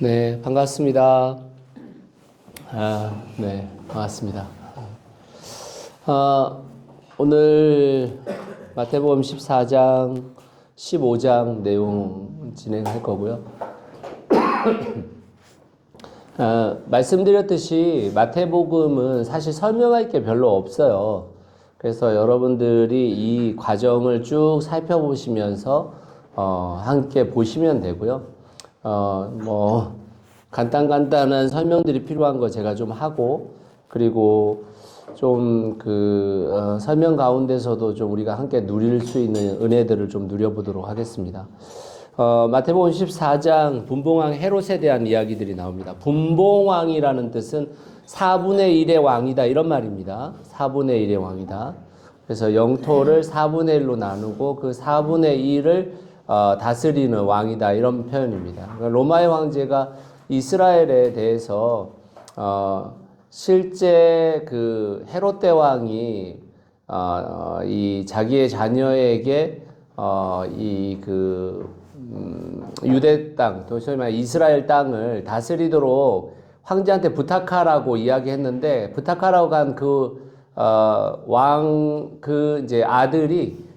네, 반갑습니다. 네, 반갑습니다. 오늘 마태복음 14장, 15장 내용 진행할 거고요. 말씀드렸듯이 마태복음은 사실 설명할 게 별로 없어요. 그래서 여러분들이 이 과정을 쭉 살펴보시면서 함께 보시면 되고요. 간단한 설명들이 필요한 거 제가 좀 하고, 그리고 좀 설명 가운데서도 좀 우리가 함께 누릴 수 있는 은혜들을 좀 누려보도록 하겠습니다. 마태복음 14장 분봉왕 헤롯에 대한 이야기들이 나옵니다. 분봉왕이라는 뜻은 4분의 1의 왕이다, 이런 말입니다. 4분의 1의 왕이다. 그래서 영토를 4분의 1로 나누고 그 4분의 1을 다스리는 왕이다, 이런 표현입니다. 그러니까 로마의 황제가 이스라엘에 대해서 실제 그 헤롯 대왕이 이 자기의 자녀에게 유대 땅, 또 소위 말해 이스라엘 땅을 다스리도록 황제한테 부탁하라고 이야기했는데, 부탁하라고 한 이제 아들이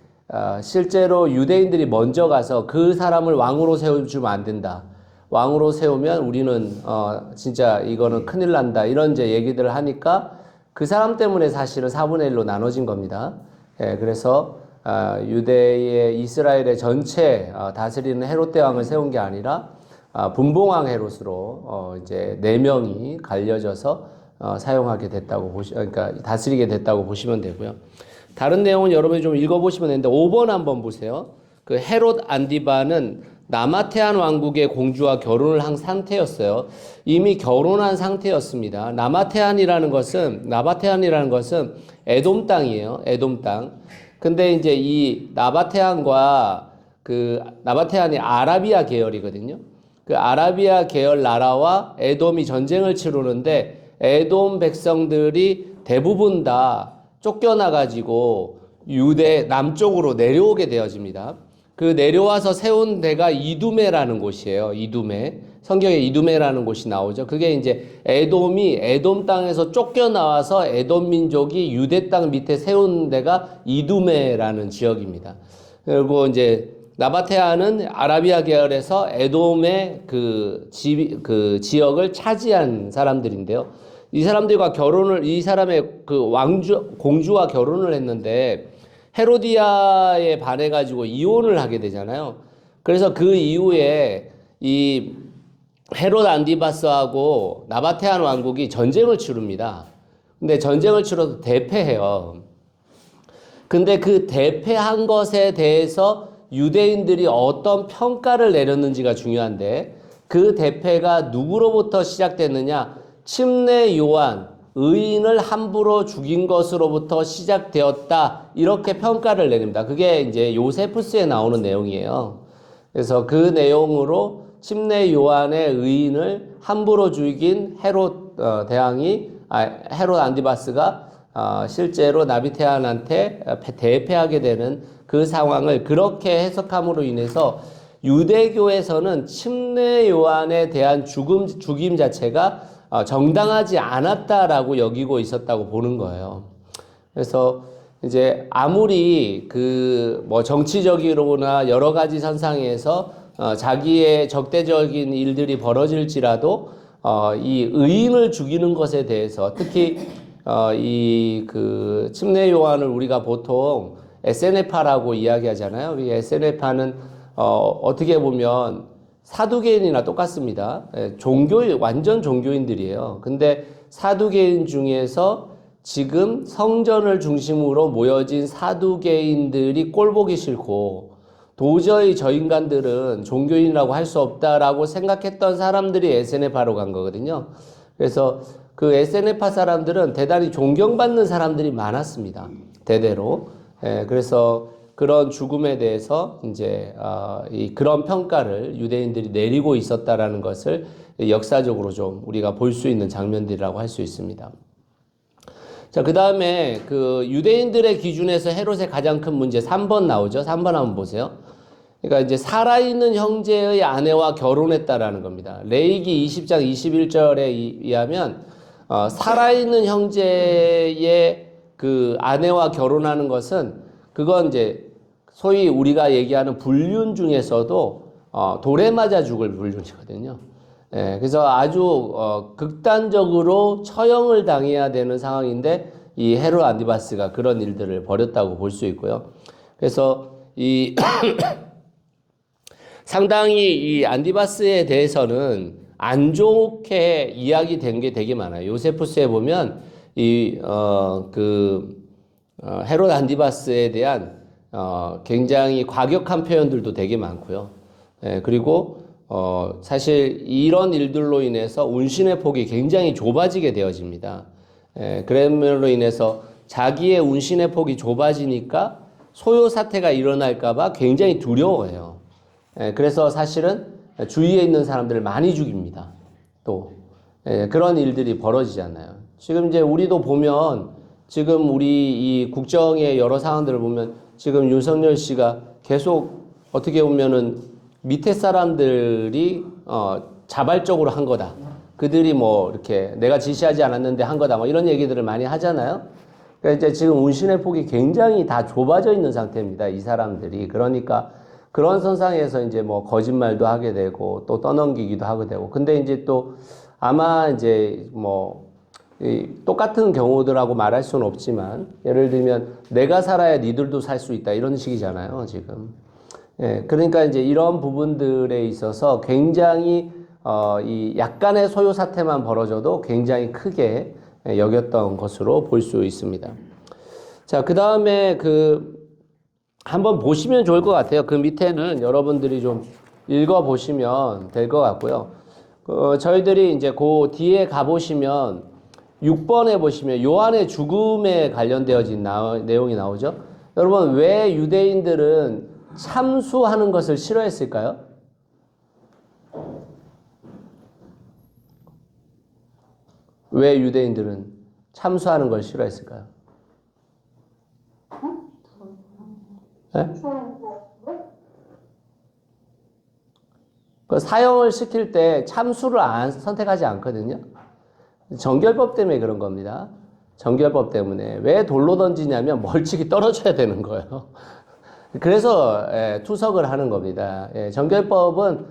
실제로 유대인들이 먼저 가서 그 사람을 왕으로 세워주면 안 된다. 왕으로 세우면 우리는 진짜 이거는 큰일 난다, 이런 이제 얘기들을 하니까 그 사람 때문에 사실은 4분의 1로 나눠진 겁니다. 그래서 유대의 이스라엘의 전체 다스리는 헤롯 대왕을 세운 게 아니라 분봉왕 헤롯으로 이제 4명이 갈려져서 사용하게 됐다고 그러니까 다스리게 됐다고 보시면 되고요. 다른 내용은 여러분이 좀 읽어보시면 되는데 5번 한번 보세요. 그 헤롯 안디바는 나마테안 왕국의 공주와 결혼을 한 상태였어요. 이미 결혼한 상태였습니다. 나바테안이라는 것은 에돔 땅이에요. 에돔 땅. 근데 이제 이 나바테안이 아라비아 계열이거든요. 그 아라비아 계열 나라와 에돔이 전쟁을 치르는데 에돔 백성들이 대부분 다 쫓겨나가지고 유대 남쪽으로 내려오게 되어집니다. 그 내려와서 세운 데가 이두메라는 곳이에요. 이두메. 성경에 이두메라는 곳이 나오죠. 그게 이제 에돔이 에돔 땅에서 쫓겨나와서 에돔 민족이 유대 땅 밑에 세운 데가 이두메라는 지역입니다. 그리고 이제 나바테아는 아라비아 계열에서 에돔의 그 지역을 차지한 사람들인데요. 이 사람들과 이 사람의 공주와 결혼을 했는데 헤로디아에 반해가지고 이혼을 하게 되잖아요. 그래서 그 이후에 이 헤롯 안디바스하고 나바테안 왕국이 전쟁을 치릅니다. 근데 전쟁을 치러서 대패해요. 근데 그 대패한 것에 대해서 유대인들이 어떤 평가를 내렸는지가 중요한데, 그 대패가 누구로부터 시작됐느냐? 침례 요한, 의인을 함부로 죽인 것으로부터 시작되었다, 이렇게 평가를 내립니다. 그게 이제 요세푸스에 나오는 내용이에요. 그래서 그 내용으로 침례 요한의 의인을 함부로 죽인 헤롯 헤롯 안디바스가 실제로 나바테안한테 대패하게 되는 그 상황을 그렇게 해석함으로 인해서 유대교에서는 침례 요한에 대한 죽임 자체가 정당하지 않았다라고 여기고 있었다고 보는 거예요. 그래서 이제 아무리 정치적으로나 여러 가지 선상에서 자기의 적대적인 일들이 벌어질지라도 이 의인을 죽이는 것에 대해서, 특히 침례 요한을 우리가 보통 에세네파라고 이야기하잖아요. 이 에세네파는 어떻게 보면 사두개인이나 똑같습니다. 완전 종교인들이에요. 근데 사두개인 중에서 지금 성전을 중심으로 모여진 사두개인들이 꼴보기 싫고 도저히 저 인간들은 종교인이라고 할 수 없다라고 생각했던 사람들이 에세네파로 간 거거든요. 그래서 그 에세네파 사람들은 대단히 존경받는 사람들이 많았습니다. 대대로. 그래서 그런 죽음에 대해서 이제 그런 평가를 유대인들이 내리고 있었다라는 것을 역사적으로 좀 우리가 볼 수 있는 장면들이라고 할 수 있습니다. 자, 그 다음에 유대인들의 기준에서 헤롯의 가장 큰 문제 3번 나오죠. 3번 한번 보세요. 그러니까 이제 살아있는 형제의 아내와 결혼했다라는 겁니다. 레위기 20장 21절에 의하면 살아있는 형제의 그 아내와 결혼하는 것은 그건 이제 소위 우리가 얘기하는 불륜 중에서도 돌에 맞아 죽을 불륜이거든요. 예, 그래서 아주 극단적으로 처형을 당해야 되는 상황인데 이 헤롯 안티바스가 그런 일들을 벌였다고 볼 수 있고요. 그래서 이 상당히 이 안티바스에 대해서는 안 좋게 이야기된 게 되게 많아요. 요세푸스에 보면 헤롯 안티바스에 대한 굉장히 과격한 표현들도 되게 많고요. 예, 그리고 사실 이런 일들로 인해서 운신의 폭이 굉장히 좁아지게 되어집니다. 예, 그럼으로 인해서 자기의 운신의 폭이 좁아지니까 소요 사태가 일어날까봐 굉장히 두려워해요. 예, 그래서 사실은 주위에 있는 사람들을 많이 죽입니다. 또 그런 일들이 벌어지잖아요. 지금 이제 우리도 보면 지금 우리 이 국정의 여러 상황들을 보면 지금 윤석열 씨가 계속 어떻게 보면은 밑에 사람들이 자발적으로 한 거다. 그들이 뭐 이렇게 내가 지시하지 않았는데 한 거다. 뭐 이런 얘기들을 많이 하잖아요. 그러니까 이제 지금 운신의 폭이 굉장히 다 좁아져 있는 상태입니다. 이 사람들이. 그러니까 그런 선상에서 이제 뭐 거짓말도 하게 되고 또 떠넘기기도 하게 되고. 근데 이제 또 아마 이제 뭐 똑같은 경우들하고 말할 수는 없지만 예를 들면 내가 살아야 니들도 살 수 있다 이런 식이잖아요 지금. 예, 그러니까 이제 이런 부분들에 있어서 굉장히 이 약간의 소요 사태만 벌어져도 굉장히 크게 여겼던 것으로 볼 수 있습니다. 자, 그 다음에 한번 보시면 좋을 것 같아요. 그 밑에는 여러분들이 좀 읽어 보시면 될 것 같고요. 저희들이 이제 그 뒤에 가보시면 6번에 보시면 요한의 죽음에 관련되어진 내용이 나오죠. 여러분, 왜 유대인들은 참수하는 것을 싫어했을까요? 왜 유대인들은 참수하는 걸 싫어했을까요? 네? 그 사형을 시킬 때 참수를 선택하지 않거든요. 정결법 때문에 그런 겁니다. 정결법 때문에. 왜 돌로 던지냐면 멀찍이 떨어져야 되는 거예요. 그래서 투석을 하는 겁니다. 정결법은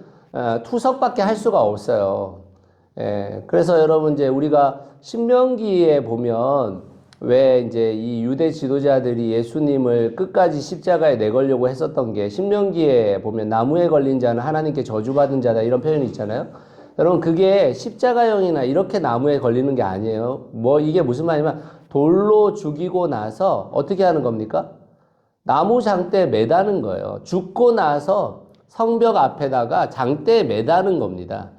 투석밖에 할 수가 없어요. 그래서 여러분 이제 우리가 신명기에 보면 왜 이제 이 유대 지도자들이 예수님을 끝까지 십자가에 내걸려고 했었던 게 신명기에 보면 나무에 걸린 자는 하나님께 저주받은 자다 이런 표현이 있잖아요. 여러분 그게 십자가형이나 이렇게 나무에 걸리는 게 아니에요. 뭐 이게 무슨 말이냐면 돌로 죽이고 나서 어떻게 하는 겁니까? 나무 장대에 매다는 거예요. 죽고 나서 성벽 앞에다가 장대에 매다는 겁니다.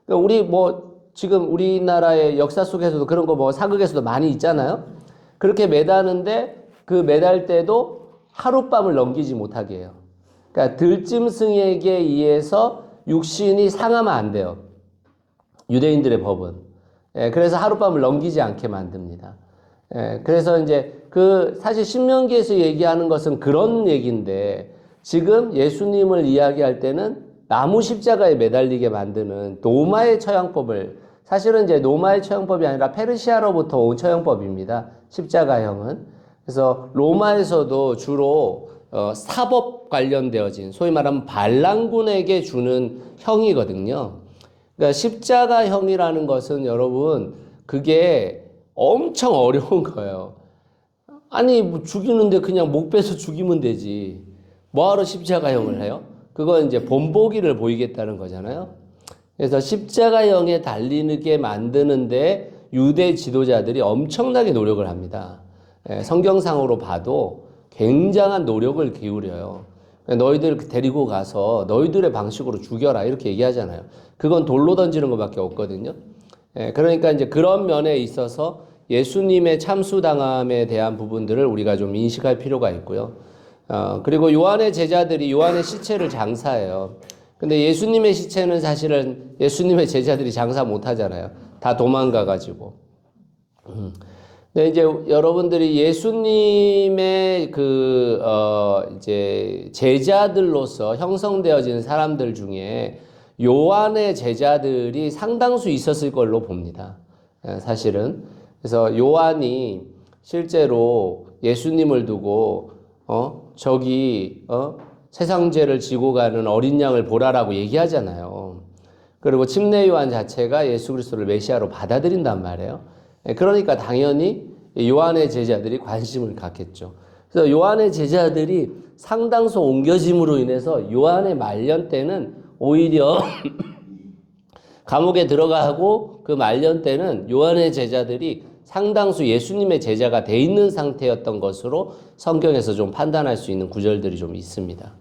그러니까 우리 뭐 지금 우리나라의 역사 속에서도 그런 거 뭐 사극에서도 많이 있잖아요. 그렇게 매다는데 그 매달 때도 하룻밤을 넘기지 못하게 해요. 그러니까 들짐승에게 의해서 육신이 상하면 안 돼요. 유대인들의 법은. 그래서 하룻밤을 넘기지 않게 만듭니다. 그래서 이제 사실 신명기에서 얘기하는 것은 그런 얘기인데 지금 예수님을 이야기할 때는 나무 십자가에 매달리게 만드는 로마의 처형법을 사실은 이제 로마의 처형법이 아니라 페르시아로부터 온 처형법입니다. 십자가형은. 그래서 로마에서도 주로 사법 관련되어진 소위 말하면 반란군에게 주는 형이거든요. 그러니까 십자가형이라는 것은 여러분 그게 엄청 어려운 거예요. 아니 뭐 죽이는데 그냥 목 빼서 죽이면 되지. 뭐하러 십자가형을 해요? 그건 이제 본보기를 보이겠다는 거잖아요. 그래서 십자가형에 달리게 만드는데 유대 지도자들이 엄청나게 노력을 합니다. 성경상으로 봐도 굉장한 노력을 기울여요. 너희들 데리고 가서 너희들의 방식으로 죽여라 이렇게 얘기하잖아요. 그건 돌로 던지는 것밖에 없거든요. 그러니까 이제 그런 면에 있어서 예수님의 참수당함에 대한 부분들을 우리가 좀 인식할 필요가 있고요. 그리고 요한의 제자들이 요한의 시체를 장사해요. 근데 예수님의 시체는 사실은 예수님의 제자들이 장사 못 하잖아요. 다 도망가 가지고. 네, 이제 여러분들이 예수님의 이제 제자들로서 형성되어진 사람들 중에 요한의 제자들이 상당수 있었을 걸로 봅니다. 사실은. 그래서 요한이 실제로 예수님을 두고, 세상 죄를 지고 가는 어린 양을 보라라고 얘기하잖아요. 그리고 침례 요한 자체가 예수 그리스도를 메시아로 받아들인단 말이에요. 그러니까 당연히 요한의 제자들이 관심을 갖겠죠. 그래서 요한의 제자들이 상당수 옮겨짐으로 인해서 요한의 말년 때는 오히려 감옥에 들어가고 그 말년 때는 요한의 제자들이 상당수 예수님의 제자가 돼 있는 상태였던 것으로 성경에서 좀 판단할 수 있는 구절들이 좀 있습니다.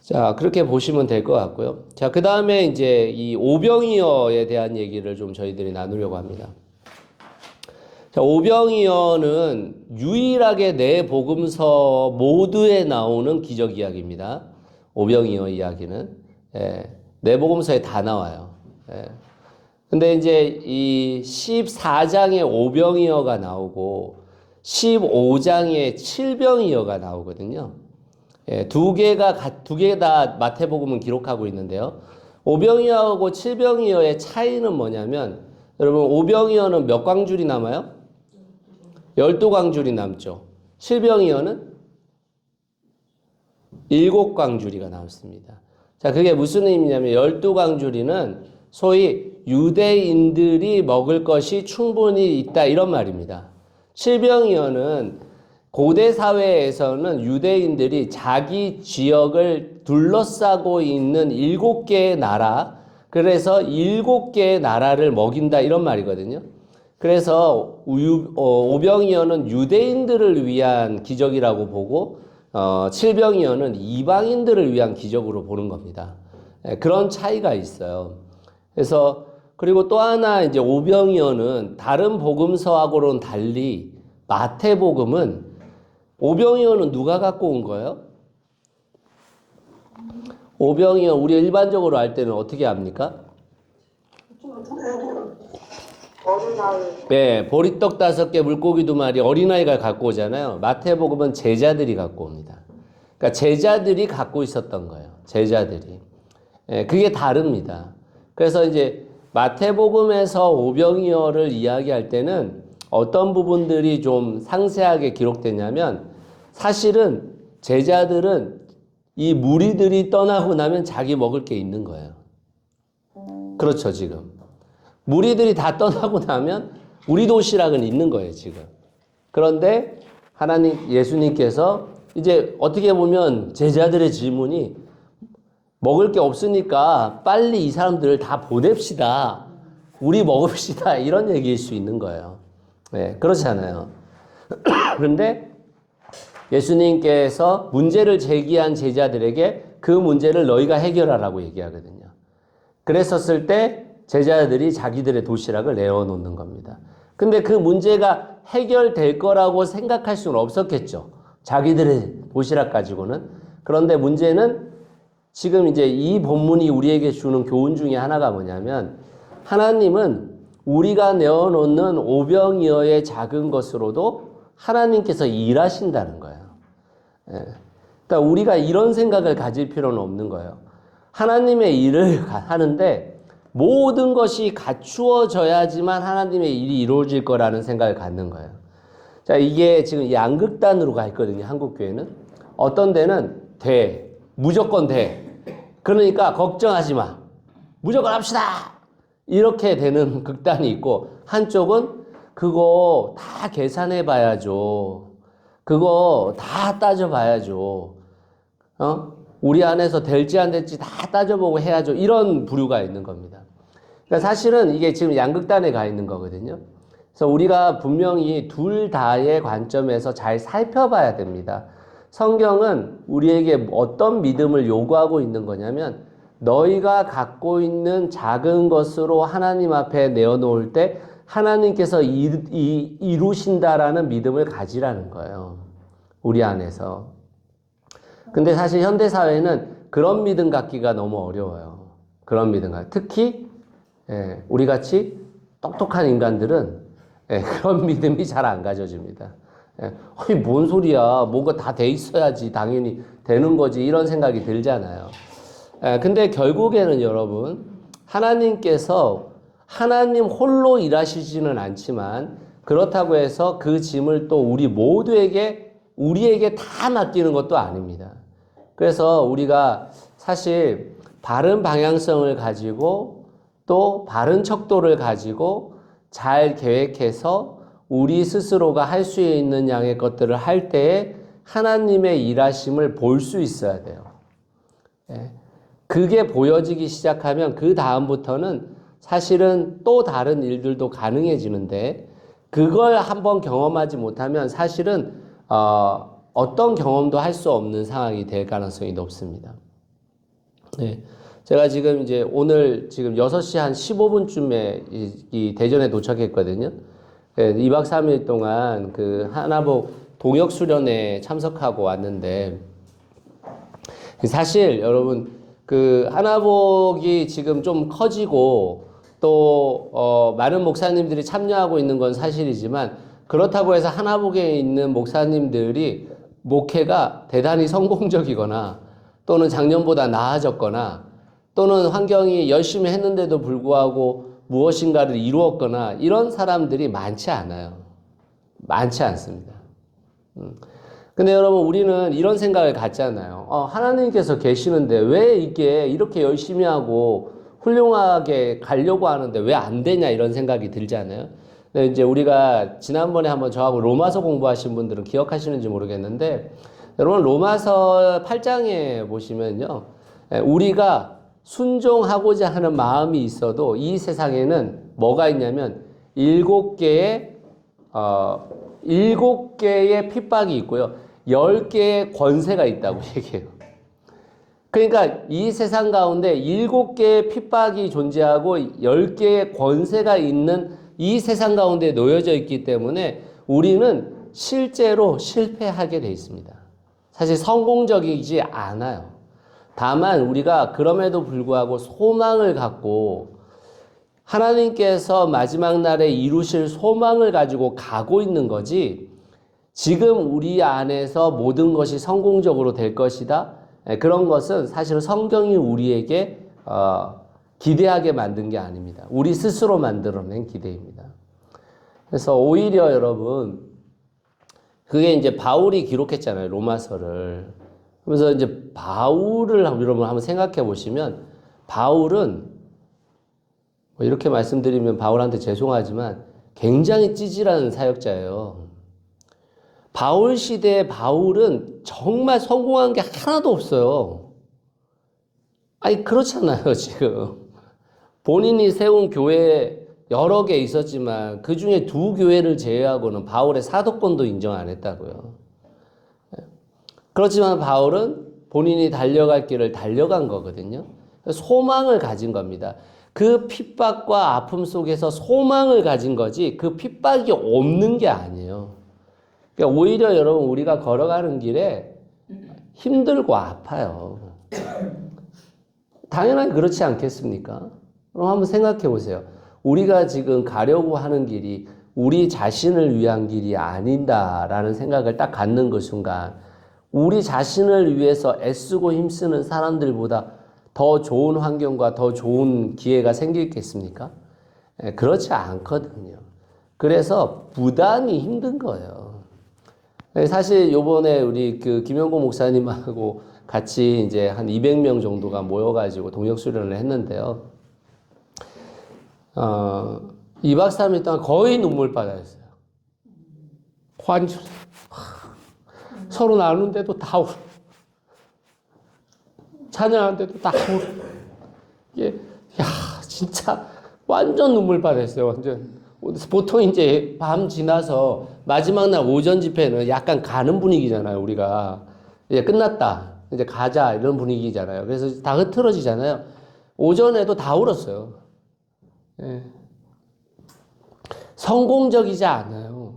자, 그렇게 보시면 될 것 같고요. 자, 그 다음에 이제 이 오병이어에 대한 얘기를 좀 저희들이 나누려고 합니다. 자, 오병이어는 유일하게 네 복음서 모두에 나오는 기적 이야기입니다. 오병이어 이야기는. 네 복음서에 다 나와요. 근데 이제 이 14장에 오병이어가 나오고 15장에 칠병이어가 나오거든요. 두 개 다 마태복음은 기록하고 있는데요. 오병이어하고 칠병이어의 차이는 뭐냐면, 여러분, 오병이어는 몇 광줄이 남아요? 12광줄이 남죠. 칠병이어는 7광줄이가 남습니다. 자, 그게 무슨 의미냐면 12광줄이는 소위 유대인들이 먹을 것이 충분히 있다 이런 말입니다. 칠병이어는 고대 사회에서는 유대인들이 자기 지역을 둘러싸고 있는 7개의 나라, 그래서 7개의 나라를 먹인다 이런 말이거든요. 그래서 오병이어는 유대인들을 위한 기적이라고 보고 칠병이어는 이방인들을 위한 기적으로 보는 겁니다. 그런 차이가 있어요. 그래서 그리고 또 하나 이제 오병이어는 다른 복음서하고는 달리 마태복음은 오병이어는 누가 갖고 온 거예요? 오병이어 우리 일반적으로 알 때는 어떻게 합니까? 네, 보리떡 5개, 물고기 2마리, 어린아이가 갖고 오잖아요. 마태복음은 제자들이 갖고 옵니다. 그러니까 제자들이 갖고 있었던 거예요. 제자들이. 그게 다릅니다. 그래서 이제 마태복음에서 오병이어를 이야기할 때는 어떤 부분들이 좀 상세하게 기록되냐면, 사실은 제자들은 이 무리들이 떠나고 나면 자기 먹을 게 있는 거예요. 그렇죠, 지금. 무리들이 다 떠나고 나면 우리 도시락은 있는 거예요, 지금. 그런데 예수님께서 이제 어떻게 보면 제자들의 질문이 먹을 게 없으니까 빨리 이 사람들을 다 보냅시다. 우리 먹읍시다. 이런 얘기일 수 있는 거예요. 네, 그렇잖아요. 그런데 예수님께서 문제를 제기한 제자들에게 그 문제를 너희가 해결하라고 얘기하거든요. 그랬었을 때 제자들이 자기들의 도시락을 내어놓는 겁니다. 근데 그 문제가 해결될 거라고 생각할 수는 없었겠죠. 자기들의 도시락 가지고는. 그런데 문제는 지금 이제 이 본문이 우리에게 주는 교훈 중에 하나가 뭐냐면, 하나님은 우리가 내어놓는 오병이어의 작은 것으로도 하나님께서 일하신다는 거예요. 그러니까 우리가 이런 생각을 가질 필요는 없는 거예요. 하나님의 일을 하는데 모든 것이 갖추어져야지만 하나님의 일이 이루어질 거라는 생각을 갖는 거예요. 자, 이게 지금 양극단으로 가 있거든요, 한국교회는. 어떤 데는 무조건 그러니까 걱정하지 마. 무조건 합시다. 이렇게 되는 극단이 있고, 한쪽은 그거 다 계산해 봐야죠. 그거 다 따져 봐야죠. 우리 안에서 될지 안 될지 다 따져보고 해야죠. 이런 부류가 있는 겁니다. 그러니까 사실은 이게 지금 양극단에 가 있는 거거든요. 그래서 우리가 분명히 둘 다의 관점에서 잘 살펴봐야 됩니다. 성경은 우리에게 어떤 믿음을 요구하고 있는 거냐면, 너희가 갖고 있는 작은 것으로 하나님 앞에 내어놓을 때 하나님께서 이루신다라는 믿음을 가지라는 거예요. 우리 안에서. 근데 사실 현대사회는 그런 믿음 갖기가 너무 어려워요. 그런 믿음 갖기. 특히 우리같이 똑똑한 인간들은 예, 그런 믿음이 잘 안 가져집니다. 예, 아니, 뭔 소리야. 뭔가 다 돼 있어야지 당연히 되는 거지. 이런 생각이 들잖아요. 예, 근데 결국에는 여러분, 하나님께서 하나님 홀로 일하시지는 않지만 그렇다고 해서 그 짐을 또 우리 모두에게, 우리에게 다 맡기는 것도 아닙니다. 그래서 우리가 사실 바른 방향성을 가지고 또 바른 척도를 가지고 잘 계획해서 우리 스스로가 할 수 있는 양의 것들을 할 때에 하나님의 일하심을 볼 수 있어야 돼요. 예. 그게 보여지기 시작하면 그 다음부터는 사실은 또 다른 일들도 가능해지는데 그걸 한번 경험하지 못하면 사실은 어떤 경험도 할 수 없는 상황이 될 가능성이 높습니다. 네. 제가 지금 이제 오늘 지금 6시 한 15분쯤에 이 대전에 도착했거든요. 네, 2박 3일 동안 그 하나복 동역 수련회 참석하고 왔는데 사실 여러분 그 하나복이 지금 좀 커지고 또 많은 목사님들이 참여하고 있는 건 사실이지만 그렇다고 해서 하나복에 있는 목사님들이 목회가 대단히 성공적이거나 또는 작년보다 나아졌거나 또는 환경이 열심히 했는데도 불구하고 무엇인가를 이루었거나 이런 사람들이 많지 않아요. 많지 않습니다. 근데 여러분 우리는 이런 생각을 갖잖아요. 하나님께서 계시는데 왜 이게 이렇게 열심히 하고 훌륭하게 가려고 하는데 왜 안 되냐 이런 생각이 들잖아요. 근데 이제 우리가 지난번에 한번 저하고 로마서 공부하신 분들은 기억하시는지 모르겠는데 여러분 로마서 8장에 보시면요. 우리가 순종하고자 하는 마음이 있어도 이 세상에는 뭐가 있냐면 7개의 핍박이 있고요. 10개의 권세가 있다고 얘기해요. 그러니까 이 세상 가운데 7개의 핍박이 존재하고 10개의 권세가 있는 이 세상 가운데 놓여져 있기 때문에 우리는 실제로 실패하게 돼 있습니다. 사실 성공적이지 않아요. 다만 우리가 그럼에도 불구하고 소망을 갖고 하나님께서 마지막 날에 이루실 소망을 가지고 가고 있는 거지 지금 우리 안에서 모든 것이 성공적으로 될 것이다. 그런 것은 사실 성경이 우리에게 기대하게 만든 게 아닙니다. 우리 스스로 만들어낸 기대입니다. 그래서 오히려 여러분 그게 이제 바울이 기록했잖아요. 로마서를. 그래서 이제 바울을 여러분 한번 생각해 보시면 바울은 뭐 이렇게 말씀드리면 바울한테 죄송하지만 굉장히 찌질한 사역자예요. 바울 시대의 바울은 정말 성공한 게 하나도 없어요. 아니 그렇잖아요 지금. 본인이 세운 교회 여러 개 있었지만 그 중에 2교회를 제외하고는 바울의 사도권도 인정 안 했다고요. 그렇지만 바울은 본인이 달려갈 길을 달려간 거거든요. 소망을 가진 겁니다. 그 핍박과 아픔 속에서 소망을 가진 거지 그 핍박이 없는 게 아니에요. 그러니까 오히려 여러분 우리가 걸어가는 길에 힘들고 아파요. 당연하게 그렇지 않겠습니까? 그럼 한번 생각해 보세요. 우리가 지금 가려고 하는 길이 우리 자신을 위한 길이 아닌다라는 생각을 딱 갖는 그 순간 우리 자신을 위해서 애쓰고 힘쓰는 사람들보다 더 좋은 환경과 더 좋은 기회가 생기겠습니까? 그렇지 않거든요. 그래서 부담이 힘든 거예요. 사실 요번에 우리 그 김영고 목사님하고 같이 이제 한 200명 정도가 모여가지고 동역수련을 했는데요. 2박 3일 동안 거의 눈물바다였어요. 환주. 서로 나누는데도 다 울어. 찬양하는데도 다 울어. 이게, 진짜 완전 눈물바다였어요, 완전. 보통 이제 밤 지나서 마지막 날 오전 집회는 약간 가는 분위기잖아요, 우리가. 이제 끝났다. 이제 가자. 이런 분위기잖아요. 그래서 다 흐트러지잖아요. 오전에도 다 울었어요. 예. 성공적이지 않아요.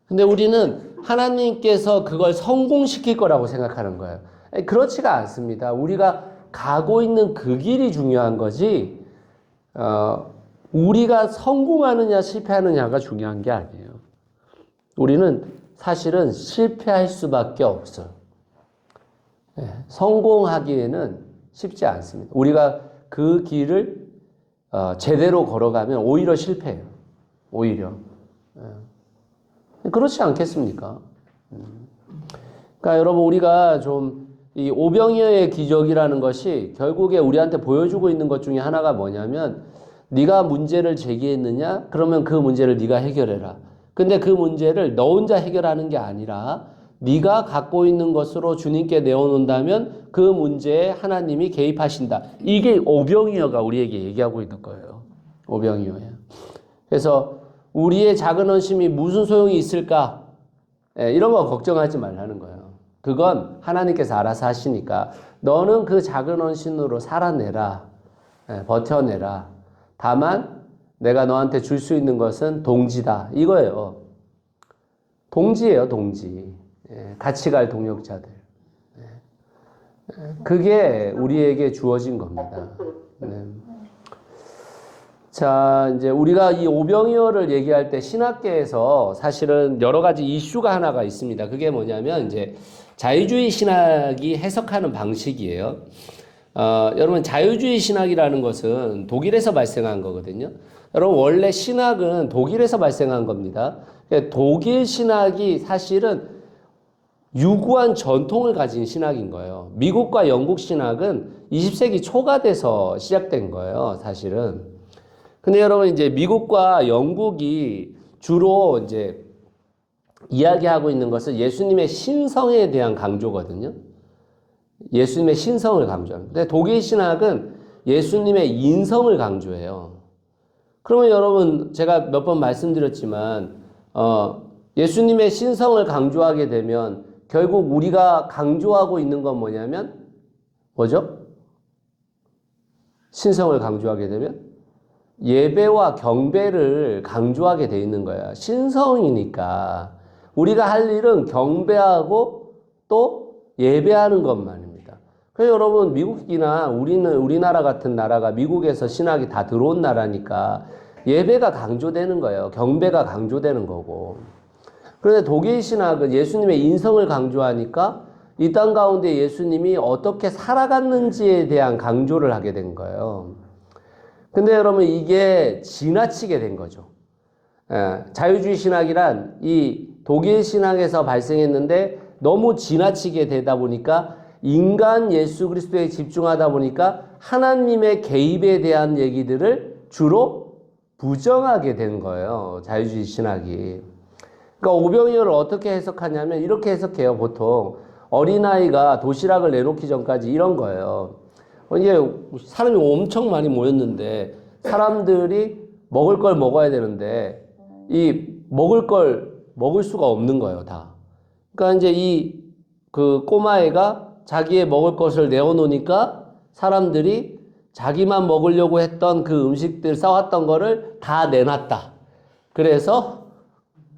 근데 우리는 하나님께서 그걸 성공시킬 거라고 생각하는 거예요. 그렇지가 않습니다. 우리가 가고 있는 그 길이 중요한 거지, 우리가 성공하느냐 실패하느냐가 중요한 게 아니에요. 우리는 사실은 실패할 수밖에 없어요. 성공하기에는 쉽지 않습니다. 우리가 그 길을 제대로 걸어가면 오히려 실패해요. 오히려. 그렇지 않겠습니까? 그러니까 여러분, 우리가 좀 이 오병이어의 기적이라는 것이 결국에 우리한테 보여주고 있는 것 중에 하나가 뭐냐면, 네가 문제를 제기했느냐? 그러면 그 문제를 네가 해결해라. 근데 그 문제를 너 혼자 해결하는 게 아니라 네가 갖고 있는 것으로 주님께 내어놓는다면 그 문제에 하나님이 개입하신다. 이게 오병이어가 우리에게 얘기하고 있는 거예요. 오병이어야. 그래서 우리의 작은 헌신이 무슨 소용이 있을까? 이런 거 걱정하지 말라는 거예요. 그건 하나님께서 알아서 하시니까 너는 그 작은 헌신으로 살아내라. 버텨내라. 다만 내가 너한테 줄 수 있는 것은 동지다. 이거예요. 동지예요, 동지. 같이 갈 동역자들. 그게 우리에게 주어진 겁니다. 자, 이제 우리가 이 오병이어를 얘기할 때 신학계에서 사실은 여러 가지 이슈가 하나가 있습니다. 그게 뭐냐면 이제 자유주의 신학이 해석하는 방식이에요. 여러분, 자유주의 신학이라는 것은 독일에서 발생한 거거든요. 여러분, 원래 신학은 독일에서 발생한 겁니다. 독일 신학이 사실은 유구한 전통을 가진 신학인 거예요. 미국과 영국 신학은 20세기 초가 돼서 시작된 거예요, 사실은. 근데 여러분, 이제 미국과 영국이 주로 이제 이야기하고 있는 것은 예수님의 신성에 대한 강조거든요. 예수님의 신성을 강조합니다. 근데 독일 신학은 예수님의 인성을 강조해요. 그러면 여러분, 제가 몇 번 말씀드렸지만, 예수님의 신성을 강조하게 되면 결국 우리가 강조하고 있는 건 뭐냐면, 뭐죠? 신성을 강조하게 되면 예배와 경배를 강조하게 돼 있는 거야. 신성이니까. 우리가 할 일은 경배하고 또 예배하는 것만입니다. 그래서 여러분, 미국이나 우리나라 같은 나라가 미국에서 신학이 다 들어온 나라니까 예배가 강조되는 거예요. 경배가 강조되는 거고. 그런데 독일 신학은 예수님의 인성을 강조하니까 이 땅 가운데 예수님이 어떻게 살아갔는지에 대한 강조를 하게 된 거예요. 근데 여러분, 이게 지나치게 된 거죠. 자유주의 신학이란 이 독일 신학에서 발생했는데 너무 지나치게 되다 보니까 인간 예수 그리스도에 집중하다 보니까 하나님의 개입에 대한 얘기들을 주로 부정하게 된 거예요. 자유주의 신학이. 그러니까 오병이어를 어떻게 해석하냐면 이렇게 해석해요. 보통 어린아이가 도시락을 내놓기 전까지 이런 거예요. 이게 사람이 엄청 많이 모였는데 사람들이 먹을 걸 먹어야 되는데 이 먹을 걸 먹을 수가 없는 거예요, 다. 그러니까 이제 그 꼬마애가 자기의 먹을 것을 내어놓으니까 사람들이 자기만 먹으려고 했던 그 음식들 싸왔던 거를 다 내놨다. 그래서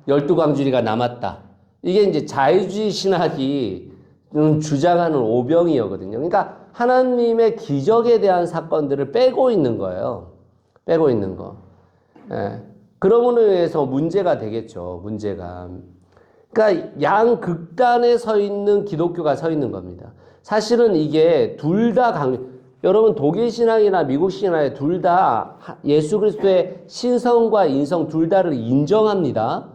12광주리가 남았다. 이게 이제 자유주의 신학이 주장하는 오병이어거든요. 그러니까 하나님의 기적에 대한 사건들을 빼고 있는 거예요. 빼고 있는 거. 그러므로 인해서 문제가 되겠죠. 문제가. 그러니까 양극단에 서 있는 기독교가 서 있는 겁니다. 사실은 이게 둘 다 여러분, 독일 신앙이나 미국 신앙에 둘 다 예수 그리스도의 신성과 인성 둘 다를 인정합니다.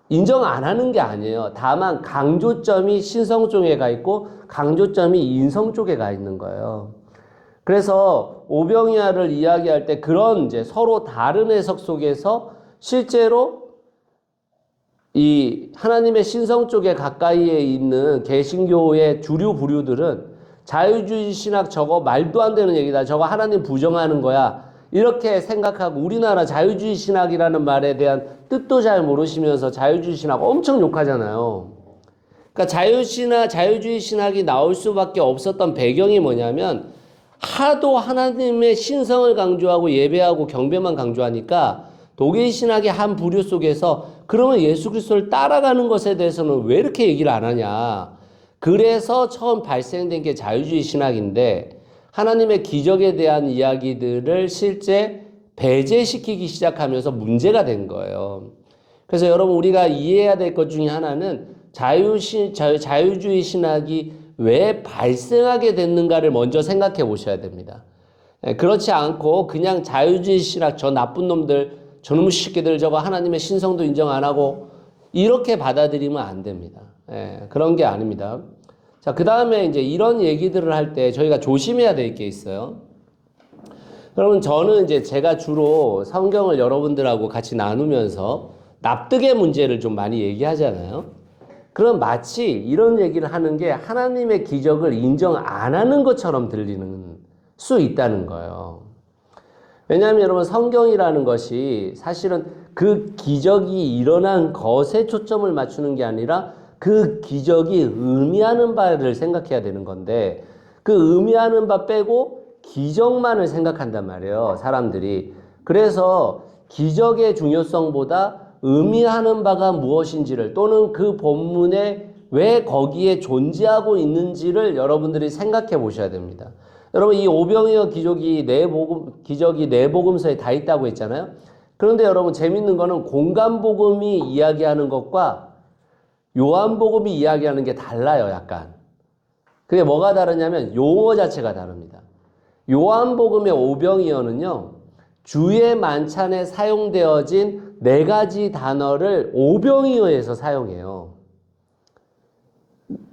인정 안 하는 게 아니에요. 다만 강조점이 신성 쪽에 가 있고 강조점이 인성 쪽에 가 있는 거예요. 그래서 오병이어를 이야기할 때 그런 이제 서로 다른 해석 속에서 실제로 이 하나님의 신성 쪽에 가까이에 있는 개신교의 주류 부류들은 자유주의 신학 저거 말도 안 되는 얘기다. 저거 하나님 부정하는 거야. 이렇게 생각하고 우리나라 자유주의 신학이라는 말에 대한 뜻도 잘 모르시면서 자유주의 신학 엄청 욕하잖아요. 그러니까 자유주의 신학이 나올 수밖에 없었던 배경이 뭐냐면 하도 하나님의 신성을 강조하고 예배하고 경배만 강조하니까 독일 신학의 한 부류 속에서 그러면 예수 그리스도를 따라가는 것에 대해서는 왜 이렇게 얘기를 안 하냐. 그래서 처음 발생된 게 자유주의 신학인데 하나님의 기적에 대한 이야기들을 실제 배제시키기 시작하면서 문제가 된 거예요. 그래서 여러분 우리가 이해해야 될 것 중에 하나는 자유주의 신학이 왜 발생하게 됐는가를 먼저 생각해 보셔야 됩니다. 그렇지 않고 그냥 자유주의 신학 저 나쁜 놈들 저놈의 새끼들 저거 하나님의 신성도 인정 안 하고 이렇게 받아들이면 안 됩니다. 그런 게 아닙니다. 자, 그 다음에 이제 이런 얘기들을 할 때 저희가 조심해야 될 게 있어요. 여러분 저는 이제 제가 주로 성경을 여러분들하고 같이 나누면서 납득의 문제를 좀 많이 얘기하잖아요. 그럼 마치 이런 얘기를 하는 게 하나님의 기적을 인정 안 하는 것처럼 들리는 수 있다는 거예요. 왜냐하면 여러분 성경이라는 것이 사실은 그 기적이 일어난 것에 초점을 맞추는 게 아니라 그 기적이 의미하는 바를 생각해야 되는 건데 그 의미하는 바 빼고 기적만을 생각한단 말이에요, 사람들이. 그래서 기적의 중요성보다 의미하는 바가 무엇인지를 또는 그 본문에 왜 거기에 존재하고 있는지를 여러분들이 생각해 보셔야 됩니다. 여러분 이 오병이어 기적이 네 복음서에 다 있다고 했잖아요. 그런데 여러분 재밌는 거는 공간복음이 이야기하는 것과 요한복음이 이야기하는 게 달라요, 약간. 그게 뭐가 다르냐면 용어 자체가 다릅니다. 요한복음의 오병이어는요, 주의 만찬에 사용되어진 4가지 단어를 오병이어에서 사용해요.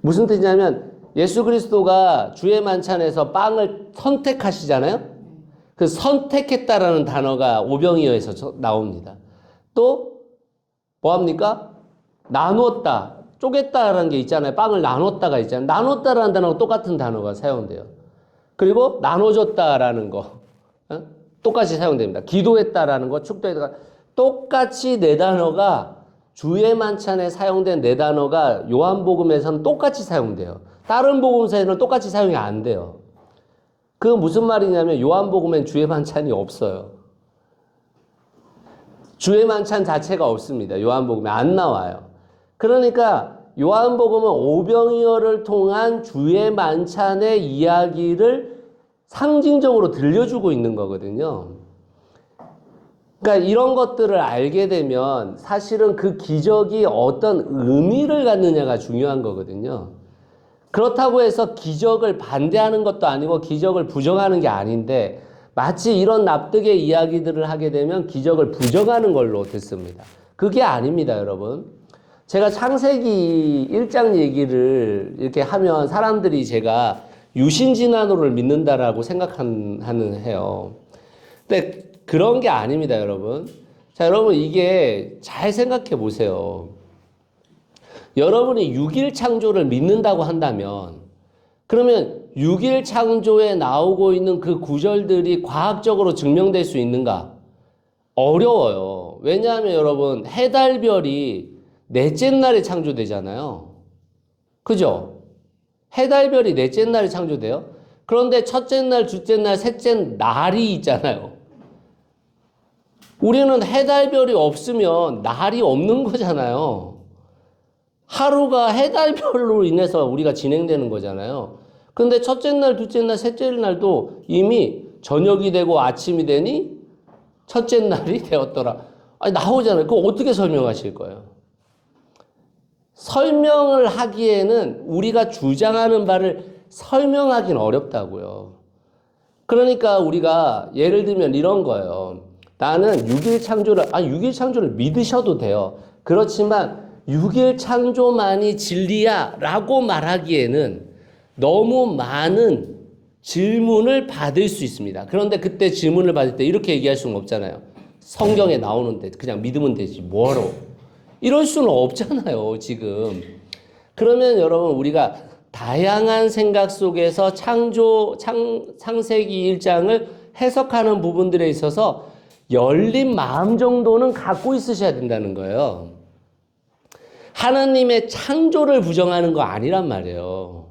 무슨 뜻이냐면 예수 그리스도가 주의 만찬에서 빵을 선택하시잖아요. 그 선택했다라는 단어가 오병이어에서 나옵니다. 또 뭐합니까? 나누었다, 쪼갰다라는 게 있잖아요. 빵을 나눴다가 있잖아요. 나눴다라는 단어가 똑같은 단어가 사용돼요. 그리고 나눠줬다라는 거 똑같이 사용됩니다. 기도했다라는 거, 축도했다, 똑같이 4단어가 주의 만찬에 사용된 4단어가 요한복음에서는 똑같이 사용돼요. 다른 복음서에는 똑같이 사용이 안 돼요. 그건 무슨 말이냐면 요한복음엔 주의 만찬이 없어요. 주의 만찬 자체가 없습니다. 요한복음에 안 나와요. 그러니까 요한복음은 오병이어를 통한 주의 만찬의 이야기를 상징적으로 들려주고 있는 거거든요. 그러니까 이런 것들을 알게 되면 사실은 그 기적이 어떤 의미를 갖느냐가 중요한 거거든요. 그렇다고 해서 기적을 반대하는 것도 아니고 기적을 부정하는 게 아닌데 마치 이런 납득의 이야기들을 하게 되면 기적을 부정하는 걸로 듣습니다. 그게 아닙니다, 여러분. 제가 창세기 1장 얘기를 이렇게 하면 사람들이 제가 유신진화론을 믿는다라고 해요. 근데 그런 게 아닙니다, 여러분. 자, 여러분 이게 잘 생각해 보세요. 여러분이 6일 창조를 믿는다고 한다면 그러면 6일 창조에 나오고 있는 그 구절들이 과학적으로 증명될 수 있는가? 어려워요. 왜냐하면 여러분 해달별이 넷째 날에 창조되잖아요. 그죠? 해달별이 넷째 날에 창조돼요. 그런데 첫째 날, 둘째 날, 셋째 날이 있잖아요. 우리는 해달별이 없으면 날이 없는 거잖아요. 하루가 해달별로 인해서 우리가 진행되는 거잖아요. 근데 첫째 날, 둘째 날, 셋째 날도 이미 저녁이 되고 아침이 되니 첫째 날이 되었더라. 아니, 나오잖아요. 그거 어떻게 설명하실 거예요? 설명을 하기에는 우리가 주장하는 바를 설명하기는 어렵다고요. 그러니까 우리가 예를 들면 이런 거예요. 나는 6일 창조를 믿으셔도 돼요. 그렇지만 6일 창조만이 진리야 라고 말하기에는 너무 많은 질문을 받을 수 있습니다. 그런데 그때 질문을 받을 때 이렇게 얘기할 수는 없잖아요. 성경에 나오는데 그냥 믿으면 되지 뭐하러. 이럴 수는 없잖아요, 지금. 그러면 여러분 우리가 다양한 생각 속에서 창세기 1장을 해석하는 부분들에 있어서 열린 마음 정도는 갖고 있으셔야 된다는 거예요. 하나님의 창조를 부정하는 거 아니란 말이에요.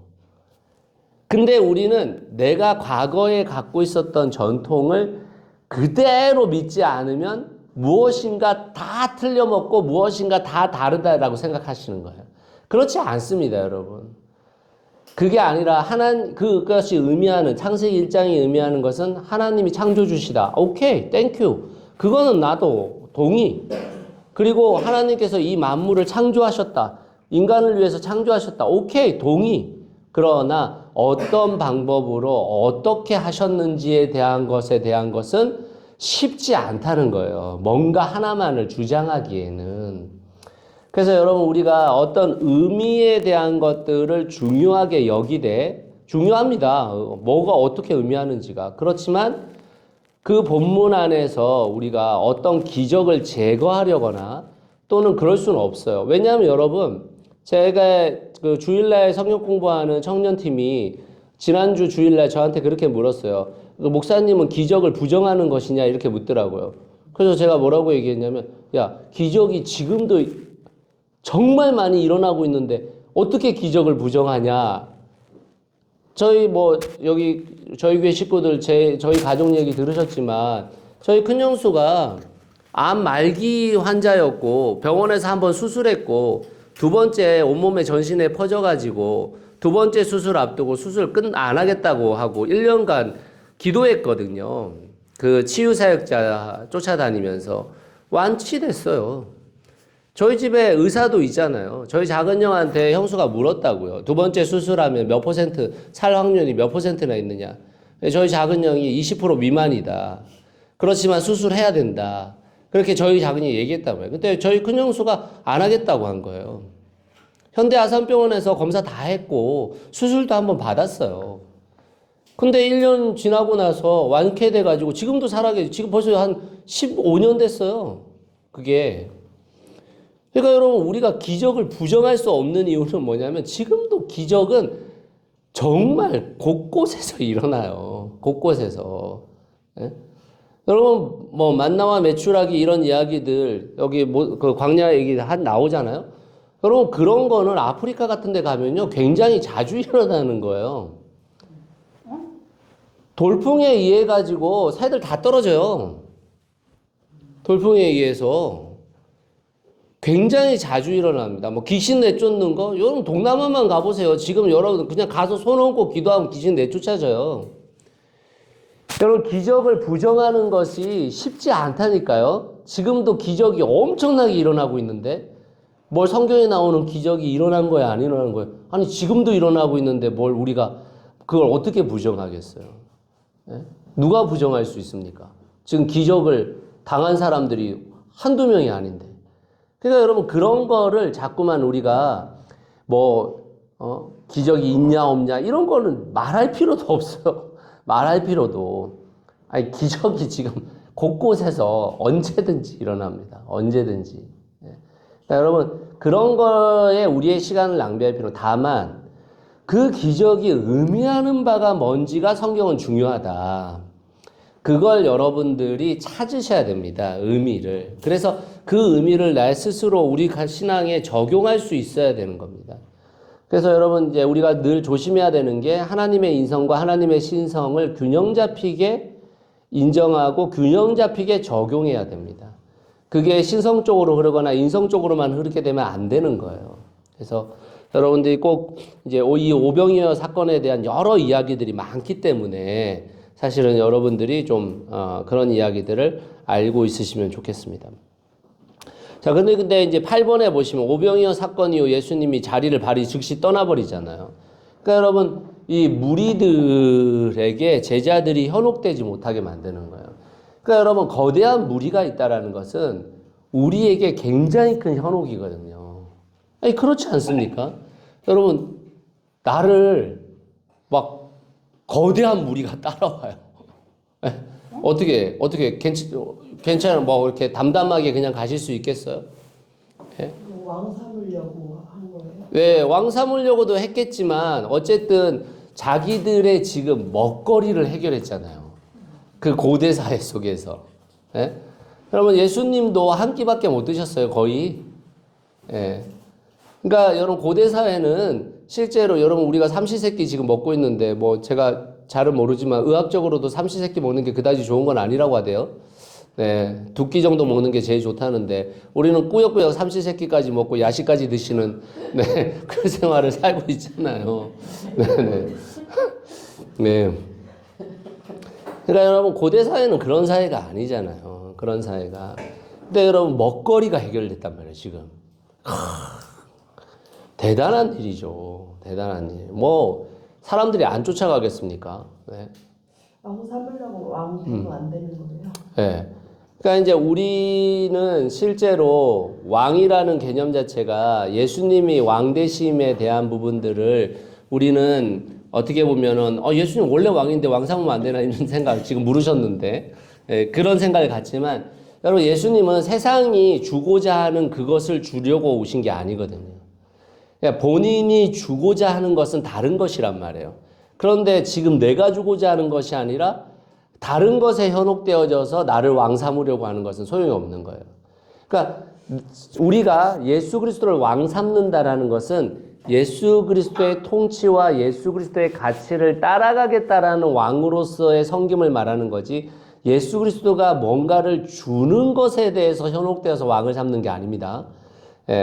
근데 우리는 내가 과거에 갖고 있었던 전통을 그대로 믿지 않으면 무엇인가 다 틀려먹고 무엇인가 다 다르다라고 생각하시는 거예요. 그렇지 않습니다, 여러분. 그게 아니라 그것이 의미하는 창세기 1장이 의미하는 것은 하나님이 창조주시다. 오케이, 땡큐. 그거는 나도 동의. 그리고 하나님께서 이 만물을 창조하셨다. 인간을 위해서 창조하셨다. 오케이, 동의. 그러나 어떤 방법으로 어떻게 하셨는지에 대한 것은 쉽지 않다는 거예요. 뭔가 하나만을 주장하기에는. 그래서 여러분 우리가 어떤 의미에 대한 것들을 중요하게 여기되 중요합니다. 뭐가 어떻게 의미하는지가. 그렇지만 그 본문 안에서 우리가 어떤 기적을 제거하려거나 또는 그럴 수는 없어요. 왜냐하면 여러분 제가 그 주일날 성경 공부하는 청년팀이 지난주 주일날 저한테 그렇게 물었어요. 목사님은 기적을 부정하는 것이냐 이렇게 묻더라고요. 그래서 제가 뭐라고 얘기했냐면 야 기적이 지금도 정말 많이 일어나고 있는데 어떻게 기적을 부정하냐. 여기 저희 교회 식구들 저희 가족 얘기 들으셨지만 저희 큰형수가 암 말기 환자였고 병원에서 한번 수술했고 두 번째 온몸에 전신에 퍼져가지고 두 번째 수술 앞두고 수술 안 하겠다고 하고 1년간 기도했거든요. 그 치유사역자 쫓아다니면서 완치됐어요. 저희 집에 의사도 있잖아요. 저희 작은 형한테 형수가 물었다고요. 두 번째 수술하면 몇 퍼센트, 살 확률이 몇 퍼센트나 있느냐. 저희 작은 형이 20% 미만이다. 그렇지만 수술해야 된다. 그렇게 저희 작은 형이 얘기했다고요. 근데 저희 큰 형수가 안 하겠다고 한 거예요. 현대 아산병원에서 검사 다 했고 수술도 한번 받았어요. 근데 1년 지나고 나서 완쾌돼가지고 지금도 살아계시고 지금 벌써 한 15년 됐어요. 그게. 그러니까 여러분 우리가 기적을 부정할 수 없는 이유는 뭐냐면 지금도 기적은 정말 곳곳에서 일어나요. 곳곳에서. 예? 여러분 뭐 만나와 메추라기 이런 이야기들 여기 그 광야 얘기 나오잖아요. 여러분 그런 거는 아프리카 같은 데 가면요 굉장히 자주 일어나는 거예요. 돌풍에 의해 가지고 새들 다 떨어져요. 돌풍에 의해서. 굉장히 자주 일어납니다. 뭐 귀신 내쫓는 거, 여러분 동남아만 가보세요. 지금 여러분 그냥 가서 손 얹고 기도하면 귀신 내쫓아져요. 여러분 기적을 부정하는 것이 쉽지 않다니까요. 지금도 기적이 엄청나게 일어나고 있는데 뭘 성경에 나오는 기적이 일어난 거야 안 일어난 거야? 아니 지금도 일어나고 있는데 뭘 우리가 그걸 어떻게 부정하겠어요? 예? 누가 부정할 수 있습니까? 지금 기적을 당한 사람들이 한두 명이 아닌데. 그러니까 여러분 그런 거를 자꾸만 우리가 기적이 있냐 없냐 이런 거는 말할 필요도 없어요. 말할 필요도. 아니 기적이 지금 곳곳에서 언제든지 일어납니다. 언제든지. 그러니까 여러분 그런 거에 우리의 시간을 낭비할 필요. 다만 그 기적이 의미하는 바가 뭔지가 성경은 중요하다. 그걸 여러분들이 찾으셔야 됩니다. 의미를. 그래서 그 의미를 나 스스로 우리 신앙에 적용할 수 있어야 되는 겁니다. 그래서 여러분 이제 우리가 늘 조심해야 되는 게 하나님의 인성과 하나님의 신성을 균형 잡히게 인정하고 균형 잡히게 적용해야 됩니다. 그게 신성적으로 흐르거나 인성적으로만 흐르게 되면 안 되는 거예요. 그래서 여러분들이 꼭 이제 이 오병이어 사건에 대한 여러 이야기들이 많기 때문에 사실은 여러분들이 좀 그런 이야기들을 알고 있으시면 좋겠습니다. 자, 근데 이제 8번에 보시면 오병이어 사건 이후 예수님이 자리를 발휘 즉시 떠나버리잖아요. 그러니까 여러분 이 무리들에게 제자들이 현혹되지 못하게 만드는 거예요. 그러니까 여러분 거대한 무리가 있다라는 것은 우리에게 굉장히 큰 현혹이거든요. 아니 그렇지 않습니까? 여러분 나를 막 거대한 무리가 따라와요. 어떻게 괜찮아 뭐 이렇게 담담하게 그냥 가실 수 있겠어요? 예? 왕 삼으려고 한 거예요? 네, 왕 삼으려고도 했겠지만 어쨌든 자기들의 지금 먹거리를 해결했잖아요. 그 고대 사회 속에서. 예? 여러분 예수님도 한 끼밖에 못 드셨어요, 거의. 예. 그러니까 여러분 고대 사회는 실제로 여러분 우리가 삼시세끼 지금 먹고 있는데 뭐 제가 잘은 모르지만 의학적으로도 삼시세끼 먹는 게 그다지 좋은 건 아니라고 하대요. 네, 2끼 정도 먹는 게 제일 좋다는데 우리는 꾸역꾸역 삼시세끼까지 먹고 야식까지 드시는 네, 그 생활을 살고 있잖아요. 네, 네. 네. 그러니까 여러분 고대 사회는 그런 사회가 아니잖아요. 그런 사회가. 근데 여러분 먹거리가 해결됐단 말이에요, 지금. 대단한 일이죠. 대단한 일. 뭐 사람들이 안 쫓아가겠습니까? 네. 왕 삼으려고 왕 되면 안 되는 거예요. 네. 그러니까 이제 우리는 실제로 왕이라는 개념 자체가 예수님이 왕 되심에 대한 부분들을 우리는 어떻게 보면은 예수님 원래 왕인데 왕 삼으면 안 되나 이런 생각을 지금 물으셨는데 그런 생각을 갖지만 여러분 예수님은 세상이 주고자 하는 그것을 주려고 오신 게 아니거든요. 그러니까 본인이 주고자 하는 것은 다른 것이란 말이에요. 그런데 지금 내가 주고자 하는 것이 아니라 다른 것에 현혹되어져서 나를 왕 삼으려고 하는 것은 소용이 없는 거예요. 그러니까 우리가 예수 그리스도를 왕 삼는다라는 것은 예수 그리스도의 통치와 예수 그리스도의 가치를 따라가겠다라는 왕으로서의 섬김을 말하는 거지 예수 그리스도가 뭔가를 주는 것에 대해서 현혹되어서 왕을 삼는 게 아닙니다.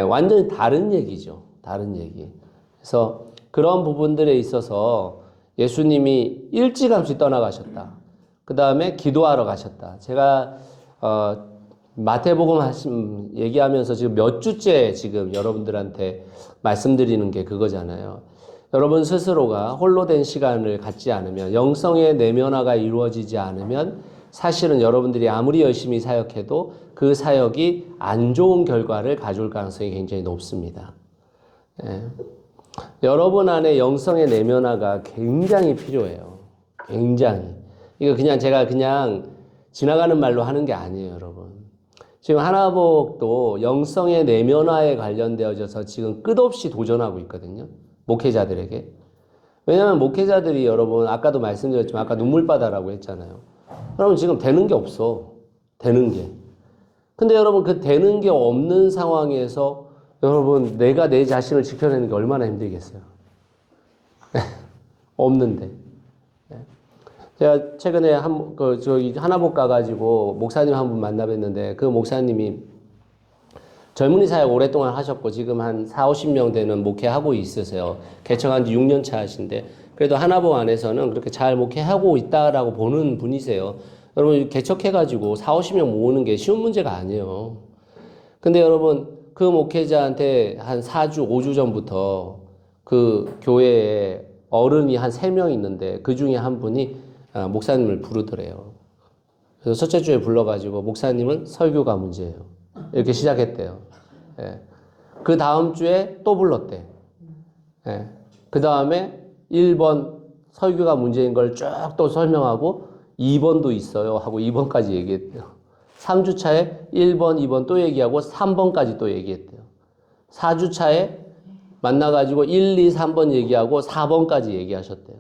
완전히 다른 얘기죠. 다른 얘기. 그래서 그런 부분들에 있어서 예수님이 일찌감치 떠나가셨다. 그 다음에 기도하러 가셨다. 제가 마태복음 얘기하면서 지금 몇 주째 지금 여러분들한테 말씀드리는 게 그거잖아요. 여러분 스스로가 홀로 된 시간을 갖지 않으면 영성의 내면화가 이루어지지 않으면 사실은 여러분들이 아무리 열심히 사역해도 그 사역이 안 좋은 결과를 가져올 가능성이 굉장히 높습니다. 예. 여러분 안에 영성의 내면화가 굉장히 필요해요. 굉장히. 이거 그냥 제가 그냥 지나가는 말로 하는 게 아니에요, 여러분. 지금 하나복도 영성의 내면화에 관련되어져서 지금 끝없이 도전하고 있거든요. 목회자들에게. 왜냐하면 목회자들이 여러분 아까도 말씀드렸지만 아까 눈물바다라고 했잖아요. 여러분 지금 되는 게 없어. 되는 게. 근데 여러분 그 되는 게 없는 상황에서 여러분 내가 내 자신을 지켜내는 게 얼마나 힘들겠어요. 없는데. 제가 최근에 저기 하나복 가가지고 목사님 한 분 만나 뵀는데 그 목사님이 젊은이 사역 오랫동안 하셨고 지금 한 40-50명 되는 목회하고 있으세요. 개척한 지 6년 차 하신데 그래도 하나복 안에서는 그렇게 잘 목회하고 있다라고 보는 분이세요. 여러분 개척해가지고 40-50명 모으는 게 쉬운 문제가 아니에요. 근데 여러분 그 목회자한테 한 4주, 5주 전부터 그 교회에 어른이 한 3명 있는데 그 중에 한 분이 목사님을 부르더래요. 그래서 첫째 주에 불러가지고 목사님은 설교가 문제예요. 이렇게 시작했대요. 예. 그 다음 주에 또 불렀대. 예. 그 다음에 1번 설교가 문제인 걸 쭉 또 설명하고 2번도 있어요 하고 2번까지 얘기했대요. 3주 차에 1번, 2번 또 얘기하고 3번까지 또 얘기했대요. 4주 차에 만나가지고 1, 2, 3번 얘기하고 4번까지 얘기하셨대요.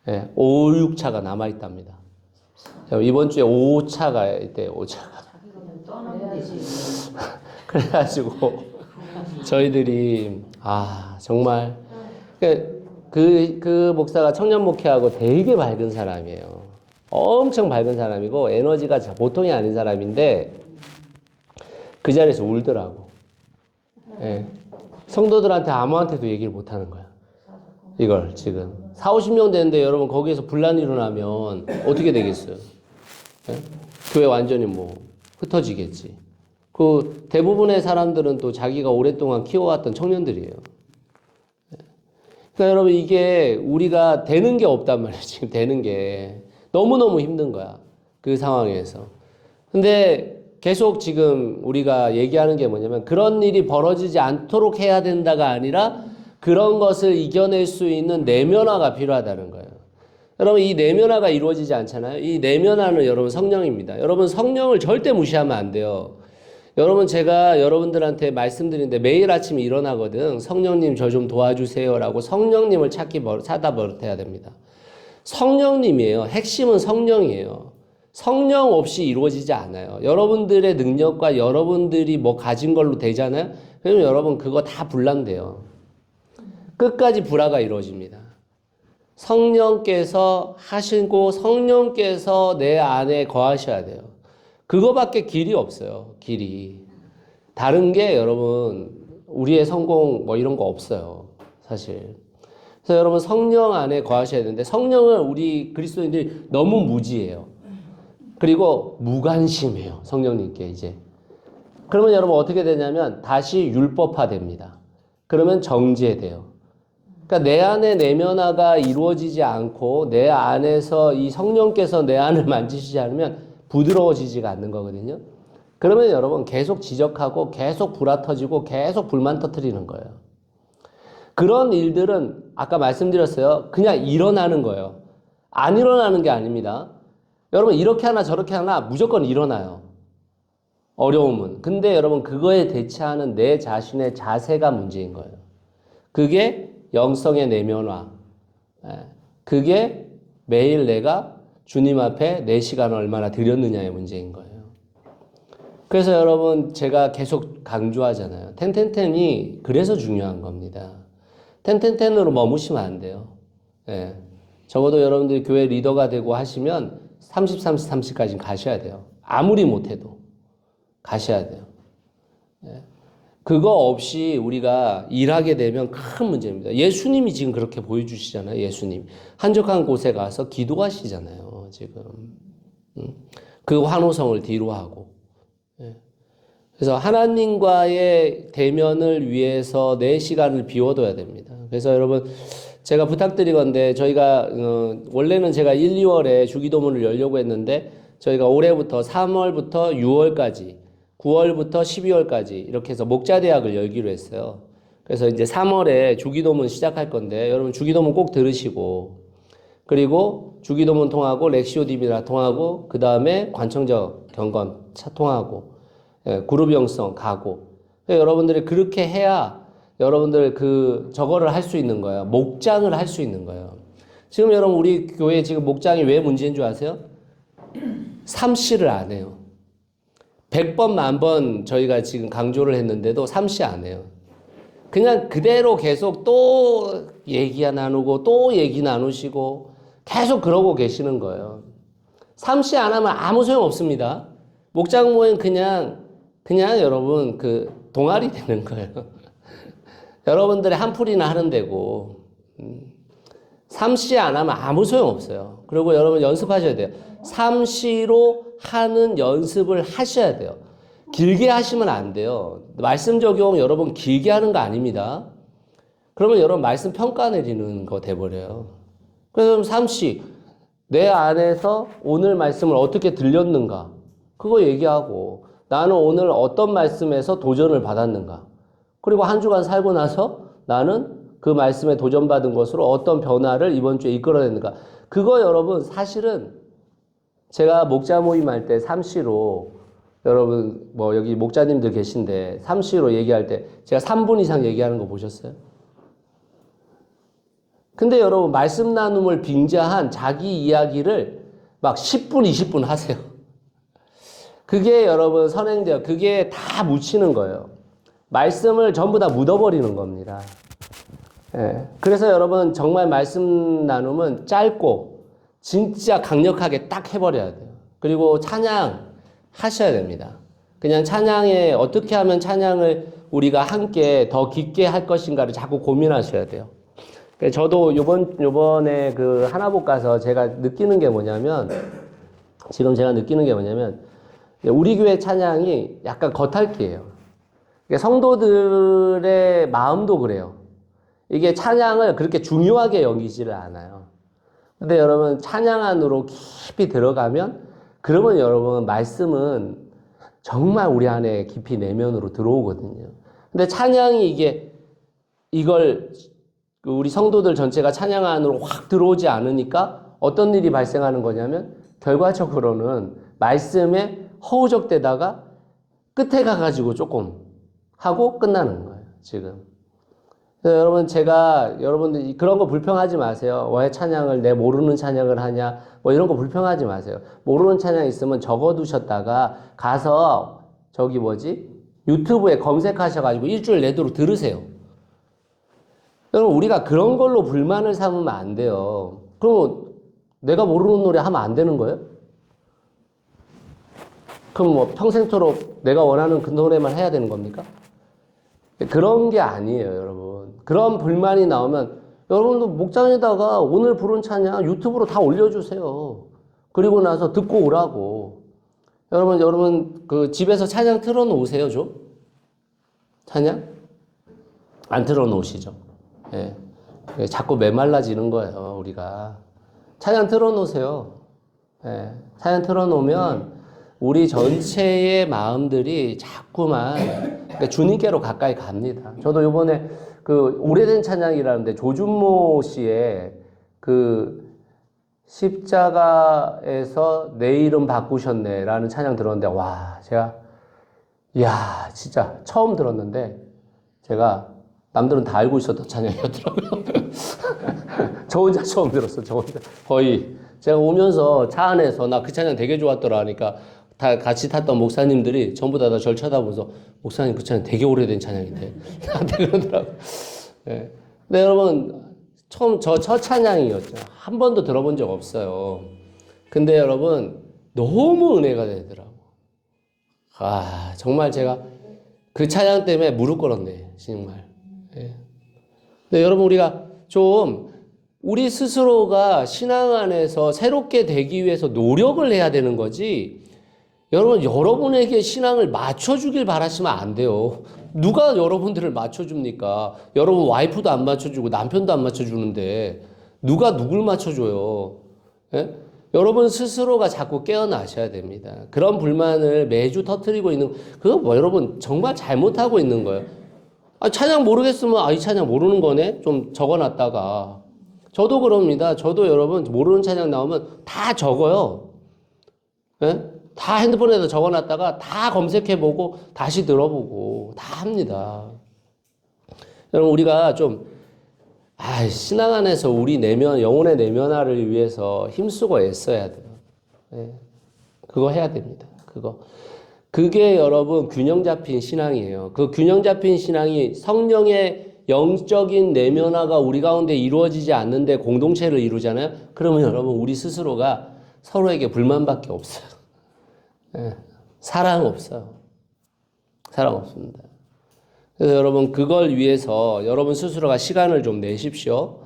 예, 5, 6차가 남아있답니다. 이번 주에 5차가 있대요, 5차가. 그래가지고, 저희들이, 정말, 그 목사가 청년 목회하고 되게 밝은 사람이에요. 엄청 밝은 사람이고, 에너지가 보통이 아닌 사람인데, 그 자리에서 울더라고. 예. 성도들한테 아무한테도 얘기를 못 하는 거야. 이걸 지금 40-50명 되는데 여러분 거기에서 분란이 일어나면 어떻게 되겠어요? 예? 교회 완전히 뭐 흩어지겠지. 그 대부분의 사람들은 또 자기가 오랫동안 키워왔던 청년들이에요. 예? 그러니까 여러분 이게 우리가 되는 게 없단 말이에요. 지금 되는 게 너무너무 힘든 거야. 그 상황에서. 근데 계속 지금 우리가 얘기하는 게 뭐냐면 그런 일이 벌어지지 않도록 해야 된다가 아니라 그런 것을 이겨낼 수 있는 내면화가 필요하다는 거예요. 여러분 이 내면화가 이루어지지 않잖아요. 이 내면화는 여러분 성령입니다. 여러분 성령을 절대 무시하면 안 돼요. 여러분 제가 여러분들한테 말씀드리는데 매일 아침 일어나거든. 성령님 저 좀 도와주세요라고 성령님을 찾다 버릇해야 됩니다. 성령님이에요. 핵심은 성령이에요. 성령 없이 이루어지지 않아요. 여러분들의 능력과 여러분들이 뭐 가진 걸로 되잖아요. 그러면 여러분 그거 다 분란돼요. 끝까지 불화가 이루어집니다. 성령께서 하시고 성령께서 내 안에 거하셔야 돼요. 그거밖에 길이 없어요. 길이. 다른 게 여러분 우리의 성공 뭐 이런 거 없어요. 사실. 그래서 여러분 성령 안에 거하셔야 되는데 성령을 우리 그리스도인들이 너무 무지해요. 그리고 무관심해요. 성령님께 이제. 그러면 여러분 어떻게 되냐면 다시 율법화 됩니다. 그러면 정죄돼요. 그러니까 내 안에 내면화가 이루어지지 않고 내 안에서 이 성령께서 내 안을 만지시지 않으면 부드러워지지가 않는 거거든요. 그러면 여러분 계속 지적하고 계속 불화 터지고 계속 불만 터뜨리는 거예요. 그런 일들은 아까 말씀드렸어요. 그냥 일어나는 거예요. 안 일어나는 게 아닙니다. 여러분 이렇게 하나 저렇게 하나 무조건 일어나요. 어려움은. 근데 여러분 그거에 대처하는 내 자신의 자세가 문제인 거예요. 그게 영성의 내면화. 그게 매일 내가 주님 앞에 내 시간을 얼마나 드렸느냐의 문제인 거예요. 그래서 여러분 제가 계속 강조하잖아요. 텐텐텐이 그래서 중요한 겁니다. 텐텐텐으로 머무시면 안 돼요. 예. 적어도 여러분들이 교회 리더가 되고 하시면 30, 30, 30까지 가셔야 돼요. 아무리 못해도 가셔야 돼요. 예. 그거 없이 우리가 일하게 되면 큰 문제입니다. 예수님이 지금 그렇게 보여주시잖아요. 예수님. 한적한 곳에 가서 기도하시잖아요. 지금. 그 환호성을 뒤로 하고. 예. 그래서 하나님과의 대면을 위해서 내 시간을 비워둬야 됩니다. 그래서 여러분 제가 부탁드리건데 저희가 원래는 제가 1, 2월에 주기도문을 열려고 했는데 저희가 올해부터 3월부터 6월까지 9월부터 12월까지 이렇게 해서 목자대학을 열기로 했어요. 그래서 이제 3월에 주기도문 시작할 건데 여러분 주기도문 꼭 들으시고 그리고 주기도문 통하고 렉시오 DB라 통하고 그 다음에 관청적 경건 통하고 그룹 영성 가고 여러분들이 그렇게 해야 여러분들 저거를 할 수 있는 거예요. 목장을 할 수 있는 거예요. 지금 여러분 우리 교회 지금 목장이 왜 문제인 줄 아세요? 삼시를 안 해요. 100번, 1000번 저희가 지금 강조를 했는데도 삼시 안 해요. 그냥 그대로 계속 또 얘기 나누고 또 얘기 나누시고 계속 그러고 계시는 거예요. 삼시 안 하면 아무 소용 없습니다. 목장 모임 그냥 여러분 동아리 되는 거예요. 여러분들의 한풀이나 하는 데고 삼시 안 하면 아무 소용 없어요. 그리고 여러분 연습하셔야 돼요. 삼시로 하는 연습을 하셔야 돼요. 길게 하시면 안 돼요. 말씀 적용 여러분 길게 하는 거 아닙니다. 그러면 여러분 말씀 평가 내리는 거 돼버려요. 그래서 삼시 내 안에서 오늘 말씀을 어떻게 들렸는가 그거 얘기하고 나는 오늘 어떤 말씀에서 도전을 받았는가 그리고 한 주간 살고 나서 나는 그 말씀에 도전받은 것으로 어떤 변화를 이번 주에 이끌어냈는가 그거 여러분 사실은 제가 목자 모임 할 때 삼시로 여러분 뭐 여기 목자님들 계신데 삼시로 얘기할 때 제가 3분 이상 얘기하는 거 보셨어요? 근데 여러분 말씀 나눔을 빙자한 자기 이야기를 막 10분 20분 하세요. 그게 여러분 선행되어 그게 다 묻히는 거예요. 말씀을 전부 다 묻어버리는 겁니다. 예. 그래서 여러분 정말 말씀 나눔은 짧고 진짜 강력하게 딱 해버려야 돼요. 그리고 찬양 하셔야 됩니다. 그냥 찬양에 어떻게 하면 찬양을 우리가 함께 더 깊게 할 것인가를 자꾸 고민하셔야 돼요. 저도 요번에 그 하나복 가서 제가 느끼는 게 뭐냐면 우리 교회 찬양이 약간 겉핥기예요. 성도들의 마음도 그래요. 이게 찬양을 그렇게 중요하게 여기지를 않아요. 근데 여러분 찬양 안으로 깊이 들어가면 그러면 여러분 말씀은 정말 우리 안에 깊이 내면으로 들어오거든요. 근데 찬양이 이걸 우리 성도들 전체가 찬양 안으로 확 들어오지 않으니까 어떤 일이 발생하는 거냐면 결과적으로는 말씀에 허우적대다가 끝에 가가지고 조금 하고 끝나는 거예요, 지금. 그래서 여러분, 여러분들 그런 거 불평하지 마세요. 왜 찬양을 내 모르는 찬양을 하냐, 뭐 이런 거 불평하지 마세요. 모르는 찬양 있으면 적어두셨다가 가서 유튜브에 검색하셔가지고 일주일 내도록 들으세요. 여러분, 우리가 그런 걸로 불만을 삼으면 안 돼요. 그럼 내가 모르는 노래 하면 안 되는 거예요? 그럼 뭐 평생토록 내가 원하는 그 노래만 해야 되는 겁니까? 그런 게 아니에요, 여러분. 그런 불만이 나오면 여러분도 목장에다가 오늘 부른 찬양 유튜브로 다 올려주세요. 그리고 나서 듣고 오라고. 여러분 그 집에서 찬양 틀어놓으세요, 좀? 찬양? 안 틀어놓으시죠? 예. 자꾸 메말라지는 거예요, 우리가. 찬양 틀어놓으세요. 예. 찬양 틀어놓으면 우리 전체의 마음들이 자꾸만 그러니까 주님께로 가까이 갑니다. 저도 요번에 그 오래된 찬양이라는데 조준모 씨의 그 십자가에서 내 이름 바꾸셨네라는 찬양 들었는데 와 제가 이야 진짜 처음 들었는데 제가 남들은 다 알고 있었던 찬양이었더라고요. 저 혼자 처음 들었어. 저 혼자 거의 제가 오면서 차 안에서 나 그 찬양 되게 좋았더라 하니까 다 같이 탔던 목사님들이 전부 다 절 쳐다보면서 목사님 그 찬양 되게 오래된 찬양인데 나한테 그러더라고요. 네. 근데 여러분 처음 저 첫 찬양이었죠. 한 번도 들어본 적 없어요. 근데 여러분 너무 은혜가 되더라고. 아 정말 제가 그 찬양 때문에 무릎 꿇었네 정말. 네. 근데 여러분 우리가 좀 우리 스스로가 신앙 안에서 새롭게 되기 위해서 노력을 해야 되는 거지. 여러분 여러분에게 신앙을 맞춰주길 바라시면 안 돼요. 누가 여러분들을 맞춰줍니까? 여러분 와이프도 안 맞춰주고 남편도 안 맞춰주는데 누가 누굴 맞춰줘요? 예? 여러분 스스로가 자꾸 깨어나셔야 됩니다. 그런 불만을 매주 터뜨리고 있는 그거 뭐 여러분 정말 잘못하고 있는 거예요. 아, 찬양 모르겠으면 이 찬양 모르는 거네? 좀 적어놨다가 저도 그럽니다. 저도 여러분 모르는 찬양 나오면 다 적어요. 예? 다 핸드폰에다 적어놨다가 다 검색해보고 다시 들어보고 다 합니다. 여러분 우리가 좀 신앙 안에서 우리 영혼의 내면화를 위해서 힘쓰고 애써야 돼요. 네. 그거 해야 됩니다. 그게 여러분 균형 잡힌 신앙이에요. 그 균형 잡힌 신앙이 성령의 영적인 내면화가 우리 가운데 이루어지지 않는데 공동체를 이루잖아요. 그러면 여러분 우리 스스로가 서로에게 불만밖에 없어요. 예, 사랑 없어요. 사랑 없습니다. 그래서 여러분 그걸 위해서 여러분 스스로가 시간을 좀 내십시오.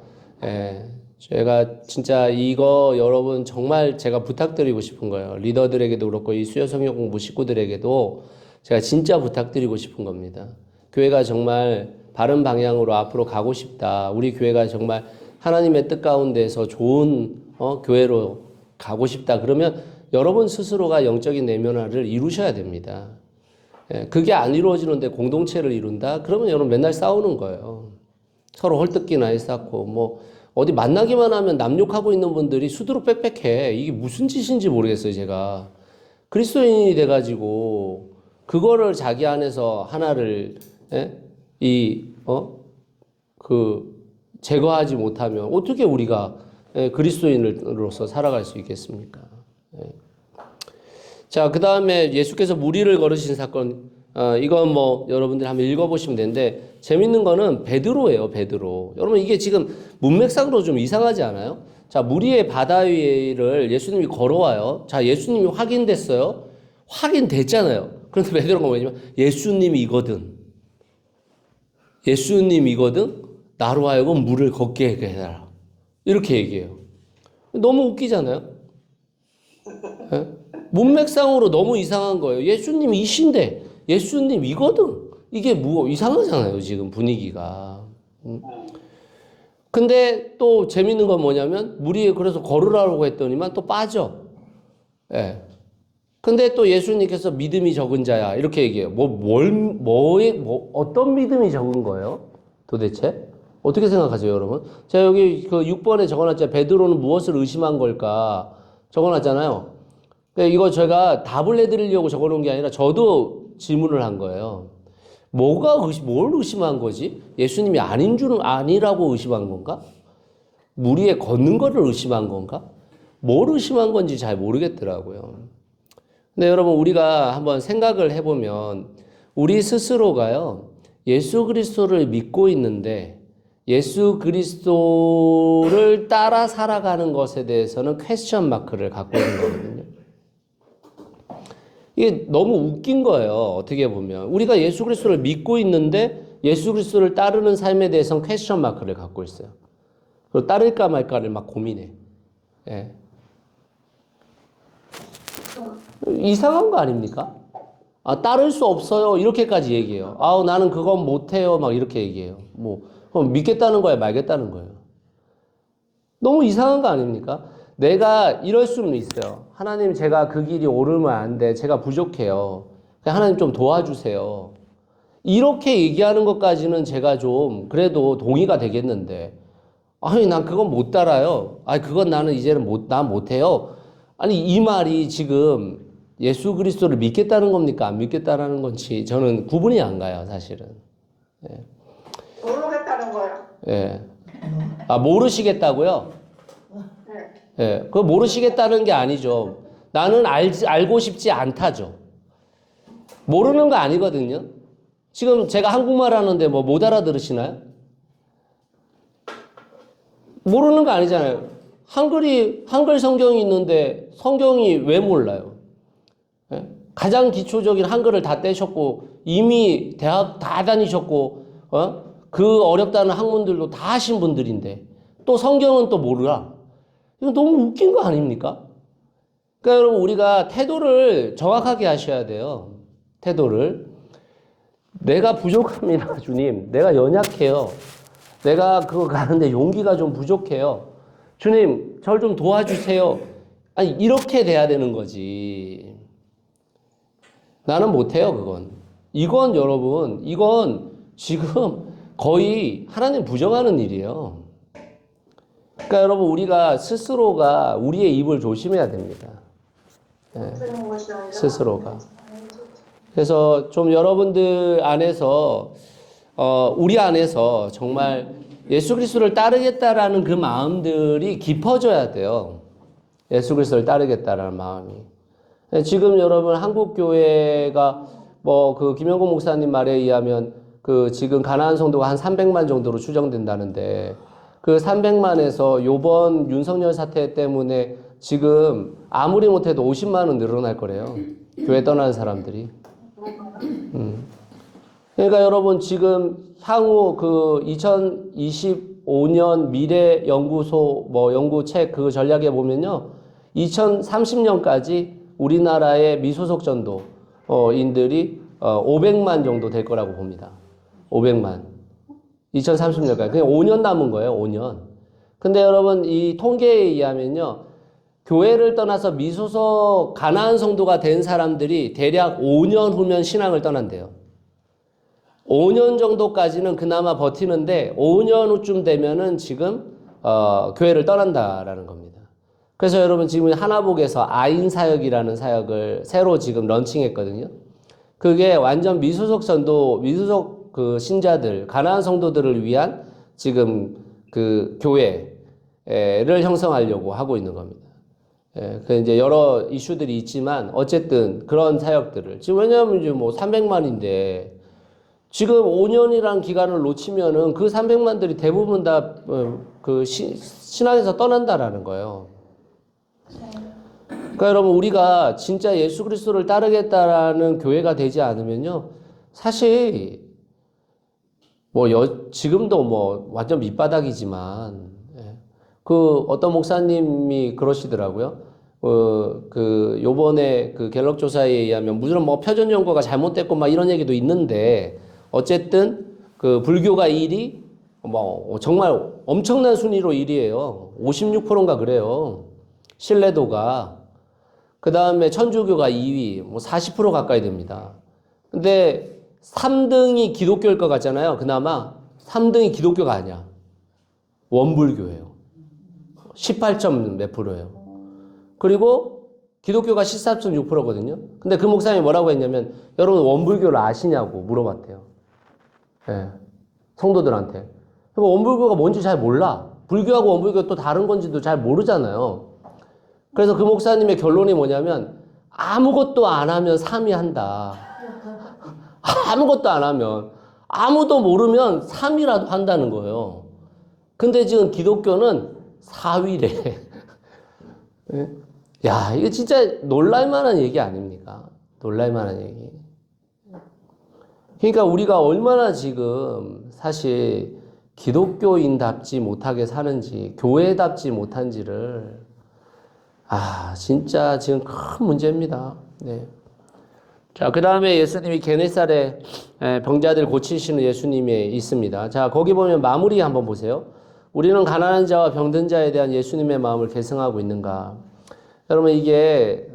예, 제가 진짜 이거 여러분 정말 제가 부탁드리고 싶은 거예요. 리더들에게도 그렇고 이 수요 성경 공부 식구들에게도 제가 진짜 부탁드리고 싶은 겁니다. 교회가 정말 바른 방향으로 앞으로 가고 싶다. 우리 교회가 정말 하나님의 뜻 가운데서 좋은 교회로 가고 싶다. 그러면 여러분 스스로가 영적인 내면화를 이루셔야 됩니다. 예, 그게 안 이루어지는데 공동체를 이룬다? 그러면 여러분 맨날 싸우는 거예요. 서로 헐뜯기나 쌓고 뭐 어디 만나기만 하면 남욕하고 있는 분들이 수두룩 빽빽해. 이게 무슨 짓인지 모르겠어요, 제가. 그리스도인이 돼가지고 그거를 자기 안에서 하나를 제거하지 못하면 어떻게 우리가 그리스도인으로서 살아갈 수 있겠습니까? 자, 그 다음에 예수께서 무리를 걸으신 사건, 이건 뭐 여러분들 한번 읽어보시면 되는데 재밌는 거는 베드로예요, 베드로. 여러분 이게 지금 문맥상으로 좀 이상하지 않아요? 자, 무리의 바다 위를 예수님이 걸어와요. 자, 예수님이 확인됐어요. 확인됐잖아요. 그런데 베드로가 뭐냐면 예수님이거든. 예수님이거든. 나로 하여금 물을 걷게 해라. 이렇게 얘기해요. 너무 웃기잖아요. 네? 문맥상으로 너무 이상한 거예요. 예수님이신데 예수님이거든. 이게 뭐 이상하잖아요. 지금 분위기가. 근데 또 재밌는 건 뭐냐면 무리에 그래서 걸으라고 했더니만 또 빠져. 예. 근데 또 예수님께서 믿음이 적은 자야 이렇게 얘기해요. 어떤 믿음이 적은 거예요? 도대체? 어떻게 생각하세요, 여러분? 제가 여기 그 6번에 적어놨잖아요. 베드로는 무엇을 의심한 걸까? 적어놨잖아요. 이거 제가 답을 내드리려고 적어놓은 게 아니라 저도 질문을 한 거예요. 뭘 의심한 거지? 예수님이 아니라고 의심한 건가? 무리에 걷는 거를 의심한 건가? 뭘 의심한 건지 잘 모르겠더라고요. 근데 여러분, 우리가 한번 생각을 해보면, 우리 스스로가요, 예수 그리스도를 믿고 있는데, 예수 그리스도를 따라 살아가는 것에 대해서는 퀘스천 마크를 갖고 있는 거거든요. 이게 너무 웃긴 거예요. 어떻게 보면. 우리가 예수 그리스도를 믿고 있는데 예수 그리스도를 따르는 삶에 대해서는 퀘스천 마크를 갖고 있어요. 그리고 따를까 말까를 막 고민해. 예. 이상한 거 아닙니까? 아, 따를 수 없어요. 이렇게까지 얘기해요. 아우, 나는 그건 못해요. 막 이렇게 얘기해요. 뭐, 그럼 믿겠다는 거예요? 말겠다는 거예요? 너무 이상한 거 아닙니까? 내가 이럴 수는 있어요. 하나님, 제가 그 길이 옳으면 안 돼. 제가 부족해요. 하나님 좀 도와주세요. 이렇게 얘기하는 것까지는 제가 좀 그래도 동의가 되겠는데, 아니, 난 그건 못 따라요. 아니, 그건 나는 이제는 난 못해요. 아니, 이 말이 지금 예수 그리스도를 믿겠다는 겁니까? 안 믿겠다는 건지 저는 구분이 안 가요, 사실은. 예. 모르겠다는 거예요. 예. 아, 모르시겠다고요? 네. 예. 그거 모르시겠다는 게 아니죠. 나는 알고 싶지 않다죠. 모르는 거 아니거든요. 지금 제가 한국말 하는데 뭐 못 알아들으시나요? 모르는 거 아니잖아요. 한글 성경이 있는데 성경이 왜 몰라요? 예? 가장 기초적인 한글을 다 떼셨고 이미 대학 다 다니셨고 그 어렵다는 학문들도 다 하신 분들인데 또 성경은 또 모르라. 이거 너무 웃긴 거 아닙니까? 그러니까 여러분 우리가 태도를 정확하게 하셔야 돼요. 태도를. 내가 부족합니다, 주님. 내가 연약해요. 내가 그거 가는데 용기가 좀 부족해요. 주님, 저를 좀 도와주세요. 아니, 이렇게 돼야 되는 거지. 나는 못해요, 그건. 이건 여러분, 이건 지금 거의 하나님 부정하는 일이에요. 그러니까 여러분, 우리가 스스로가 우리의 입을 조심해야 됩니다. 네, 스스로가. 그래서 좀 여러분들 안에서, 우리 안에서 정말 예수 그리스도를 따르겠다라는 그 마음들이 깊어져야 돼요. 예수 그리스도를 따르겠다라는 마음이. 지금 여러분 한국 교회가 뭐 그 김영곤 목사님 말에 의하면 그 지금 가나안 성도가 한 300만 정도로 추정된다는데 그 300만에서 요번 윤석열 사태 때문에 지금 아무리 못해도 50만은 늘어날 거래요. 교회 떠나는 사람들이. 그러니까 여러분 지금 향후 그 2025년 미래 연구소 뭐 연구책 그 전략에 보면요. 2030년까지 우리나라의 미소속 전도인들이 500만 정도 될 거라고 봅니다. 500만. 2030년까지. 그냥 5년 남은 거예요. 5년. 근데 여러분 이 통계에 의하면요. 교회를 떠나서 미소속 가나안 성도가 된 사람들이 대략 5년 후면 신앙을 떠난대요. 5년 정도까지는 그나마 버티는데 5년 후쯤 되면은 지금 교회를 떠난다라는 겁니다. 그래서 여러분 지금 하나복에서 아인 사역이라는 사역을 새로 지금 런칭했거든요. 그게 완전 미소속 전도, 미소속 그 신자들, 가나안 성도들을 위한 지금 그 교회를 형성하려고 하고 있는 겁니다. 예, 그 이제 여러 이슈들이 있지만 어쨌든 그런 사역들을 지금 왜냐하면 이제 뭐 300만인데 지금 5년이라는 기간을 놓치면은 그 300만들이 대부분 다 그 신앙에서 떠난다라는 거예요. 그러니까 여러분 우리가 진짜 예수 그리스도를 따르겠다라는 교회가 되지 않으면요, 사실 뭐 지금도 뭐 완전 밑바닥이지만 그 어떤 목사님이 그러시더라고요. 그 요번에 그 갤럽 조사에 의하면 물론 뭐 표준 연구가 잘못됐고 막 이런 얘기도 있는데 어쨌든 그 불교가 1위 뭐 정말 엄청난 순위로 1위예요. 56%인가 그래요. 신뢰도가. 그다음에 천주교가 2위, 뭐 40% 가까이 됩니다. 근데 3등이 기독교일 것 같잖아요. 그나마 3등이 기독교가 아니야. 원불교예요. 18점 몇 프로예요. 그리고 기독교가 14.6%거든요. 근데 그 목사님이 뭐라고 했냐면 여러분 원불교를 아시냐고 물어봤대요. 예. 성도들한테. 원불교가 뭔지 잘 몰라. 불교하고 원불교 또 다른 건지도 잘 모르잖아요. 그래서 그 목사님의 결론이 뭐냐면 아무것도 안 하면 3위 한다. 아무것도 안 하면 아무도 모르면 3위라도 한다는 거예요. 근데 지금 기독교는 4위래. 야, 이거 진짜 놀랄 만한 얘기 아닙니까? 놀랄만한 얘기. 그러니까 우리가 얼마나 지금 사실 기독교인답지 못하게 사는지, 교회답지 못한지를, 진짜 지금 큰 문제입니다. 네. 자, 그 다음에 예수님이 게네사렛 병자들 고치시는 예수님이 있습니다. 자, 거기 보면 마무리 한번 보세요. 우리는 가난한 자와 병든 자에 대한 예수님의 마음을 계승하고 있는가? 여러분, 이게,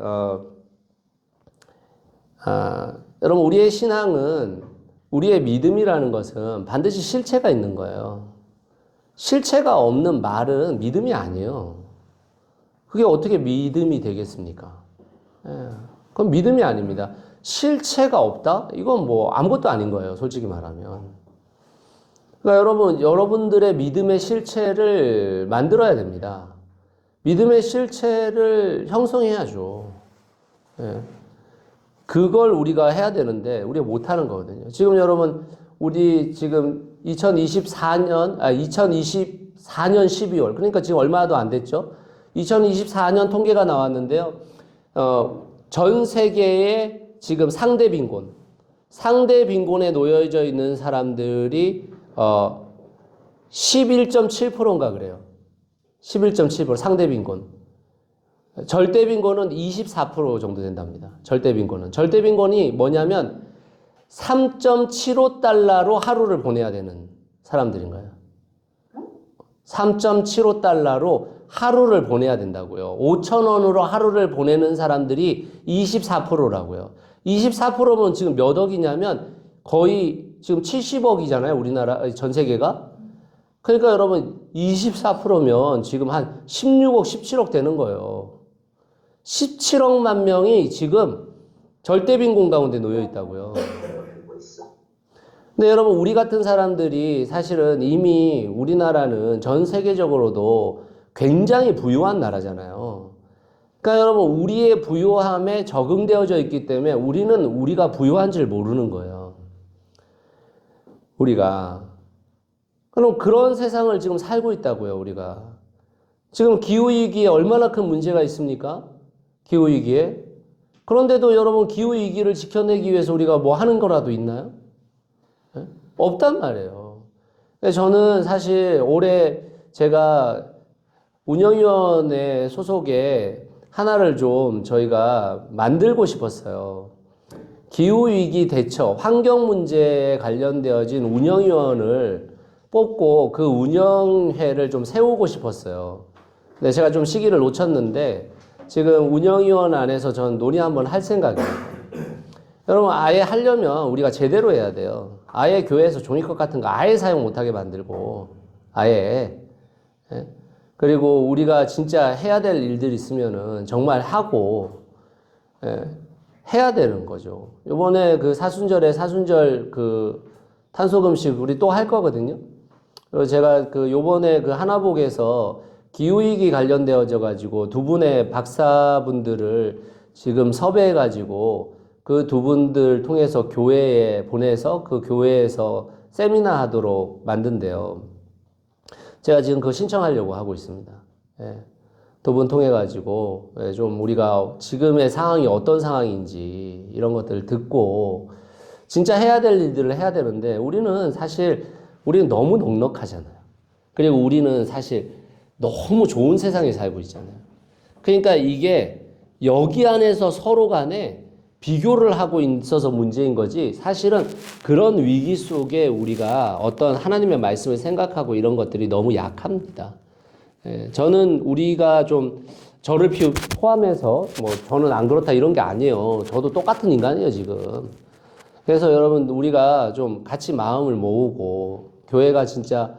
여러분, 우리의 신앙은, 우리의 믿음이라는 것은 반드시 실체가 있는 거예요. 실체가 없는 말은 믿음이 아니에요. 그게 어떻게 믿음이 되겠습니까? 그건 믿음이 아닙니다. 실체가 없다? 이건 뭐 아무것도 아닌 거예요. 솔직히 말하면. 그러니까 여러분, 여러분들의 믿음의 실체를 만들어야 됩니다. 믿음의 실체를 형성해야죠. 그걸 우리가 해야 되는데 우리가 못하는 거거든요. 지금 여러분, 우리 지금 2024년 12월, 그러니까 지금 얼마도 안 됐죠. 2024년 통계가 나왔는데요. 전 세계의 지금 상대 빈곤에 놓여져 있는 사람들이 11.7%인가 그래요. 11.7% 상대 빈곤. 절대 빈곤은 24% 정도 된답니다. 절대 빈곤이 뭐냐면 3.75달러로 하루를 보내야 되는 사람들인 거예요. 3.75달러로 하루를 보내야 된다고요. 5,000원으로 하루를 보내는 사람들이 24%라고요. 24%면 지금 몇 억이냐면 거의 지금 70억이잖아요. 우리나라, 전 세계가. 그러니까 여러분 24%면 지금 한 16억, 17억 되는 거예요. 17억만 명이 지금 절대빈곤 가운데 놓여 있다고요. 근데 여러분, 우리 같은 사람들이 사실은 이미 우리나라는 전 세계적으로도 굉장히 부유한 나라잖아요. 그러니까 여러분, 우리의 부유함에 적응되어져 있기 때문에 우리는 우리가 부유한지를 모르는 거예요. 우리가. 그럼 그런 세상을 지금 살고 있다고요, 우리가. 지금 기후위기에 얼마나 큰 문제가 있습니까? 기후위기에. 그런데도 여러분, 기후위기를 지켜내기 위해서 우리가 뭐 하는 거라도 있나요? 없단 말이에요. 저는 사실 올해 제가 운영위원회 소속에 하나를 좀 저희가 만들고 싶었어요. 기후위기 대처, 환경 문제에 관련되어진 운영위원을 뽑고 그 운영회를 좀 세우고 싶었어요. 근데 제가 좀 시기를 놓쳤는데 지금 운영위원 안에서 전 논의 한번 할 생각이에요. 여러분, 아예 하려면 우리가 제대로 해야 돼요. 아예 교회에서 종이컵 같은 거 아예 사용 못하게 만들고, 아예. 그리고 우리가 진짜 해야 될 일들이 있으면은 정말 하고, 해야 되는 거죠. 요번에 그 사순절 그 탄소금식 우리 또 할 거거든요. 그리고 제가 그 요번에 그 하나복에서 기후위기 관련되어져 가지고 두 분의 박사분들을 지금 섭외해 가지고 그 두 분들 통해서 교회에 보내서 그 교회에서 세미나 하도록 만든대요. 제가 지금 그거 신청하려고 하고 있습니다. 두 분 통해 가지고 좀 우리가 지금의 상황이 어떤 상황인지 이런 것들을 듣고 진짜 해야 될 일들을 해야 되는데 우리는 너무 넉넉하잖아요. 그리고 우리는 사실 너무 좋은 세상에 살고 있잖아요. 그러니까 이게 여기 안에서 서로 간에 비교를 하고 있어서 문제인 거지 사실은 그런 위기 속에 우리가 어떤 하나님의 말씀을 생각하고 이런 것들이 너무 약합니다. 저는 우리가 좀 저를 포함해서 뭐 저는 안 그렇다 이런 게 아니에요. 저도 똑같은 인간이에요 지금. 그래서 여러분 우리가 좀 같이 마음을 모으고 교회가 진짜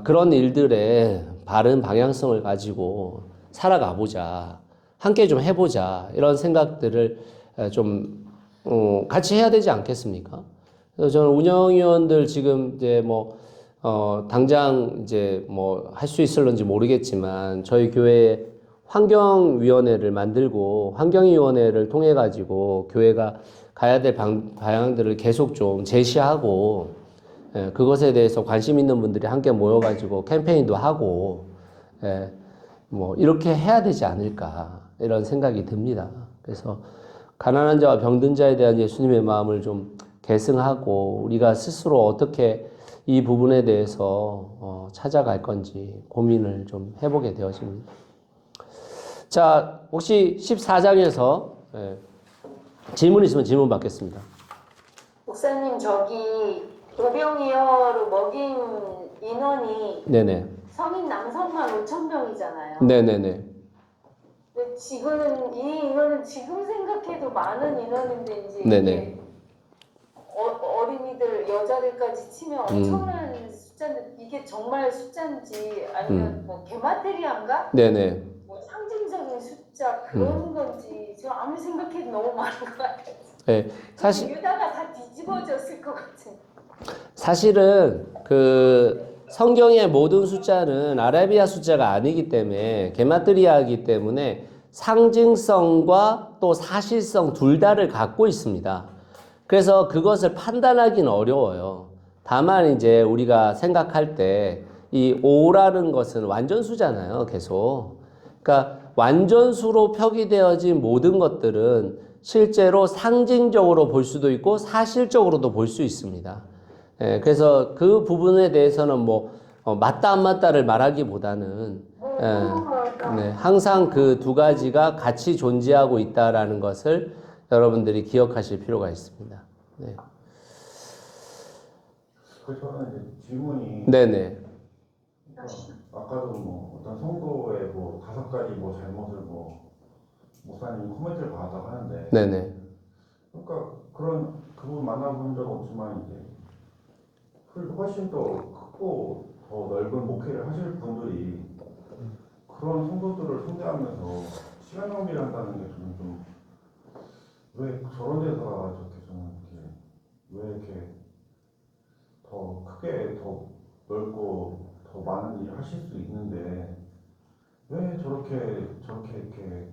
그런 일들에 바른 방향성을 가지고 살아가 보자. 함께 좀 해보자. 이런 생각들을 좀 같이 해야 되지 않겠습니까? 그래서 저는 운영위원들 지금 이제 당장 이제 할 수 있을런지 모르겠지만 저희 교회에 환경위원회를 만들고 환경위원회를 통해 가지고 교회가 가야 될 방향들을 계속 좀 제시하고 그것에 대해서 관심 있는 분들이 함께 모여가지고 캠페인도 하고 이렇게 해야 되지 않을까 이런 생각이 듭니다. 그래서 가난한 자와 병든 자에 대한 예수님의 마음을 좀 계승하고 우리가 스스로 어떻게 이 부분에 대해서 찾아갈 건지 고민을 좀 해보게 되어집니다. 자, 혹시 14장에서 질문 있으면 질문 받겠습니다. 목사님, 저기 오병이어로 먹인 인원이 네네. 성인 남성만 5,000명이잖아요. 네네네. 근데 지금은 이 인원은 지금 생각해도 많은 인원인데 이제 네네. 이게 어린이들 여자들까지 치면 엄청난 숫자인데 이게 정말 숫자인지 아니면 뭐 게마테리아인가? 네네. 뭐 상징적인 숫자 그런 건지 지금 아무리 생각해도 너무 많은 것 같아요. 네, 사실 유다가 다 뒤집어졌을 것 같은. 사실은 그 성경의 모든 숫자는 아라비아 숫자가 아니기 때문에 게마트리아이기 때문에 상징성과 또 사실성 둘 다를 갖고 있습니다. 그래서 그것을 판단하기는 어려워요. 다만 이제 우리가 생각할 때 이 5라는 것은 완전수잖아요, 계속. 그러니까 완전수로 표기되어진 모든 것들은 실제로 상징적으로 볼 수도 있고 사실적으로도 볼 수 있습니다. 그래서 그 부분에 대해서는 뭐 맞다 안 맞다를 말하기보다는 항상 그 두 가지가 같이 존재하고 있다라는 것을 여러분들이 기억하실 필요가 있습니다. 네. 저는 이제 질문이 네네. 아까도 뭐 어떤 성도의 뭐 5가지 뭐 잘못을 뭐 목사님 코멘트를 받았다고 하는데 네네. 그러니까 그분 만나본 적은 없지만 이제 훨씬 더 크고 더 넓은 목회를 하실 분들이 그런 성도들을 상대하면서 시간 낭비를 한다는 게 저는 좀 왜 저런 데다가 저렇게 좀 이렇게 왜 이렇게 더 크게 더 넓고 더 많은 일을 하실 수 있는데 왜 저렇게 이렇게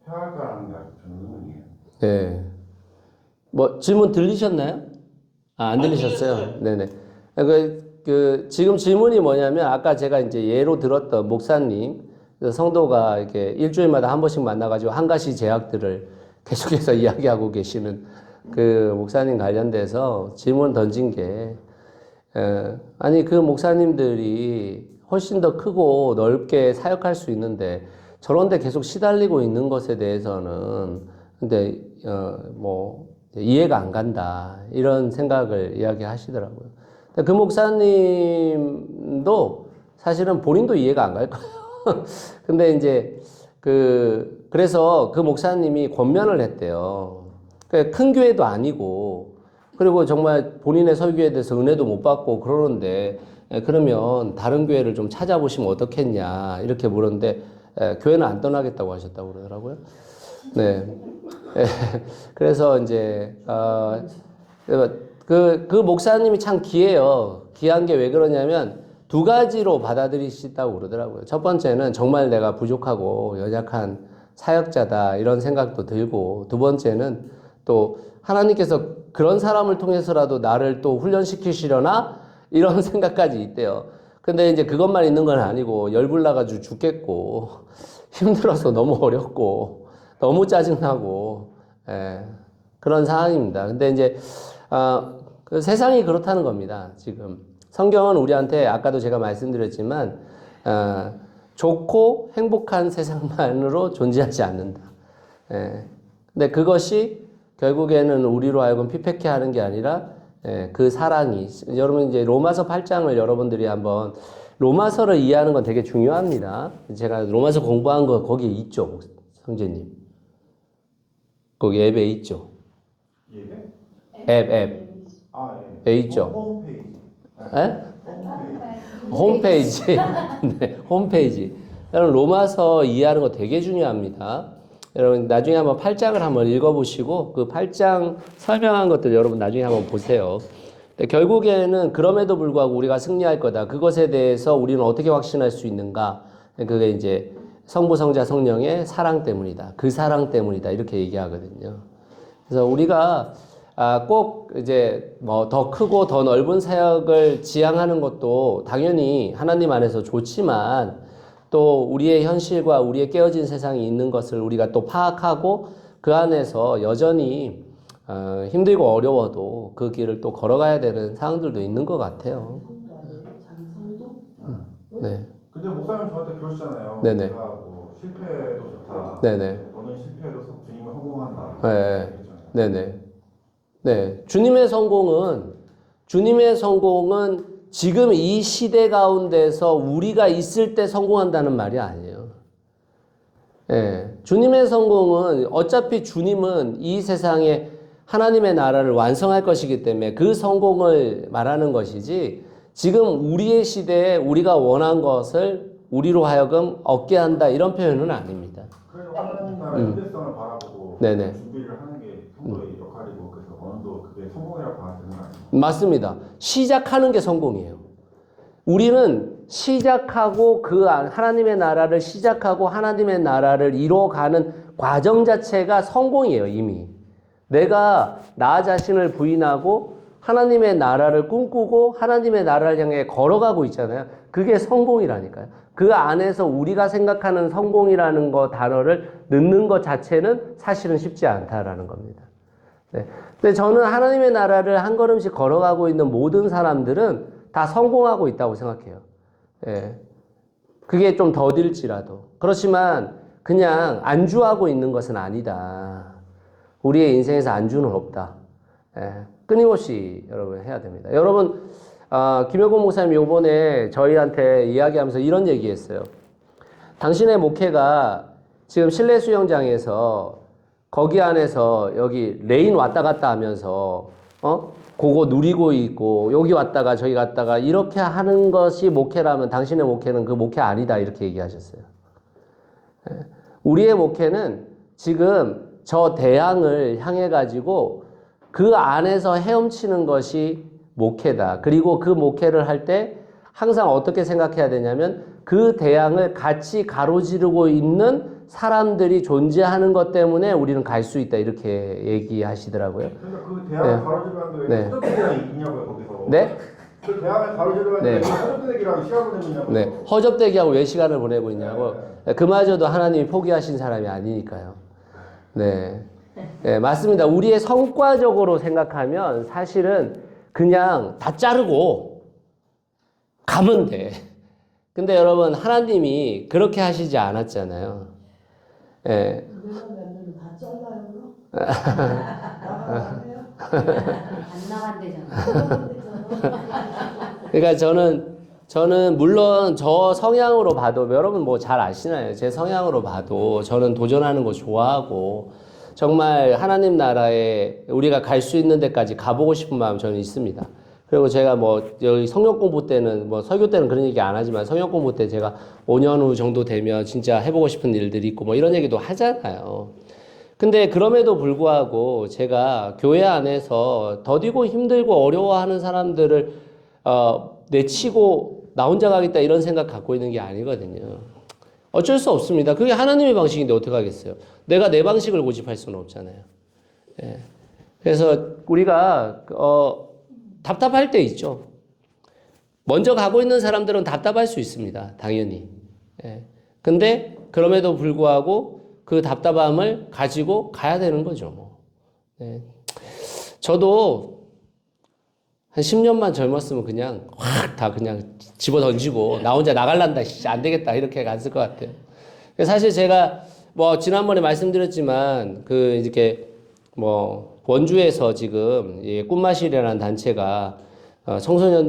해야 할까라는 게 아직 저는 의문이에요. 네. 뭐 질문 들리셨나요? 안 들리셨어요? 네네. 지금 질문이 뭐냐면 아까 제가 이제 예로 들었던 목사님, 성도가 이렇게 일주일마다 한 번씩 만나가지고 한 가지 제약들을 계속해서 이야기하고 계시는 그 목사님 관련돼서 질문 던진 게, 아니, 그 목사님들이 훨씬 더 크고 넓게 사역할 수 있는데 저런데 계속 시달리고 있는 것에 대해서는 근데, 이해가 안 간다. 이런 생각을 이야기하시더라고요. 그 목사님도 사실은 본인도 이해가 안 갈 거예요. 근데 이제 그래서 그 목사님이 권면을 했대요. 큰 교회도 아니고, 그리고 정말 본인의 설교에 대해서 은혜도 못 받고 그러는데, 그러면 다른 교회를 좀 찾아보시면 어떻겠냐, 이렇게 물었는데, 교회는 안 떠나겠다고 하셨다고 그러더라고요. 네. 그래서 이제, 그 목사님이 참 귀해요. 귀한 게 왜 그러냐면, 두 가지로 받아들이시다고 그러더라고요. 첫 번째는 정말 내가 부족하고 연약한 사역자다 이런 생각도 들고, 두 번째는 또 하나님께서 그런 사람을 통해서라도 나를 또 훈련시키시려나 이런 생각까지 있대요. 근데 이제 그것만 있는 건 아니고 열불나가지고 죽겠고 힘들어서 너무 어렵고 너무 짜증나고 그런 상황입니다. 근데 이제 그 세상이 그렇다는 겁니다. 지금 성경은 우리한테 아까도 제가 말씀드렸지만 좋고 행복한 세상만으로 존재하지 않는다. 근데 그것이 결국에는 우리로 하여금 피폐케 하는 게 아니라 그 사랑이, 여러분 이제 로마서 8장을 여러분들이 한번, 로마서를 이해하는 건 되게 중요합니다. 제가 로마서 공부한 거 거기에 있죠, 성재님. 거기 앱에 있죠. 예배? 앱. 에 있죠. 홈페이지. 홈페이지. 네, 홈페이지. 여러분, 로마서 이해하는 거 되게 중요합니다. 여러분, 나중에 한번 8장을 한번 읽어보시고, 그 8장 설명한 것들 여러분 나중에 한번 보세요. 근데 결국에는 그럼에도 불구하고 우리가 승리할 거다. 그것에 대해서 우리는 어떻게 확신할 수 있는가? 그게 이제 성부, 성자, 성령의 사랑 때문이다. 그 사랑 때문이다. 이렇게 얘기하거든요. 그래서 우리가 꼭 이제 뭐 더 크고 더 넓은 사역을 지향하는 것도 당연히 하나님 안에서 좋지만 또 우리의 현실과 우리의 깨어진 세상이 있는 것을 우리가 또 파악하고 그 안에서 여전히 힘들고 어려워도 그 길을 또 걸어가야 되는 상황들도 있는 것 같아요. 성도 아니에요? 자기 성도? 네. 근데 목사님 저한테 그러시잖아요. 네네. 내가 뭐 실패도 좋다. 네네. 너는 실패해도 주님은 성공한다. 네. 그랬잖아요. 네네. 네. 주님의 성공은 지금 이 시대 가운데서 우리가 있을 때 성공한다는 말이 아니에요. 예. 주님의 성공은 어차피 주님은 이 세상에 하나님의 나라를 완성할 것이기 때문에 그 성공을 말하는 것이지 지금 우리의 시대에 우리가 원한 것을 우리로 하여금 얻게 한다 이런 표현은 아닙니다. 그래서 하나님 나라의 현대성을 바라보고 네네. 준비를 하는 게 성도의 역할이고 그래서 어느 정도 그게 성공이라고 봐야 되는 거 아니에요? 맞습니다. 시작하는 게 성공이에요. 우리는 시작하고 하나님의 나라를 시작하고 하나님의 나라를 이뤄가는 과정 자체가 성공이에요, 이미. 내가 나 자신을 부인하고 하나님의 나라를 꿈꾸고 하나님의 나라를 향해 걸어가고 있잖아요. 그게 성공이라니까요. 그 안에서 우리가 생각하는 성공이라는 단어를 넣는 것 자체는 사실은 쉽지 않다라는 겁니다. 네. 근데 저는 하나님의 나라를 한 걸음씩 걸어가고 있는 모든 사람들은 다 성공하고 있다고 생각해요. 예. 그게 좀 더딜지라도. 그렇지만 그냥 안주하고 있는 것은 아니다. 우리의 인생에서 안주는 없다. 예. 끊임없이 여러분 해야 됩니다. 여러분, 김혁곤 목사님 요번에 저희한테 이야기하면서 이런 얘기했어요. 당신의 목회가 지금 실내 수영장에서 거기 안에서 여기 레인 왔다 갔다 하면서 그거 누리고 있고 여기 왔다가 저기 갔다가 이렇게 하는 것이 목회라면 당신의 목회는 그 목회 아니다 이렇게 얘기하셨어요. 우리의 목회는 지금 저 대양을 향해 가지고 그 안에서 헤엄치는 것이 목회다. 그리고 그 목회를 할 때 항상 어떻게 생각해야 되냐면 그 대양을 같이 가로지르고 있는 사람들이 존재하는 것 때문에 우리는 갈 수 있다 이렇게 얘기하시더라고요. 그러니까 그 대학을 가로지르는데 왜 허접대기랑 있냐고요 거기서. 네? 그 대학을 가로지르는데 왜 허접대기랑 시간을 보내고 있냐고요. 네. 허접대기하고 왜 시간을 보내고 있냐고. 그마저도 하나님이 포기하신 사람이 아니니까요. 네. 네, 맞습니다. 우리의 성과적으로 생각하면 사실은 그냥 다 자르고 가면 돼. 근데 여러분 하나님이 그렇게 하시지 않았잖아요. 예. 내가 만들면 다 잘라요 그럼? 나가면 해요? 안 나간대잖아. 그러니까 저는 물론 저 성향으로 봐도 여러분 뭐 잘 아시나요? 제 성향으로 봐도 저는 도전하는 거 좋아하고 정말 하나님 나라에 우리가 갈 수 있는 데까지 가보고 싶은 마음 저는 있습니다. 그리고 제가 뭐 여기 성역 공부 때는 뭐 설교 때는 그런 얘기 안 하지만 성역 공부 때 제가 5년 후 정도 되면 진짜 해보고 싶은 일들이 있고 뭐 이런 얘기도 하잖아요. 근데 그럼에도 불구하고 제가 교회 안에서 더디고 힘들고 어려워하는 사람들을 내치고 나 혼자 가겠다 이런 생각 갖고 있는 게 아니거든요. 어쩔 수 없습니다. 그게 하나님의 방식인데 어떡하겠어요. 내가 내 방식을 고집할 수는 없잖아요. 예. 그래서 우리가 답답할 때 있죠. 먼저 가고 있는 사람들은 답답할 수 있습니다. 당연히. 예. 근데 그럼에도 불구하고 그 답답함을 가지고 가야 되는 거죠. 뭐. 예. 저도 한 10년만 젊었으면 그냥 확 다 그냥 집어 던지고 나 혼자 나갈란다. 안 되겠다. 이렇게 갔을 것 같아요. 사실 제가 뭐 지난번에 말씀드렸지만 그 이렇게 뭐 원주에서 지금 꿈마실이라는 단체가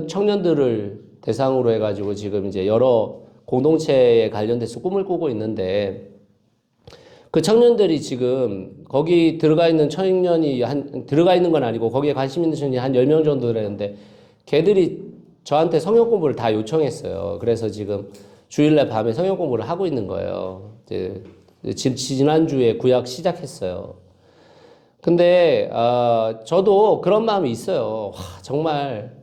청년들을 대상으로 해가지고 지금 이제 여러 공동체에 관련돼서 꿈을 꾸고 있는데 그 청년들이 지금 거기 들어가 있는 청년이 들어가 있는 건 아니고 거기에 관심 있는 청년이 한 10명 정도 되는데 걔들이 저한테 성역 공부를 다 요청했어요. 그래서 지금 주일날 밤에 성역 공부를 하고 있는 거예요. 이제 지난주에 구약 시작했어요. 근데 저도 그런 마음이 있어요. 와, 정말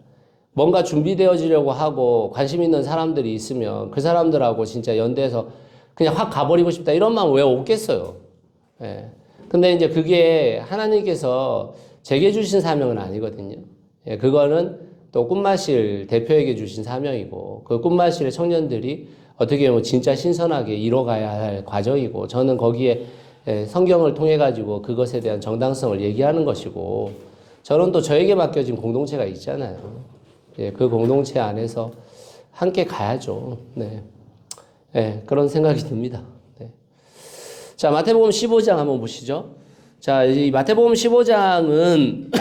뭔가 준비되어지려고 하고 관심 있는 사람들이 있으면 그 사람들하고 진짜 연대해서 그냥 확 가버리고 싶다 이런 마음 왜 없겠어요. 예. 근데 이제 그게 하나님께서 제게 주신 사명은 아니거든요. 예, 그거는 또 꿈마실 대표에게 주신 사명이고 그 꿈마실의 청년들이 어떻게 보면 진짜 신선하게 이뤄가야 할 과정이고 저는 거기에 성경을 통해 가지고 그것에 대한 정당성을 얘기하는 것이고, 저는 또 저에게 맡겨진 공동체가 있잖아요. 그 공동체 안에서 함께 가야죠. 네. 그런 생각이 듭니다. 네. 자, 마태복음 15장 한번 보시죠. 자, 이 마태복음 15장은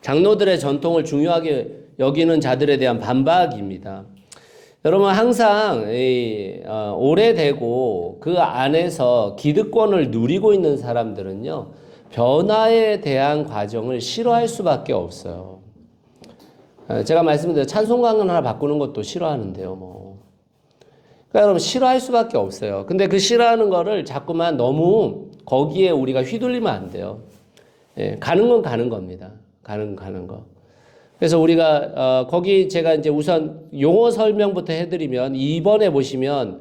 장로들의 전통을 중요하게 여기는 자들에 대한 반박입니다. 여러분, 항상 오래되고 그 안에서 기득권을 누리고 있는 사람들은요, 변화에 대한 과정을 싫어할 수밖에 없어요. 제가 말씀드린 찬송가는 하나 바꾸는 것도 싫어하는데요, 뭐. 그러니까 여러분, 싫어할 수밖에 없어요. 근데 그 싫어하는 거를 자꾸만 너무 거기에 우리가 휘둘리면 안 돼요. 가는 건 가는 겁니다. 가는 거. 그래서 우리가 거기 제가 이제 우선 용어 설명부터 해드리면, 2번에 보시면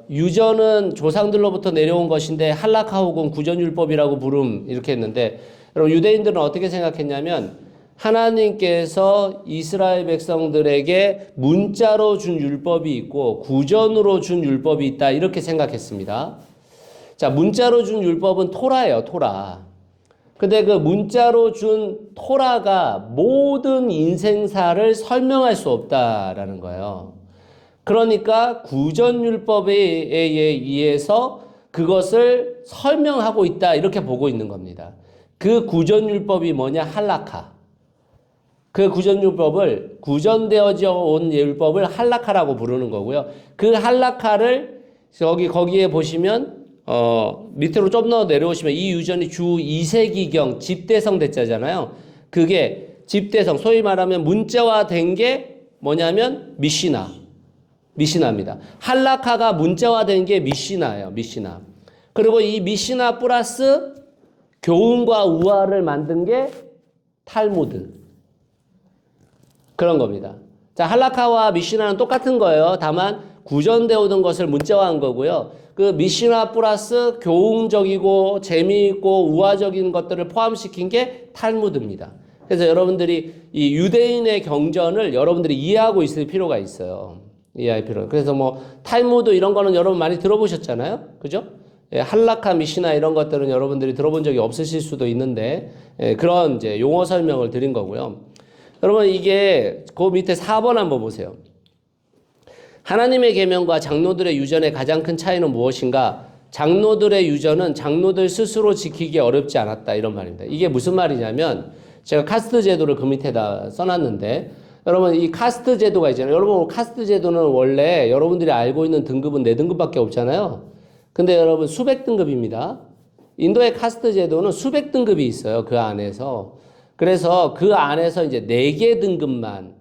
유전은 조상들로부터 내려온 것인데 할라카 혹은 구전율법이라고 부름 이렇게 했는데, 여러분 유대인들은 어떻게 생각했냐면 하나님께서 이스라엘 백성들에게 문자로 준 율법이 있고 구전으로 준 율법이 있다 이렇게 생각했습니다. 자, 문자로 준 율법은 토라예요, 토라. 근데 그 문자로 준 토라가 모든 인생사를 설명할 수 없다라는 거예요. 그러니까 구전율법에 의해서 그것을 설명하고 있다 이렇게 보고 있는 겁니다. 그 구전율법이 뭐냐? 할라카. 그 구전율법을, 구전되어져 온 율법을 할라카라고 부르는 거고요. 그 할라카를 거기에 보시면 밑으로 좀 더 내려오시면 이 유전이 주 2세기경 집대성 대자잖아요. 그게 집대성, 소위 말하면 문자화된 게 뭐냐면 미시나입니다. 할라카가 문자화된 게 미시나예요. 미시나. 그리고 이 미시나 플러스 교훈과 우화를 만든 게 탈무드. 그런 겁니다. 자, 할라카와 미시나는 똑같은 거예요. 다만 구전되어 오던 것을 문자화한 거고요. 그 미시나 플러스 교훈적이고 재미있고 우화적인 것들을 포함시킨 게 탈무드입니다. 그래서 여러분들이 이 유대인의 경전을 여러분들이 이해하고 있을 필요가 있어요. 이해할 필요. 그래서 뭐 탈무드 이런 거는 여러분 많이 들어보셨잖아요. 그죠? 할라카, 미시나 이런 것들은 여러분들이 들어본 적이 없으실 수도 있는데 그런 이제 용어 설명을 드린 거고요. 여러분 이게 그 밑에 4번 한번 보세요. 하나님의 계명과 장로들의 유전의 가장 큰 차이는 무엇인가? 장로들의 유전은 장로들 스스로 지키기 어렵지 않았다 이런 말입니다. 이게 무슨 말이냐면 제가 카스트 제도를 그 밑에다 써놨는데, 여러분 이 카스트 제도가 있잖아요. 여러분 카스트 제도는 원래 여러분들이 알고 있는 등급은 4등급밖에 없잖아요. 근데 여러분 수백 등급입니다. 인도의 카스트 제도는 수백 등급이 있어요. 그 안에서. 그래서 그 안에서 이제 4개 등급만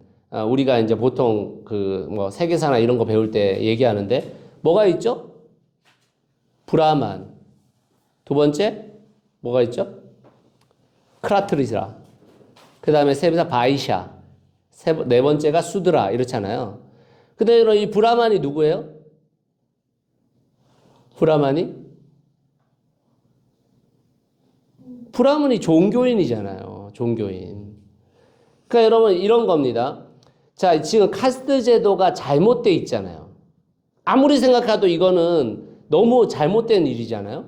우리가 이제 보통 그 뭐 세계사나 이런 거 배울 때 얘기하는데 뭐가 있죠? 브라만. 두 번째 뭐가 있죠? 크라트리스라. 그 다음에 세 번째 바이샤. 네 번째가 수드라 이렇잖아요. 근데 이 브라만이 누구예요? 브라만이 종교인이잖아요. 종교인. 그러니까 여러분 이런 겁니다. 자, 지금 카스트 제도가 잘못돼 있잖아요. 아무리 생각해도 이거는 너무 잘못된 일이잖아요.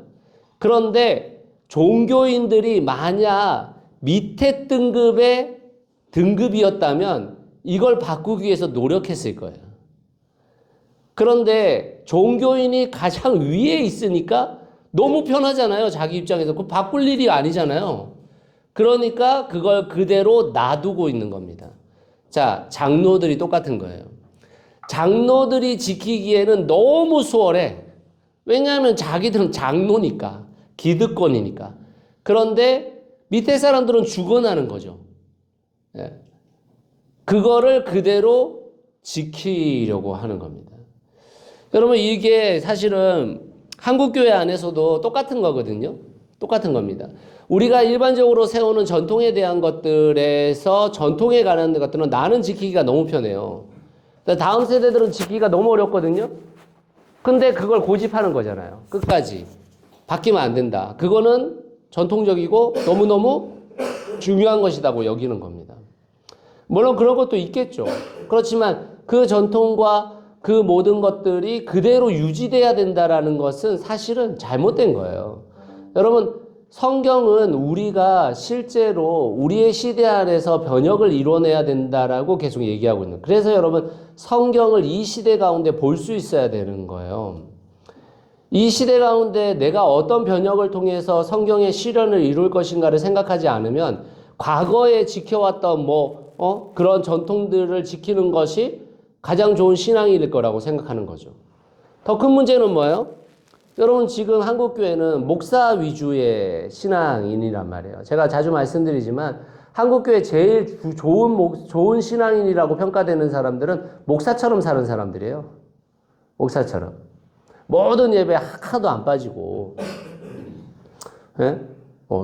그런데 종교인들이 만약 밑에 등급의 등급이었다면 이걸 바꾸기 위해서 노력했을 거예요. 그런데 종교인이 가장 위에 있으니까 너무 편하잖아요. 자기 입장에서. 그거 바꿀 일이 아니잖아요. 그러니까 그걸 그대로 놔두고 있는 겁니다. 자, 장로들이 똑같은 거예요. 장로들이 지키기에는 너무 수월해. 왜냐하면 자기들은 장로니까, 기득권이니까. 그런데 밑에 사람들은 죽어나는 거죠. 그거를 그대로 지키려고 하는 겁니다. 여러분 이게 사실은 한국교회 안에서도 똑같은 거거든요. 똑같은 겁니다. 우리가 일반적으로 세우는 전통에 대한 것들에서 전통에 관한 것들은 나는 지키기가 너무 편해요. 다음 세대들은 지키기가 너무 어렵거든요. 근데 그걸 고집하는 거잖아요. 끝까지. 바뀌면 안 된다. 그거는 전통적이고 너무너무 중요한 것이라고 여기는 겁니다. 물론 그런 것도 있겠죠. 그렇지만 그 전통과 그 모든 것들이 그대로 유지돼야 된다라는 것은 사실은 잘못된 거예요. 여러분, 성경은 우리가 실제로 우리의 시대 안에서 변혁을 이뤄내야 된다라고 계속 얘기하고 있는 거예요. 그래서 여러분, 성경을 이 시대 가운데 볼 수 있어야 되는 거예요. 이 시대 가운데 내가 어떤 변혁을 통해서 성경의 실현을 이룰 것인가를 생각하지 않으면 과거에 지켜왔던 그런 전통들을 지키는 것이 가장 좋은 신앙일 거라고 생각하는 거죠. 더 큰 문제는 뭐예요? 여러분, 지금 한국교회는 목사 위주의 신앙인이란 말이에요. 제가 자주 말씀드리지만 한국교회 제일 좋은 신앙인이라고 평가되는 사람들은 목사처럼 사는 사람들이에요. 목사처럼. 모든 예배 하나도 안 빠지고, 예?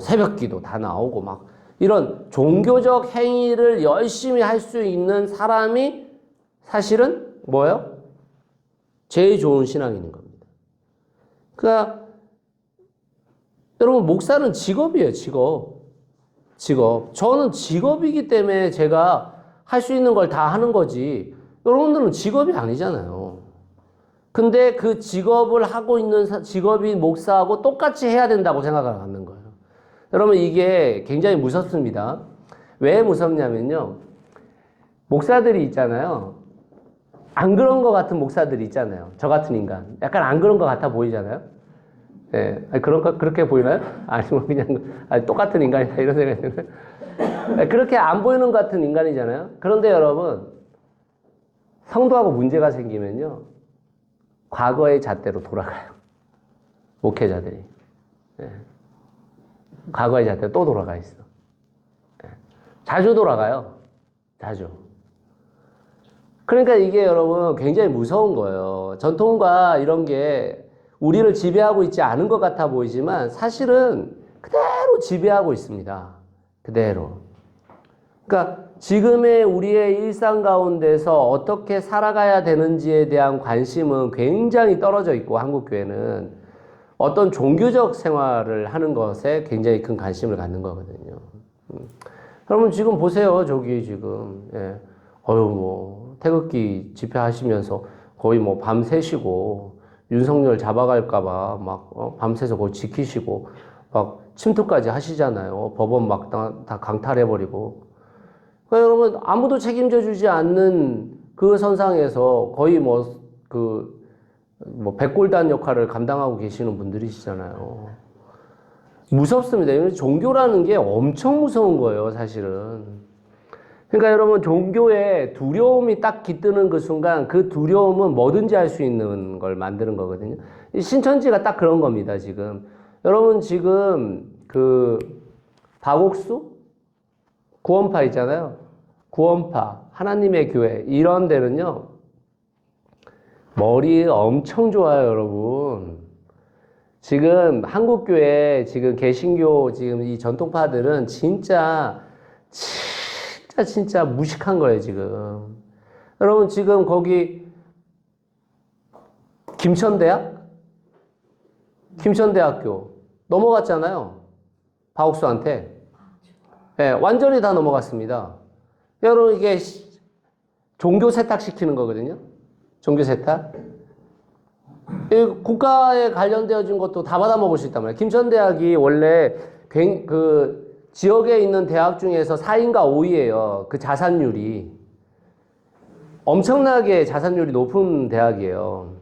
새벽 기도 다 나오고 막 이런 종교적 행위를 열심히 할 수 있는 사람이 사실은 뭐예요? 제일 좋은 신앙인인 겁니다. 그러니까 여러분, 목사는 직업이에요. 직업. 저는 직업이기 때문에 제가 할 수 있는 걸 다 하는 거지. 여러분들은 직업이 아니잖아요. 근데 그 직업을 하고 있는 직업인 목사하고 똑같이 해야 된다고 생각을 하는 거예요. 여러분, 이게 굉장히 무섭습니다. 왜 무섭냐면요. 목사들이 있잖아요. 안 그런 것 같은 목사들이 있잖아요. 저 같은 인간. 약간 안 그런 것 같아 보이잖아요. 예. 그렇게 보이나요? 아니면 그냥, 똑같은 인간이다, 이런 생각이 드나요? 그렇게 안 보이는 것 같은 인간이잖아요. 그런데 여러분, 성도하고 문제가 생기면요. 과거의 잣대로 돌아가요. 목회자들이. 예. 과거의 잣대로 또 돌아가 있어. 예. 자주 돌아가요. 자주. 그러니까 이게 여러분 굉장히 무서운 거예요. 전통과 이런 게 우리를 지배하고 있지 않은 것 같아 보이지만 사실은 그대로 지배하고 있습니다. 그대로. 그러니까 지금의 우리의 일상 가운데서 어떻게 살아가야 되는지에 대한 관심은 굉장히 떨어져 있고, 한국교회는 어떤 종교적 생활을 하는 것에 굉장히 큰 관심을 갖는 거거든요. 여러분 지금 보세요. 저기 지금 태극기 집회하시면서 거의 밤새시고 윤석열 잡아갈까봐 막 밤새서 거기 지키시고 막 침투까지 하시잖아요. 법원 막 다 강탈해버리고. 그러니까 여러분 아무도 책임져 주지 않는 그 선상에서 거의 백골단 역할을 감당하고 계시는 분들이시잖아요. 무섭습니다. 종교라는 게 엄청 무서운 거예요, 사실은. 그러니까 여러분 종교에 두려움이 딱 깃드는 그 순간 그 두려움은 뭐든지 할 수 있는 걸 만드는 거거든요. 이 신천지가 딱 그런 겁니다, 지금. 여러분 지금 그 박옥수? 구원파 있잖아요. 구원파, 하나님의 교회 이런 데는요. 머리 엄청 좋아요, 여러분. 지금 한국교회 지금 개신교 지금 이 전통파들은 진짜 무식한 거예요, 지금. 여러분, 지금 거기 김천대학교 넘어갔잖아요. 박옥수한테. 네, 완전히 다 넘어갔습니다. 여러분, 이게 종교 세탁시키는 거거든요. 종교 세탁. 국가에 관련되어진 것도 다 받아먹을 수 있단 말이에요. 김천대학이 원래 그 지역에 있는 대학 중에서 4위인가 5위예요. 그 자산율이. 엄청나게 자산율이 높은 대학이에요.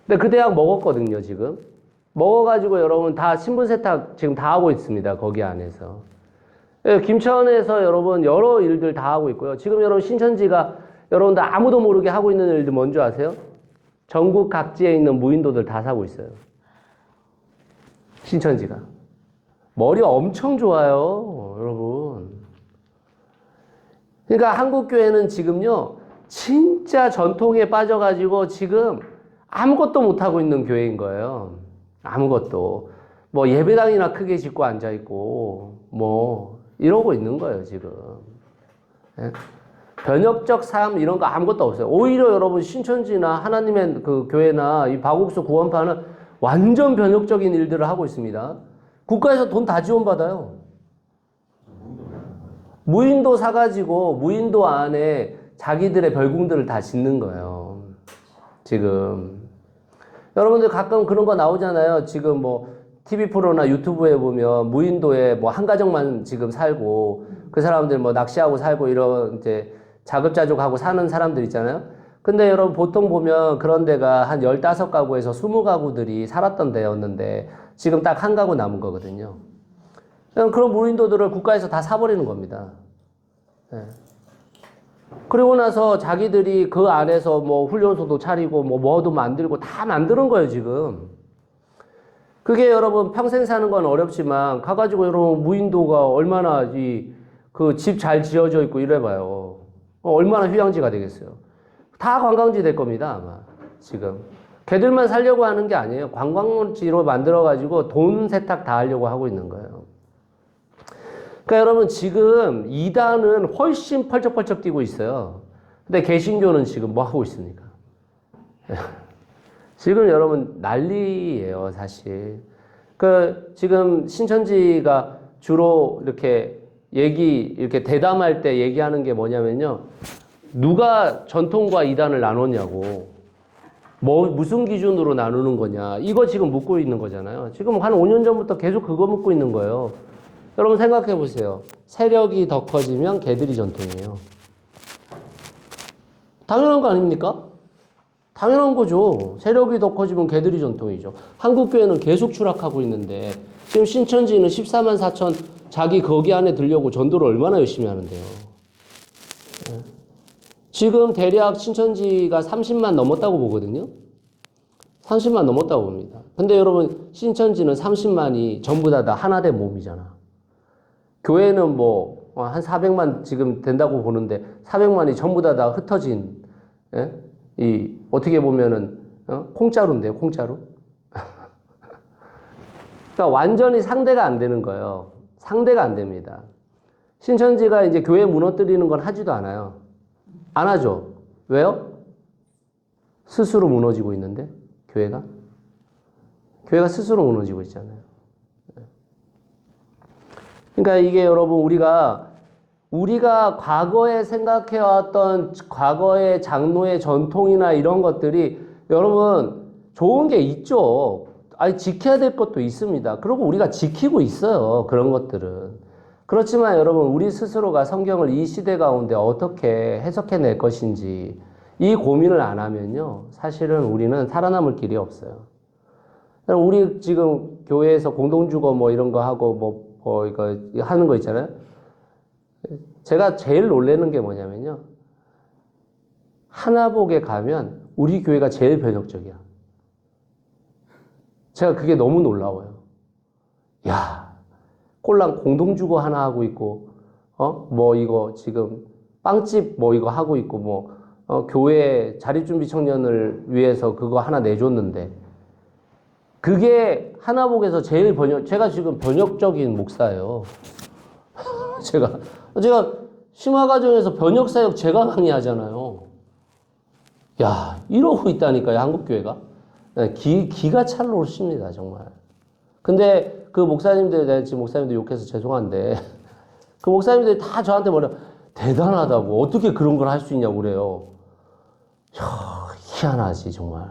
근데 그 대학 먹었거든요, 지금. 먹어가지고 여러분 다 신분 세탁 지금 다 하고 있습니다. 거기 안에서. 김천에서 여러분 여러 일들 다 하고 있고요. 지금 여러분 신천지가 여러분들 아무도 모르게 하고 있는 일들 뭔지 아세요? 전국 각지에 있는 무인도들 다 사고 있어요. 신천지가. 머리 엄청 좋아요, 여러분. 그러니까 한국교회는 지금요, 진짜 전통에 빠져가지고 지금 아무것도 못하고 있는 교회인 거예요. 아무것도. 예배당이나 크게 짓고 앉아있고, 이러고 있는 거예요, 지금. 예? 변혁적 삶 이런 거 아무것도 없어요. 오히려 여러분 신천지나 하나님의 그 교회나 이 박옥수 구원파는 완전 변혁적인 일들을 하고 있습니다. 국가에서 돈 다 지원받아요. 무인도 사가지고 무인도 안에 자기들의 별궁들을 다 짓는 거예요. 지금. 여러분들 가끔 그런 거 나오잖아요. 지금 뭐 TV 프로나 유튜브에 보면 무인도에 뭐 한 가정만 지금 살고 그 사람들 뭐 낚시하고 살고 이런 이제 자급자족하고 사는 사람들 있잖아요. 근데 여러분 보통 보면 그런 데가 한 15가구에서 20가구들이 살았던 데였는데 지금 딱 한 가구 남은 거거든요. 그런 무인도들을 국가에서 다 사버리는 겁니다. 예. 그리고 나서 자기들이 그 안에서 뭐 훈련소도 차리고 뭐도 만들고 다 만드는 거예요, 지금. 그게 여러분 평생 사는 건 어렵지만 가가지고 여러분 무인도가 얼마나 그 집 잘 지어져 있고 이래봐요. 얼마나 휴양지가 되겠어요. 다 관광지 될 겁니다, 아마. 지금. 걔들만 살려고 하는 게 아니에요. 관광지로 만들어가지고 돈 세탁 다 하려고 하고 있는 거예요. 그러니까 여러분 지금 이단은 훨씬 펄쩍펄쩍 뛰고 있어요. 근데 개신교는 지금 뭐 하고 있습니까? 지금 여러분 난리예요, 사실. 지금 신천지가 주로 이렇게 이렇게 대담할 때 얘기하는 게 뭐냐면요. 누가 전통과 이단을 나눴냐고. 무슨 기준으로 나누는 거냐. 이거 지금 묻고 있는 거잖아요. 지금 한 5년 전부터 계속 그거 묻고 있는 거예요. 여러분 생각해 보세요. 세력이 더 커지면 개들이 전통이에요. 당연한 거 아닙니까? 당연한 거죠. 세력이 더 커지면 개들이 전통이죠. 한국교회는 계속 추락하고 있는데 지금 신천지는 14만 4천 자기 거기 안에 들려고 전도를 얼마나 열심히 하는데요. 지금 대략 신천지가 30만 넘었다고 보거든요. 30만 넘었다고 봅니다. 근데 여러분 신천지는 30만이 전부 다 하나 된 몸이잖아. 교회는 뭐 한 400만 지금 된다고 보는데 400만이 전부 다 흩어진 어떻게 보면은 공짜로인데요, 공짜로. 그러니까 완전히 상대가 안 되는 거예요. 상대가 안 됩니다. 신천지가 이제 교회 무너뜨리는 건 하지도 않아요. 안 하죠. 왜요? 스스로 무너지고 있는데 교회가 스스로 무너지고 있잖아요. 그러니까 이게 여러분 우리가 과거에 생각해왔던 과거의 장로의 전통이나 이런 것들이 여러분 좋은 게 있죠. 아니 지켜야 될 것도 있습니다. 그리고 우리가 지키고 있어요. 그런 것들은. 그렇지만 여러분 우리 스스로가 성경을 이 시대 가운데 어떻게 해석해낼 것인지 이 고민을 안 하면요. 사실은 우리는 살아남을 길이 없어요. 우리 지금 교회에서 공동주거 뭐 이런 거 하고 이거 하는 거 있잖아요. 제가 제일 놀라는 게 뭐냐면요. 하나복에 가면 우리 교회가 제일 변혁적이야. 제가 그게 너무 놀라워요. 야, 꼴랑 공동주거 하나 하고 있고, 이거 지금 빵집 이거 하고 있고, 교회 자립준비 청년을 위해서 그거 하나 내줬는데, 그게 하나복에서 제일 제가 지금 변혁적인 목사예요. 제가 심화과정에서 변혁사역 제가 강의하잖아요. 야, 이러고 있다니까요, 한국교회가. 기가 찰로십니다, 정말. 근데 그 목사님들, 내가 지금 목사님들 욕해서 죄송한데, 그 목사님들이 다 저한테 대단하다고, 어떻게 그런 걸 할 수 있냐고 그래요. 희한하지, 정말.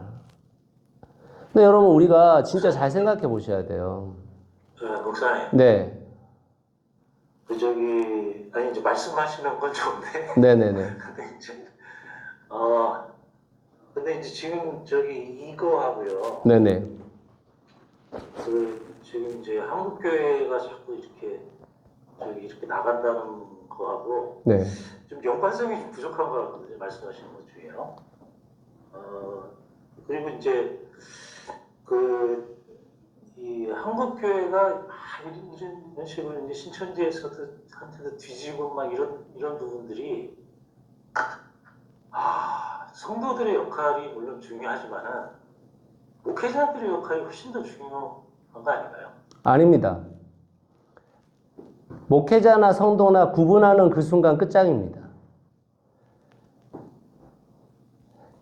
근데 여러분, 우리가 진짜 잘 생각해 보셔야 돼요. 목사님. 네. 아니, 이제 말씀하시는 건 좋은데. 네네네. 근데 이제 지금 이거 하고요. 네네. 지금 이제 한국교회가 자꾸 이렇게 나간다는 거하고. 네. 좀 연관성이 좀 부족한 것 같거든요. 말씀하시는 것 중에요. 그리고 이제, 이 한국교회가 이런 식으로 이제 신천지에서한테도 뒤지고 막 이런 부분들이 성도들의 역할이 물론 중요하지만은 목회자들의 역할이 훨씬 더 중요한 거 아닌가요? 아닙니다. 목회자나 성도나 구분하는 그 순간 끝장입니다.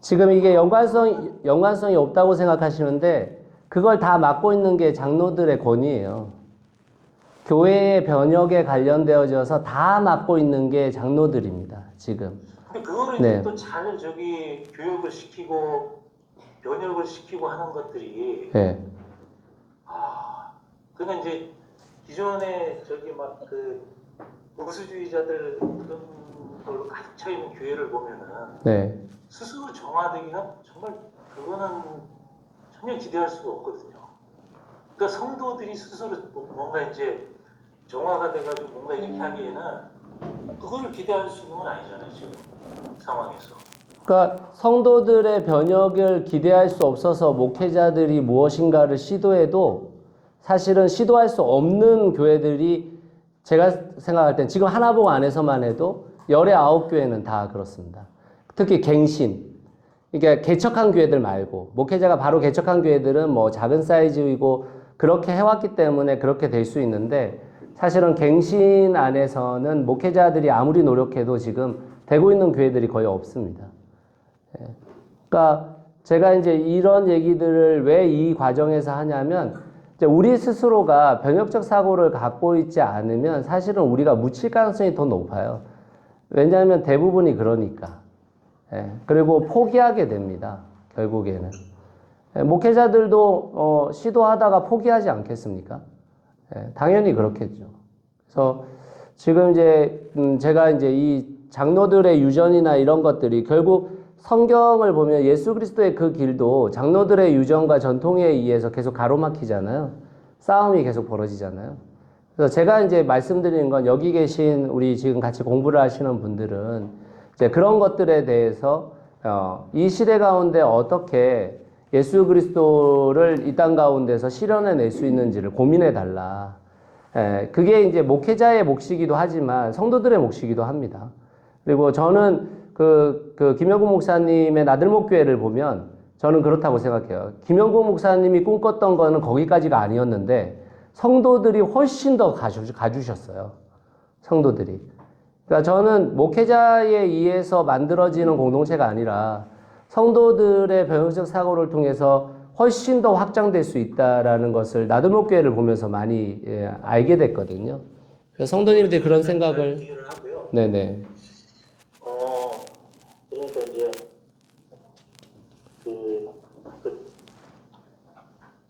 지금 이게 연관성이 없다고 생각하시는데 그걸 다 맡고 있는 게 장로들의 권위예요. 교회의 변혁에 관련되어져서 다 맡고 있는 게 장로들입니다. 지금. 근데 그거를 네. 또 잘 교육을 시키고 변혁을 시키고 하는 것들이 네. 그러니까 이제 기존에 저기 막 그 보수주의자들 그런 걸로 가득 차 있는 교회를 보면은 네. 스스로 정화되기가 정말 그거는 전혀 기대할 수가 없거든요. 그러니까 성도들이 스스로 뭔가 이제 정화가 돼가지고 뭔가 이렇게 하기에는 그걸 기대할 수 있는 건 아니잖아요, 지금 상황에서. 그러니까 성도들의 변혁을 기대할 수 없어서 목회자들이 무엇인가를 시도해도 사실은 시도할 수 없는 교회들이 제가 생각할 땐 지금 하나복 안에서만 해도 19교회는 다 그렇습니다. 특히 갱신. 그러니까 개척한 교회들 말고 목회자가 바로 개척한 교회들은 뭐 작은 사이즈이고 그렇게 해왔기 때문에 그렇게 될 수 있는데 사실은 갱신 안에서는 목회자들이 아무리 노력해도 지금 되고 있는 교회들이 거의 없습니다. 그러니까 제가 이제 이런 얘기들을 왜 이 과정에서 하냐면 이제 우리 스스로가 변혁적 사고를 갖고 있지 않으면 사실은 우리가 묻힐 가능성이 더 높아요. 왜냐하면 대부분이 그러니까. 그리고 포기하게 됩니다. 결국에는. 목회자들도 시도하다가 포기하지 않겠습니까? 당연히 그렇겠죠. 그래서 지금 이제 제가 이제 이 장로들의 유전이나 이런 것들이 결국 성경을 보면 예수 그리스도의 그 길도 장로들의 유전과 전통에 의해서 계속 가로막히잖아요. 싸움이 계속 벌어지잖아요. 그래서 제가 이제 말씀드리는 건 여기 계신 우리 지금 같이 공부를 하시는 분들은 이제 그런 것들에 대해서 이 시대 가운데 어떻게 예수 그리스도를 이 땅 가운데서 실현해낼 수 있는지를 고민해 달라. 그게 이제 목회자의 몫이기도 하지만 성도들의 몫이기도 합니다. 그리고 저는 그 김영구 목사님의 나들목교회를 보면 저는 그렇다고 생각해요. 김영구 목사님이 꿈꿨던 거는 거기까지가 아니었는데 성도들이 훨씬 더 가주셨어요. 성도들이. 그러니까 저는 목회자에 의해서 만들어지는 공동체가 아니라 성도들의 변혁적 사고를 통해서 훨씬 더 확장될 수 있다라는 것을 나들목교회를 보면서 많이 알게 됐거든요. 그래서 성도님들이 그런 생각을 이해를 하고요. 네네. 그러니까 이제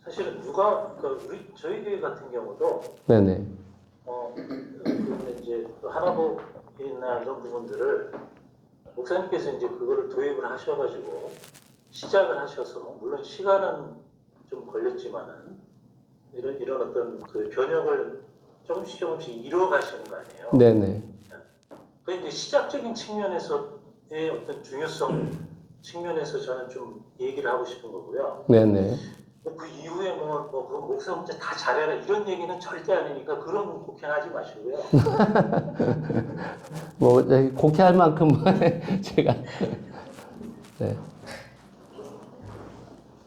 사실은 저희 교회 같은 경우도 네네. 근데 이제 하나복이나 이런 부분들을 목사님께서 이제 그거를 도입을 하셔가지고 시작을 하셔서 물론 시간은 좀 걸렸지만은 이런 어떤 그 변혁을 조금씩 이루어가시는 거 아니에요? 네네. 그 이제 시작적인 측면에서의 어떤 중요성 측면에서 저는 좀 얘기를 하고 싶은 거고요. 네네. 그 이후에 그 목사 혼자 다 잘해라 이런 얘기는 절대 아니니까 그런 곡해하지 마시고요. 뭐 곡해할 만큼 제가 네.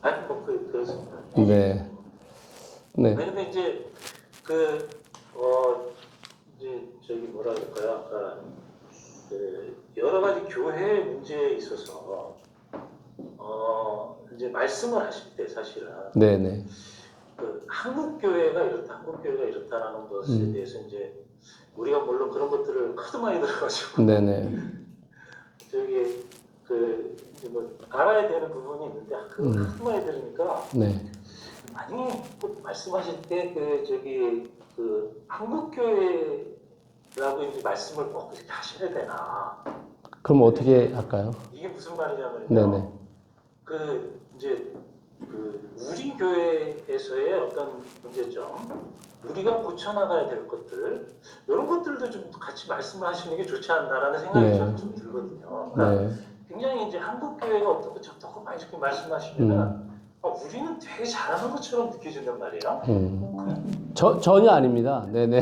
아니 그렇습니다. 네. 네. 왜냐면 이제 이제 저기 뭐라 그럴까요? 아까 여러 가지 교회 문제에 있어서 이제 말씀을 하실 때 사실은 네네. 한국 교회가 이렇다라는 것에 대해서 이제 우리가 물론 그런 것들을 하도 많이 들어가지고 네네. 저기 뭐 알아야 되는 부분이 있는데 그걸 하도 많이 들으니까 네. 아니 말씀하실 때 한국 교회라고 이제 말씀을 꼭 그렇게 하셔야 되나? 그럼 어떻게 할까요? 이게 무슨 말이냐면요. 네네. 우리 교회에서의 어떤 문제점, 우리가 고쳐나가야 될 것들, 이런 것들도 좀 같이 말씀을 하시는 게 좋지 않나라는 생각이 네. 저는 좀 들거든요. 그러니까 네. 굉장히 이제 한국 교회가 어떻고 저떻고 막 이렇게 말씀하시면은 우리는 되게 잘하는 것처럼 느껴진단 말이에요. 전혀 아닙니다. 네네.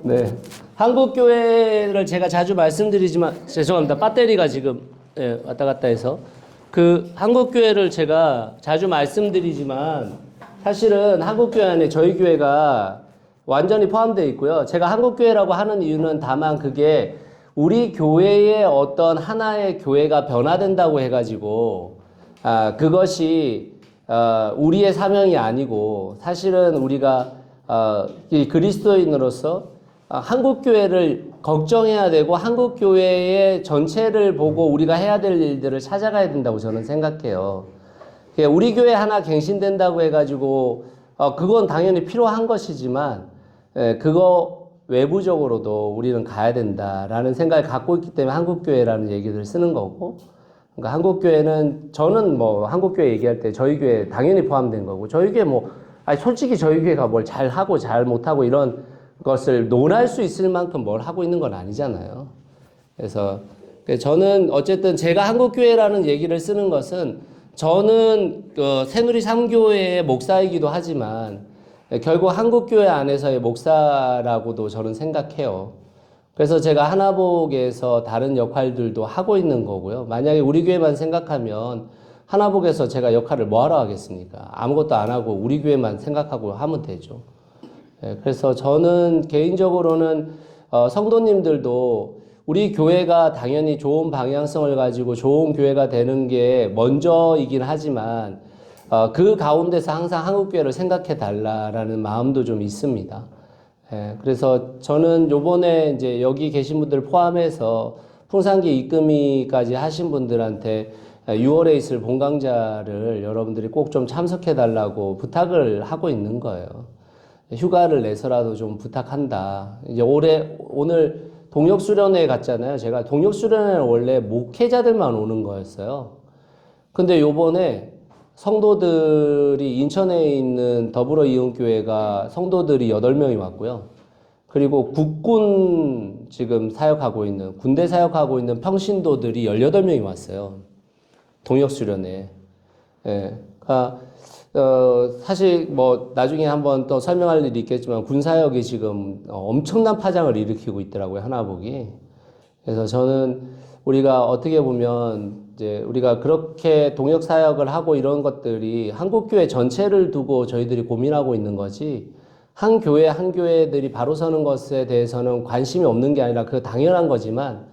네. 한국 교회를 제가 자주 말씀드리지만 죄송합니다. 배터리가 지금 왔다 갔다 해서 한국 교회를 제가 자주 말씀드리지만 사실은 한국 교회 안에 저희 교회가 완전히 포함되어 있고요. 제가 한국 교회라고 하는 이유는 다만 그게 우리 교회의 어떤 하나의 교회가 변화된다고 해가지고 그것이 우리의 사명이 아니고 사실은 우리가 이 그리스도인으로서 한국 교회를 걱정해야 되고 한국 교회의 전체를 보고 우리가 해야 될 일들을 찾아가야 된다고 저는 생각해요. 우리 교회 하나 갱신된다고 해가지고 그건 당연히 필요한 것이지만 그거 외부적으로도 우리는 가야 된다라는 생각을 갖고 있기 때문에 한국교회라는 얘기를 쓰는 거고, 그러니까 한국교회는 저는 뭐 한국교회 얘기할 때 저희 교회 당연히 포함된 거고, 저희 교회 뭐 아니 솔직히 저희 교회가 뭘 잘하고 잘 못하고 이런 것을 논할 수 있을 만큼 뭘 하고 있는 건 아니잖아요. 그래서 저는 어쨌든 제가 한국교회라는 얘기를 쓰는 것은 저는 새누리 3교회의 목사이기도 하지만 결국 한국교회 안에서의 목사라고도 저는 생각해요. 그래서 제가 하나복에서 다른 역할들도 하고 있는 거고요. 만약에 우리 교회만 생각하면 하나복에서 제가 역할을 뭐하러 하겠습니까? 아무것도 안 하고 우리 교회만 생각하고 하면 되죠. 그래서 저는 개인적으로는 성도님들도 우리 교회가 당연히 좋은 방향성을 가지고 좋은 교회가 되는 게 먼저이긴 하지만 그 가운데서 항상 한국교회를 생각해 달라라는 마음도 좀 있습니다. 그래서 저는 요번에 이제 여기 계신 분들 포함해서 풍산기 입금이까지 하신 분들한테 6월에 있을 본강좌를 여러분들이 꼭 좀 참석해 달라고 부탁을 하고 있는 거예요. 휴가를 내서라도 좀 부탁한다. 이제 오늘 동역수련회 갔잖아요. 제가 동역수련회는 원래 목회자들만 오는 거였어요. 근데 요번에 성도들이 인천에 있는 더불어이용교회가 성도들이 8명이 왔고요. 그리고 국군 지금 사역하고 있는, 군대 사역하고 있는 평신도들이 18명이 왔어요. 동역수련회. 사실 뭐 나중에 한번 또 설명할 일이 있겠지만 군사역이 지금 엄청난 파장을 일으키고 있더라고요, 하나복이. 그래서 저는 우리가 어떻게 보면 이제 우리가 그렇게 동역 사역을 하고 이런 것들이 한국교회 전체를 두고 저희들이 고민하고 있는 거지, 한 교회 한 교회들이 바로 서는 것에 대해서는 관심이 없는 게 아니라 그거 당연한 거지만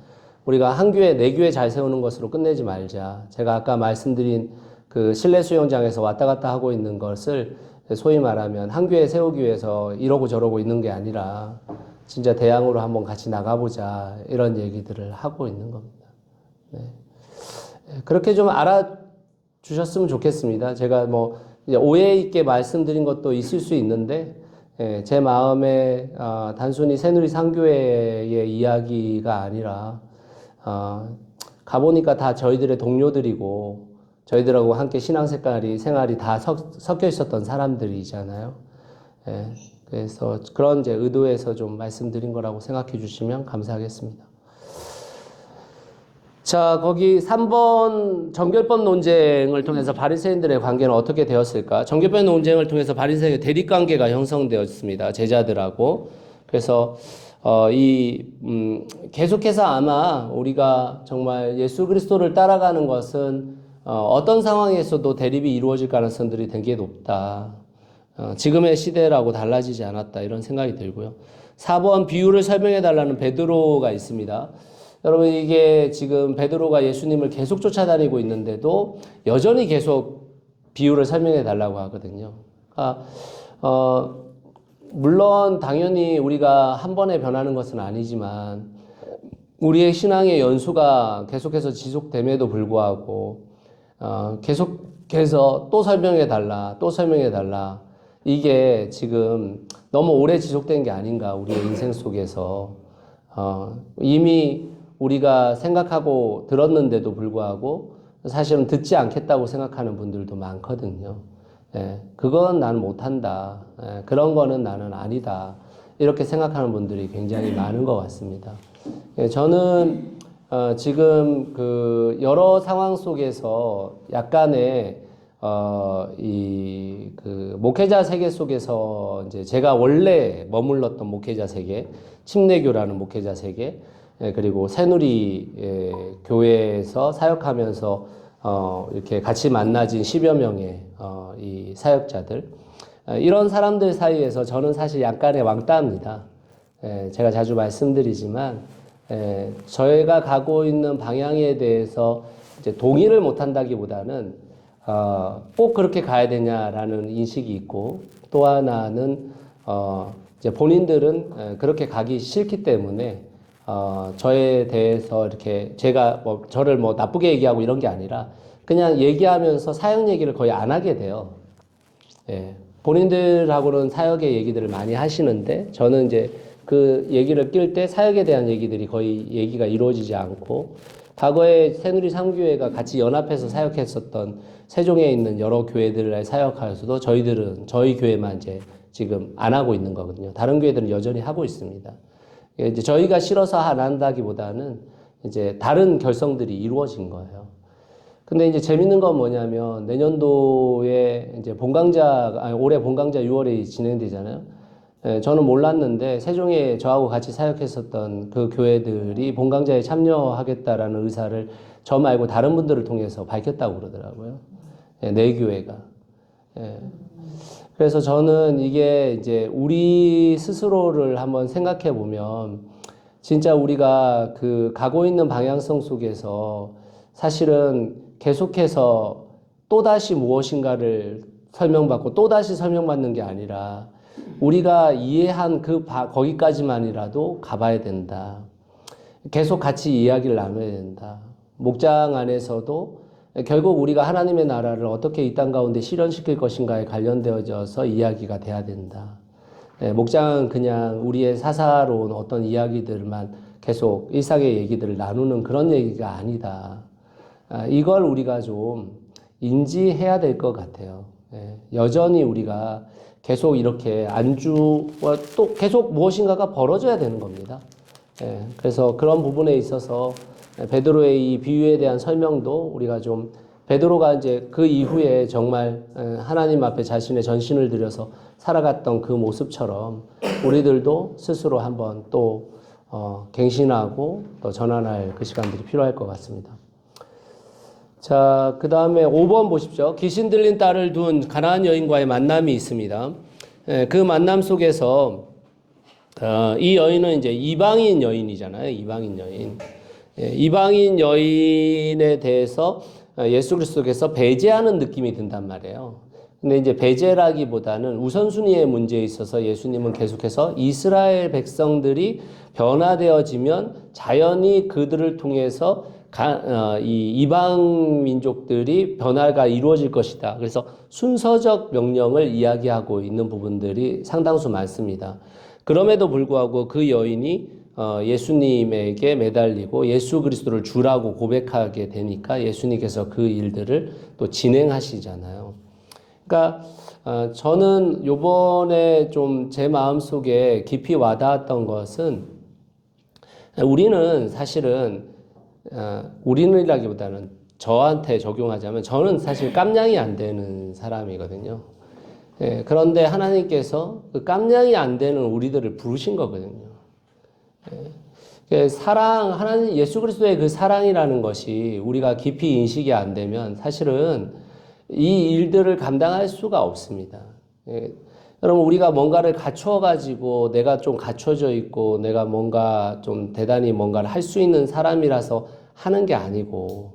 우리가 한 교회 네 교회 잘 세우는 것으로 끝내지 말자. 제가 아까 말씀드린 그 실내 수영장에서 왔다 갔다 하고 있는 것을 소위 말하면 한 교회 세우기 위해서 이러고 저러고 있는 게 아니라 진짜 대항으로 한번 같이 나가보자, 이런 얘기들을 하고 있는 겁니다. 네. 그렇게 좀 알아주셨으면 좋겠습니다. 제가 뭐 이제 오해 있게 말씀드린 것도 있을 수 있는데 제 마음에 단순히 새누리 상교회의 이야기가 아니라 가보니까 다 저희들의 동료들이고 저희들하고 함께 생활이 다 섞여 있었던 사람들이잖아요. 그래서 그런 이제 의도에서 좀 말씀드린 거라고 생각해 주시면 감사하겠습니다. 자, 거기 3번 정결법 논쟁을 통해서 바리새인들의 관계는 어떻게 되었을까? 정결법 논쟁을 통해서 바리새인의 대립관계가 형성되었습니다. 제자들하고. 그래서 계속해서 아마 우리가 정말 예수 그리스도를 따라가는 것은 어떤 상황에서도 대립이 이루어질 가능성들이 되게 높다. 지금의 시대라고 달라지지 않았다, 이런 생각이 들고요. 4번 비유를 설명해 달라는 베드로가 있습니다. 여러분, 이게 지금 베드로가 예수님을 계속 쫓아다니고 있는데도 여전히 계속 비유를 설명해 달라고 하거든요. 물론 당연히 우리가 한 번에 변하는 것은 아니지만 우리의 신앙의 연수가 계속해서 지속됨에도 불구하고 계속해서 또 설명해 달라, 또 설명해 달라. 이게 지금 너무 오래 지속된 게 아닌가, 우리의 인생 속에서. 이미 우리가 생각하고 들었는데도 불구하고 사실은 듣지 않겠다고 생각하는 분들도 많거든요. 그건 나는 못한다. 그런 거는 나는 아니다. 이렇게 생각하는 분들이 굉장히 많은 것 같습니다. 저는 지금 그 여러 상황 속에서 약간의 그 목회자 세계 속에서 이제 제가 원래 머물렀던 목회자 세계, 침례교라는 목회자 세계, 그리고 새누리 교회에서 사역하면서 이렇게 같이 만나진 10여 명의 이 사역자들, 이런 사람들 사이에서 저는 사실 약간의 왕따입니다. 제가 자주 말씀드리지만 저희가 가고 있는 방향에 대해서 이제 동의를 못한다기보다는 꼭 그렇게 가야 되냐라는 인식이 있고, 또 하나는 이제 본인들은 그렇게 가기 싫기 때문에 저에 대해서 이렇게 제가 뭐 저를 뭐 나쁘게 얘기하고 이런 게 아니라 그냥 얘기하면서 사역 얘기를 거의 안 하게 돼요. 예. 본인들하고는 사역의 얘기들을 많이 하시는데 저는 이제 그 얘기를 낄 때 사역에 대한 얘기들이 거의 얘기가 이루어지지 않고 과거에 새누리 3교회가 같이 연합해서 사역했었던 세종에 있는 여러 교회들을 사역하여서도 저희들은 저희 교회만 이제 지금 안 하고 있는 거거든요. 다른 교회들은 여전히 하고 있습니다. 이제 저희가 싫어서 안 한다기보다는 이제 다른 결성들이 이루어진 거예요. 근데 이제 재밌는 건 뭐냐면 내년도에 이제 올해 본강자 6월에 진행되잖아요. 저는 몰랐는데 세종에 저하고 같이 사역했었던 그 교회들이 본강자에 참여하겠다라는 의사를 저 말고 다른 분들을 통해서 밝혔다고 그러더라고요. 네 교회가. 그래서 저는 이게 이제 우리 스스로를 한번 생각해 보면 진짜 우리가 그 가고 있는 방향성 속에서 사실은 계속해서 또다시 무엇인가를 설명받고 또다시 설명받는 게 아니라 우리가 이해한 거기까지만이라도 가봐야 된다. 계속 같이 이야기를 나눠야 된다. 목장 안에서도 결국 우리가 하나님의 나라를 어떻게 이 땅 가운데 실현시킬 것인가에 관련되어져서 이야기가 돼야 된다. 목장은 그냥 우리의 사사로운 어떤 이야기들만 계속 일상의 얘기들을 나누는 그런 얘기가 아니다. 이걸 우리가 좀 인지해야 될 것 같아요. 여전히 우리가 계속 이렇게 안주와 또 계속 무엇인가가 벌어져야 되는 겁니다. 그래서 그런 부분에 있어서 베드로의 이 비유에 대한 설명도 우리가 좀 베드로가 이제 그 이후에 정말 하나님 앞에 자신의 전신을 들여서 살아갔던 그 모습처럼 우리들도 스스로 한번 또 갱신하고 또 전환할 그 시간들이 필요할 것 같습니다. 자, 그 다음에 5번 보십시오. 귀신 들린 딸을 둔 가나안 여인과의 만남이 있습니다. 그 만남 속에서 이 여인은 이제 이방인 여인이잖아요. 이방인 여인. 이방인 여인에 대해서 예수 그리스도께서 배제하는 느낌이 든단 말이에요. 근데 이제 배제라기보다는 우선순위의 문제에 있어서 예수님은 계속해서 이스라엘 백성들이 변화되어지면 자연히 그들을 통해서 이 이방 민족들이 변화가 이루어질 것이다. 그래서 순서적 명령을 이야기하고 있는 부분들이 상당수 많습니다. 그럼에도 불구하고 그 여인이 예수님에게 매달리고 예수 그리스도를 주라고 고백하게 되니까 예수님께서 그 일들을 또 진행하시잖아요. 그러니까 저는 요번에 좀 제 마음속에 깊이 와닿았던 것은 우리는 사실은 우리는이라기보다는 저한테 적용하자면 저는 사실 깜냥이 안 되는 사람이거든요. 그런데 하나님께서 그 깜냥이 안 되는 우리들을 부르신 거거든요. 사랑, 하나님 예수 그리스도의 그 사랑이라는 것이 우리가 깊이 인식이 안 되면 사실은 이 일들을 감당할 수가 없습니다. 여러분 우리가 뭔가를 갖춰가지고 내가 좀 갖춰져 있고 내가 뭔가 좀 대단히 뭔가를 할 수 있는 사람이라서 하는 게 아니고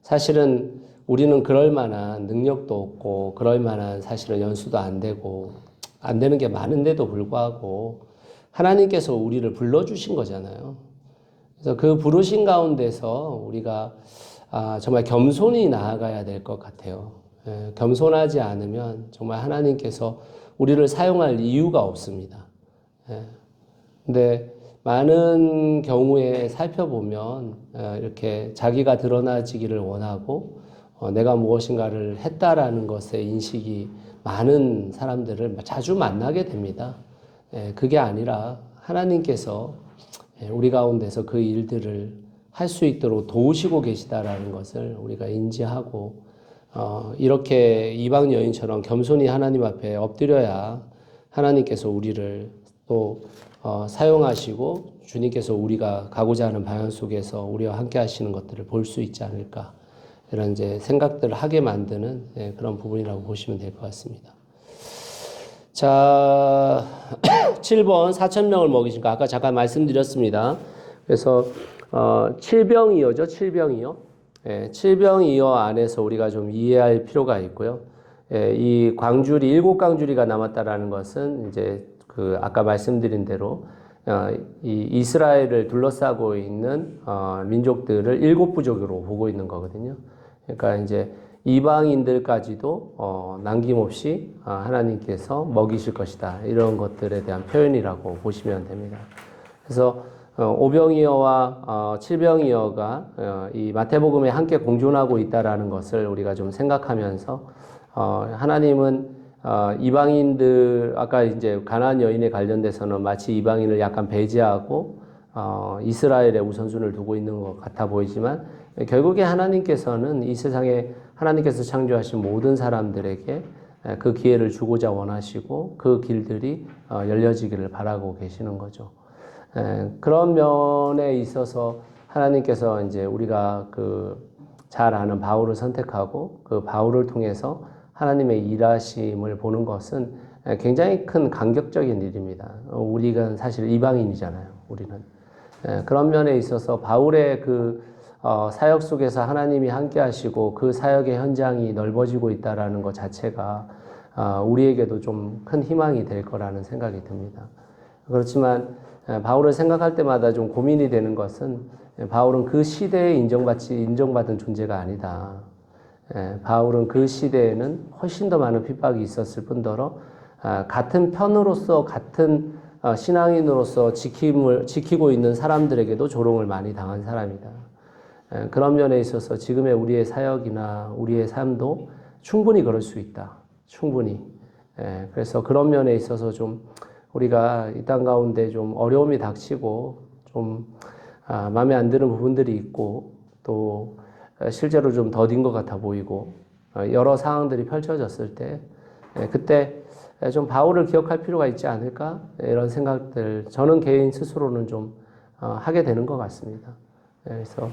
사실은 우리는 그럴 만한 능력도 없고 그럴 만한 사실은 연수도 안 되고 안 되는 게 많은데도 불구하고 하나님께서 우리를 불러주신 거잖아요. 그래서 그 부르신 가운데서 우리가 정말 겸손히 나아가야 될 것 같아요. 겸손하지 않으면 정말 하나님께서 우리를 사용할 이유가 없습니다. 근데 많은 경우에 살펴보면 이렇게 자기가 드러나지기를 원하고 내가 무엇인가를 했다라는 것의 인식이 많은 사람들을 자주 만나게 됩니다. 그게 아니라 하나님께서 우리 가운데서 그 일들을 할 수 있도록 도우시고 계시다라는 것을 우리가 인지하고 이렇게 이방 여인처럼 겸손히 하나님 앞에 엎드려야 하나님께서 우리를 또 사용하시고 주님께서 우리가 가고자 하는 방향 속에서 우리와 함께 하시는 것들을 볼 수 있지 않을까 이런 이제 생각들을 하게 만드는 그런 부분이라고 보시면 될 것 같습니다. 자, 7번 4,000명을 먹이신가 아까 잠깐 말씀드렸습니다. 그래서 7병이어죠. 7병이요. 7병이어 안에서 우리가 좀 이해할 필요가 있고요. 이 광주리 7광주리가 남았다라는 것은 이제 그 아까 말씀드린 대로 이 이스라엘을 둘러싸고 있는 민족들을 7부족으로 보고 있는 거거든요. 그러니까 이제 이방인들까지도 남김없이 하나님께서 먹이실 것이다. 이런 것들에 대한 표현이라고 보시면 됩니다. 그래서 오병이어와 칠병이어가 이 마태복음에 함께 공존하고 있다라는 것을 우리가 좀 생각하면서 하나님은 이방인들 아까 이제 가나안 여인에 관련돼서는 마치 이방인을 약간 배제하고 이스라엘에 우선순위를 두고 있는 것 같아 보이지만 결국에 하나님께서는 이 세상에 하나님께서 창조하신 모든 사람들에게 그 기회를 주고자 원하시고 그 길들이 열려지기를 바라고 계시는 거죠. 그런 면에 있어서 하나님께서 이제 우리가 그 잘 아는 바울을 선택하고 그 바울을 통해서 하나님의 일하심을 보는 것은 굉장히 큰 감격적인 일입니다. 우리가 사실 이방인이잖아요. 우리는 그런 면에 있어서 바울의 그 사역 속에서 하나님이 함께하시고 그 사역의 현장이 넓어지고 있다라는 것 자체가 우리에게도 좀 큰 희망이 될 거라는 생각이 듭니다. 그렇지만 바울을 생각할 때마다 좀 고민이 되는 것은 바울은 그 시대에 인정받은 존재가 아니다. 바울은 그 시대에는 훨씬 더 많은 핍박이 있었을 뿐더러 같은 편으로서 같은 신앙인으로서 지키고 있는 사람들에게도 조롱을 많이 당한 사람이다. 그런 면에 있어서 지금의 우리의 사역이나 우리의 삶도 충분히 그럴 수 있다. 충분히. 그래서 그런 면에 있어서 좀 우리가 이 땅 가운데 좀 어려움이 닥치고 좀 마음에 안 드는 부분들이 있고 또 실제로 좀 더딘 것 같아 보이고 여러 상황들이 펼쳐졌을 때 그때 좀 바울을 기억할 필요가 있지 않을까 이런 생각들 저는 개인 스스로는 좀 하게 되는 것 같습니다. 그래서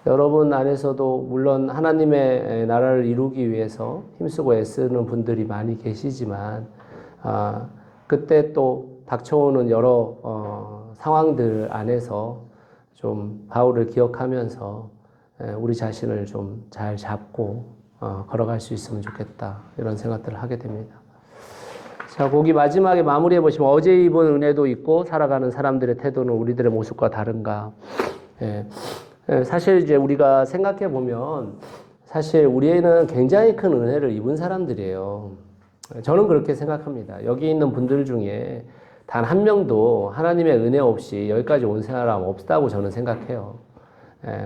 여러분 안에서도 물론 하나님의 나라를 이루기 위해서 힘쓰고 애쓰는 분들이 많이 계시지만 그때 또 닥쳐오는 여러 상황들 안에서 좀 바울을 기억하면서 우리 자신을 좀 잘 잡고 걸어갈 수 있으면 좋겠다 이런 생각들을 하게 됩니다. 자, 거기 마지막에 마무리해 보시면 어제 입은 은혜도 있고 살아가는 사람들의 태도는 우리들의 모습과 다른가. 사실 이제 우리가 생각해 보면 사실 우리는 굉장히 큰 은혜를 입은 사람들이에요. 저는 그렇게 생각합니다. 여기 있는 분들 중에 단 한 명도 하나님의 은혜 없이 여기까지 온 사람 없다고 저는 생각해요.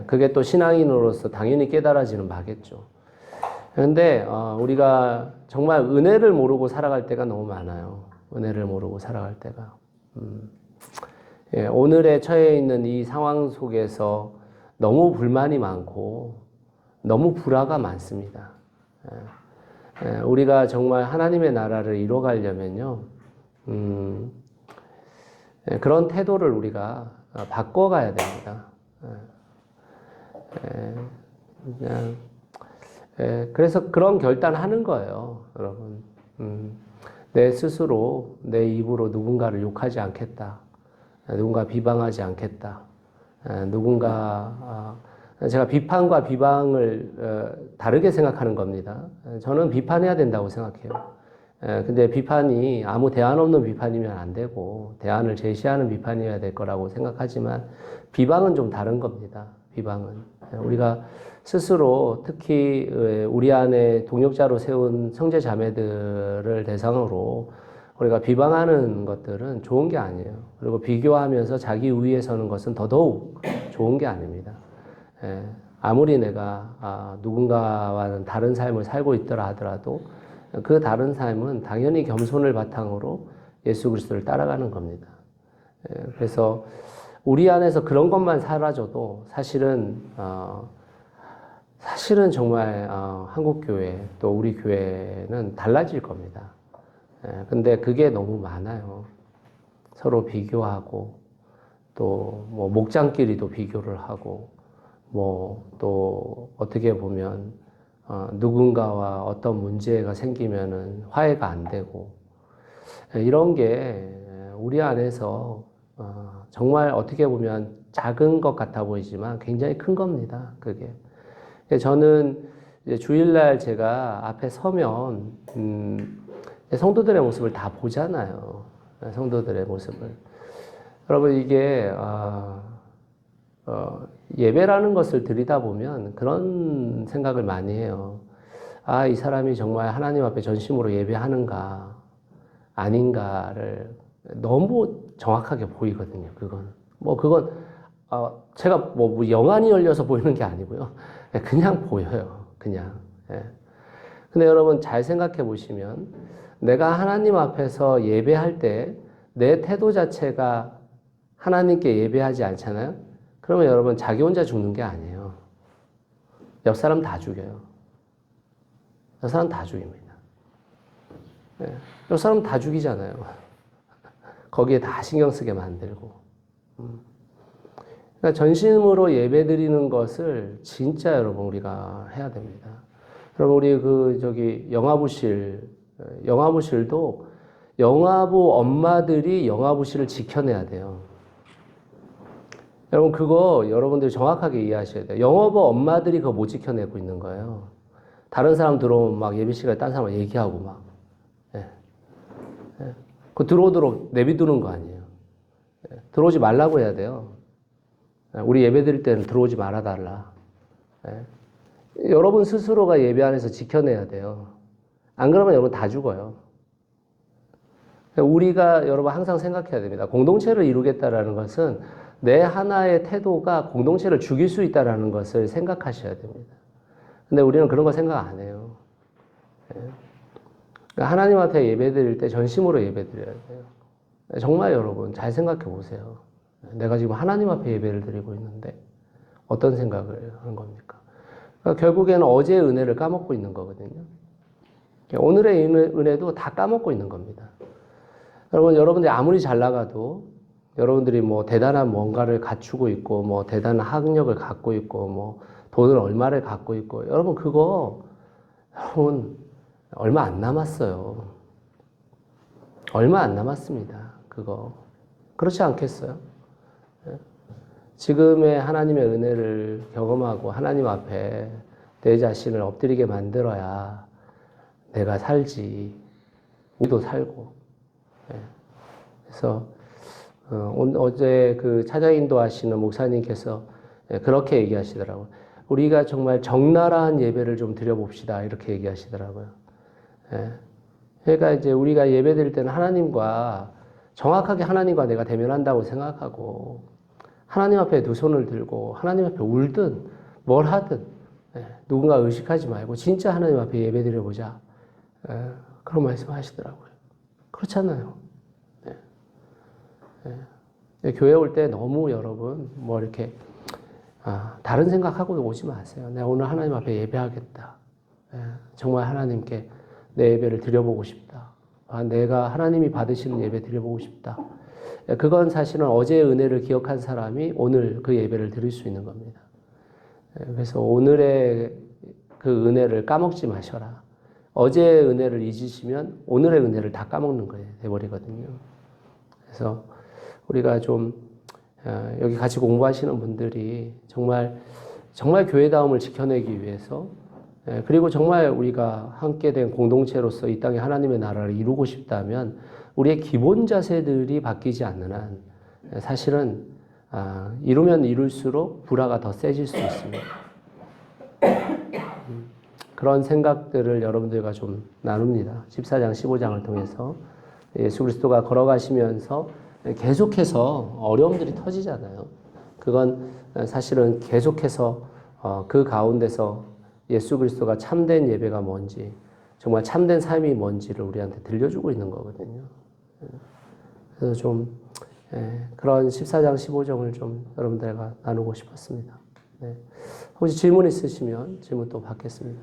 그게 또 신앙인으로서 당연히 깨달아지는 바겠죠. 그런데 우리가 정말 은혜를 모르고 살아갈 때가 너무 많아요. 은혜를 모르고 살아갈 때가. 오늘에 처해 있는 이 상황 속에서 너무 불만이 많고 너무 불화가 많습니다. 우리가 정말 하나님의 나라를 이뤄가려면요. 그런 태도를 우리가 바꿔가야 됩니다. 그래서 그런 결단하는 거예요, 여러분. 내 스스로 내 입으로 누군가를 욕하지 않겠다. 누군가 비방하지 않겠다. 제가 비판과 비방을 다르게 생각하는 겁니다. 저는 비판해야 된다고 생각해요. 근데 비판이 아무 대안 없는 비판이면 안 되고 대안을 제시하는 비판이어야 될 거라고 생각하지만 비방은 좀 다른 겁니다. 비방은 우리가 스스로 특히 우리 안에 동역자로 세운 형제 자매들을 대상으로 우리가 비방하는 것들은 좋은 게 아니에요. 그리고 비교하면서 자기 우위에 서는 것은 더더욱 좋은 게 아닙니다. 아무리 내가 누군가와는 다른 삶을 살고 있더라 하더라도 그 다른 삶은 당연히 겸손을 바탕으로 예수 그리스도를 따라가는 겁니다. 그래서 우리 안에서 그런 것만 사라져도 사실은 정말 한국교회 또 우리 교회는 달라질 겁니다. 근데 그게 너무 많아요. 서로 비교하고 또 뭐 목장끼리도 비교를 하고 뭐 또 어떻게 보면 누군가와 어떤 문제가 생기면은 화해가 안 되고 이런 게 우리 안에서 정말 어떻게 보면 작은 것 같아 보이지만 굉장히 큰 겁니다. 그게 저는 이제 주일날 제가 앞에 서면 성도들의 모습을 다 보잖아요. 성도들의 모습을. 여러분 이게 예배라는 것을 드리다 보면 그런 생각을 많이 해요. 이 사람이 정말 하나님 앞에 전심으로 예배하는가 아닌가를 너무 정확하게 보이거든요. 그건 제가 뭐 영안이 열려서 보이는 게 아니고요. 그냥 보여요. 그냥. 예. 근데 여러분 잘 생각해 보시면 내가 하나님 앞에서 예배할 때 내 태도 자체가 하나님께 예배하지 않잖아요. 그러면 여러분 자기 혼자 죽는 게 아니에요. 옆 사람 다 죽여요. 옆 사람 다 죽입니다. 예. 옆 사람 다 죽이잖아요. 거기에 다 신경 쓰게 만들고. 그러니까 전심으로 예배 드리는 것을 진짜 여러분 우리가 해야 됩니다. 여러분 우리 영아부실도 영아부 엄마들이 영아부실을 지켜내야 돼요. 여러분 그거 여러분들이 정확하게 이해하셔야 돼요. 영아부 엄마들이 그거 못 지켜내고 있는 거예요. 다른 사람 들어오면 막 예배 시간에 딴 사람 얘기하고 막. 그거 들어오도록 내비두는 거 아니에요. 들어오지 말라고 해야 돼요. 우리 예배 드릴 때는 들어오지 말아달라. 여러분 스스로가 예배 안에서 지켜내야 돼요. 안 그러면 여러분 다 죽어요. 우리가 여러분 항상 생각해야 됩니다. 공동체를 이루겠다라는 것은 내 하나의 태도가 공동체를 죽일 수 있다라는 것을 생각하셔야 됩니다. 근데 우리는 그런 거 생각 안 해요. 하나님 앞에 예배 드릴 때 전심으로 예배 드려야 돼요. 정말 여러분 잘 생각해 보세요. 내가 지금 하나님 앞에 예배를 드리고 있는데 어떤 생각을 하는 겁니까? 그러니까 결국에는 어제의 은혜를 까먹고 있는 거거든요. 오늘의 은혜도 다 까먹고 있는 겁니다. 여러분들이 아무리 잘 나가도 여러분들이 뭐 대단한 뭔가를 갖추고 있고 뭐 대단한 학력을 갖고 있고 뭐 돈을 얼마를 갖고 있고 여러분 얼마 안 남았어요. 얼마 안 남았습니다. 그렇지 않겠어요? 지금의 하나님의 은혜를 경험하고 하나님 앞에 내 자신을 엎드리게 만들어야 내가 살지. 우리도 살고. 그래서 어제 그 찬양 인도하시는 목사님께서 그렇게 얘기하시더라고요. 우리가 정말 적나라한 예배를 좀 드려봅시다. 이렇게 얘기하시더라고요. 그러니까 이제 우리가 예배 드릴 때는 정확하게 하나님과 내가 대면한다고 생각하고 하나님 앞에 두 손을 들고 하나님 앞에 울든 뭘 하든 누군가 의식하지 말고 진짜 하나님 앞에 예배 드려보자. 그런 말씀 하시더라고요. 그렇잖아요. 교회 올 때 너무 여러분 이렇게 다른 생각하고 오지 마세요. 내가 오늘 하나님 앞에 예배하겠다. 정말 하나님께 내 예배를 드려보고 싶다. 내가 하나님이 받으시는 예배 드려보고 싶다. 그건 사실은 어제의 은혜를 기억한 사람이 오늘 그 예배를 드릴 수 있는 겁니다. 그래서 오늘의 그 은혜를 까먹지 마셔라. 어제의 은혜를 잊으시면 오늘의 은혜를 다 까먹는 거예요. 돼버리거든요. 그래서 우리가 좀 여기 같이 공부하시는 분들이 정말 교회다움을 지켜내기 위해서 그리고 정말 우리가 함께 된 공동체로서 이 땅에 하나님의 나라를 이루고 싶다면 우리의 기본 자세들이 바뀌지 않는 한 사실은 이루면 이룰수록 불화가 더 세질 수 있습니다. 그런 생각들을 여러분들과 좀 나눕니다. 14장, 15장을 통해서 예수 그리스도가 걸어가시면서 계속해서 어려움들이 터지잖아요. 그건 사실은 계속해서 그 가운데서 예수 그리스도가 참된 예배가 뭔지, 정말 참된 삶이 뭔지를 우리한테 들려주고 있는 거거든요. 그래서 좀 그런 14장, 15장을 좀 여러분들과 나누고 싶었습니다. 혹시 질문 있으시면 질문 또 받겠습니다.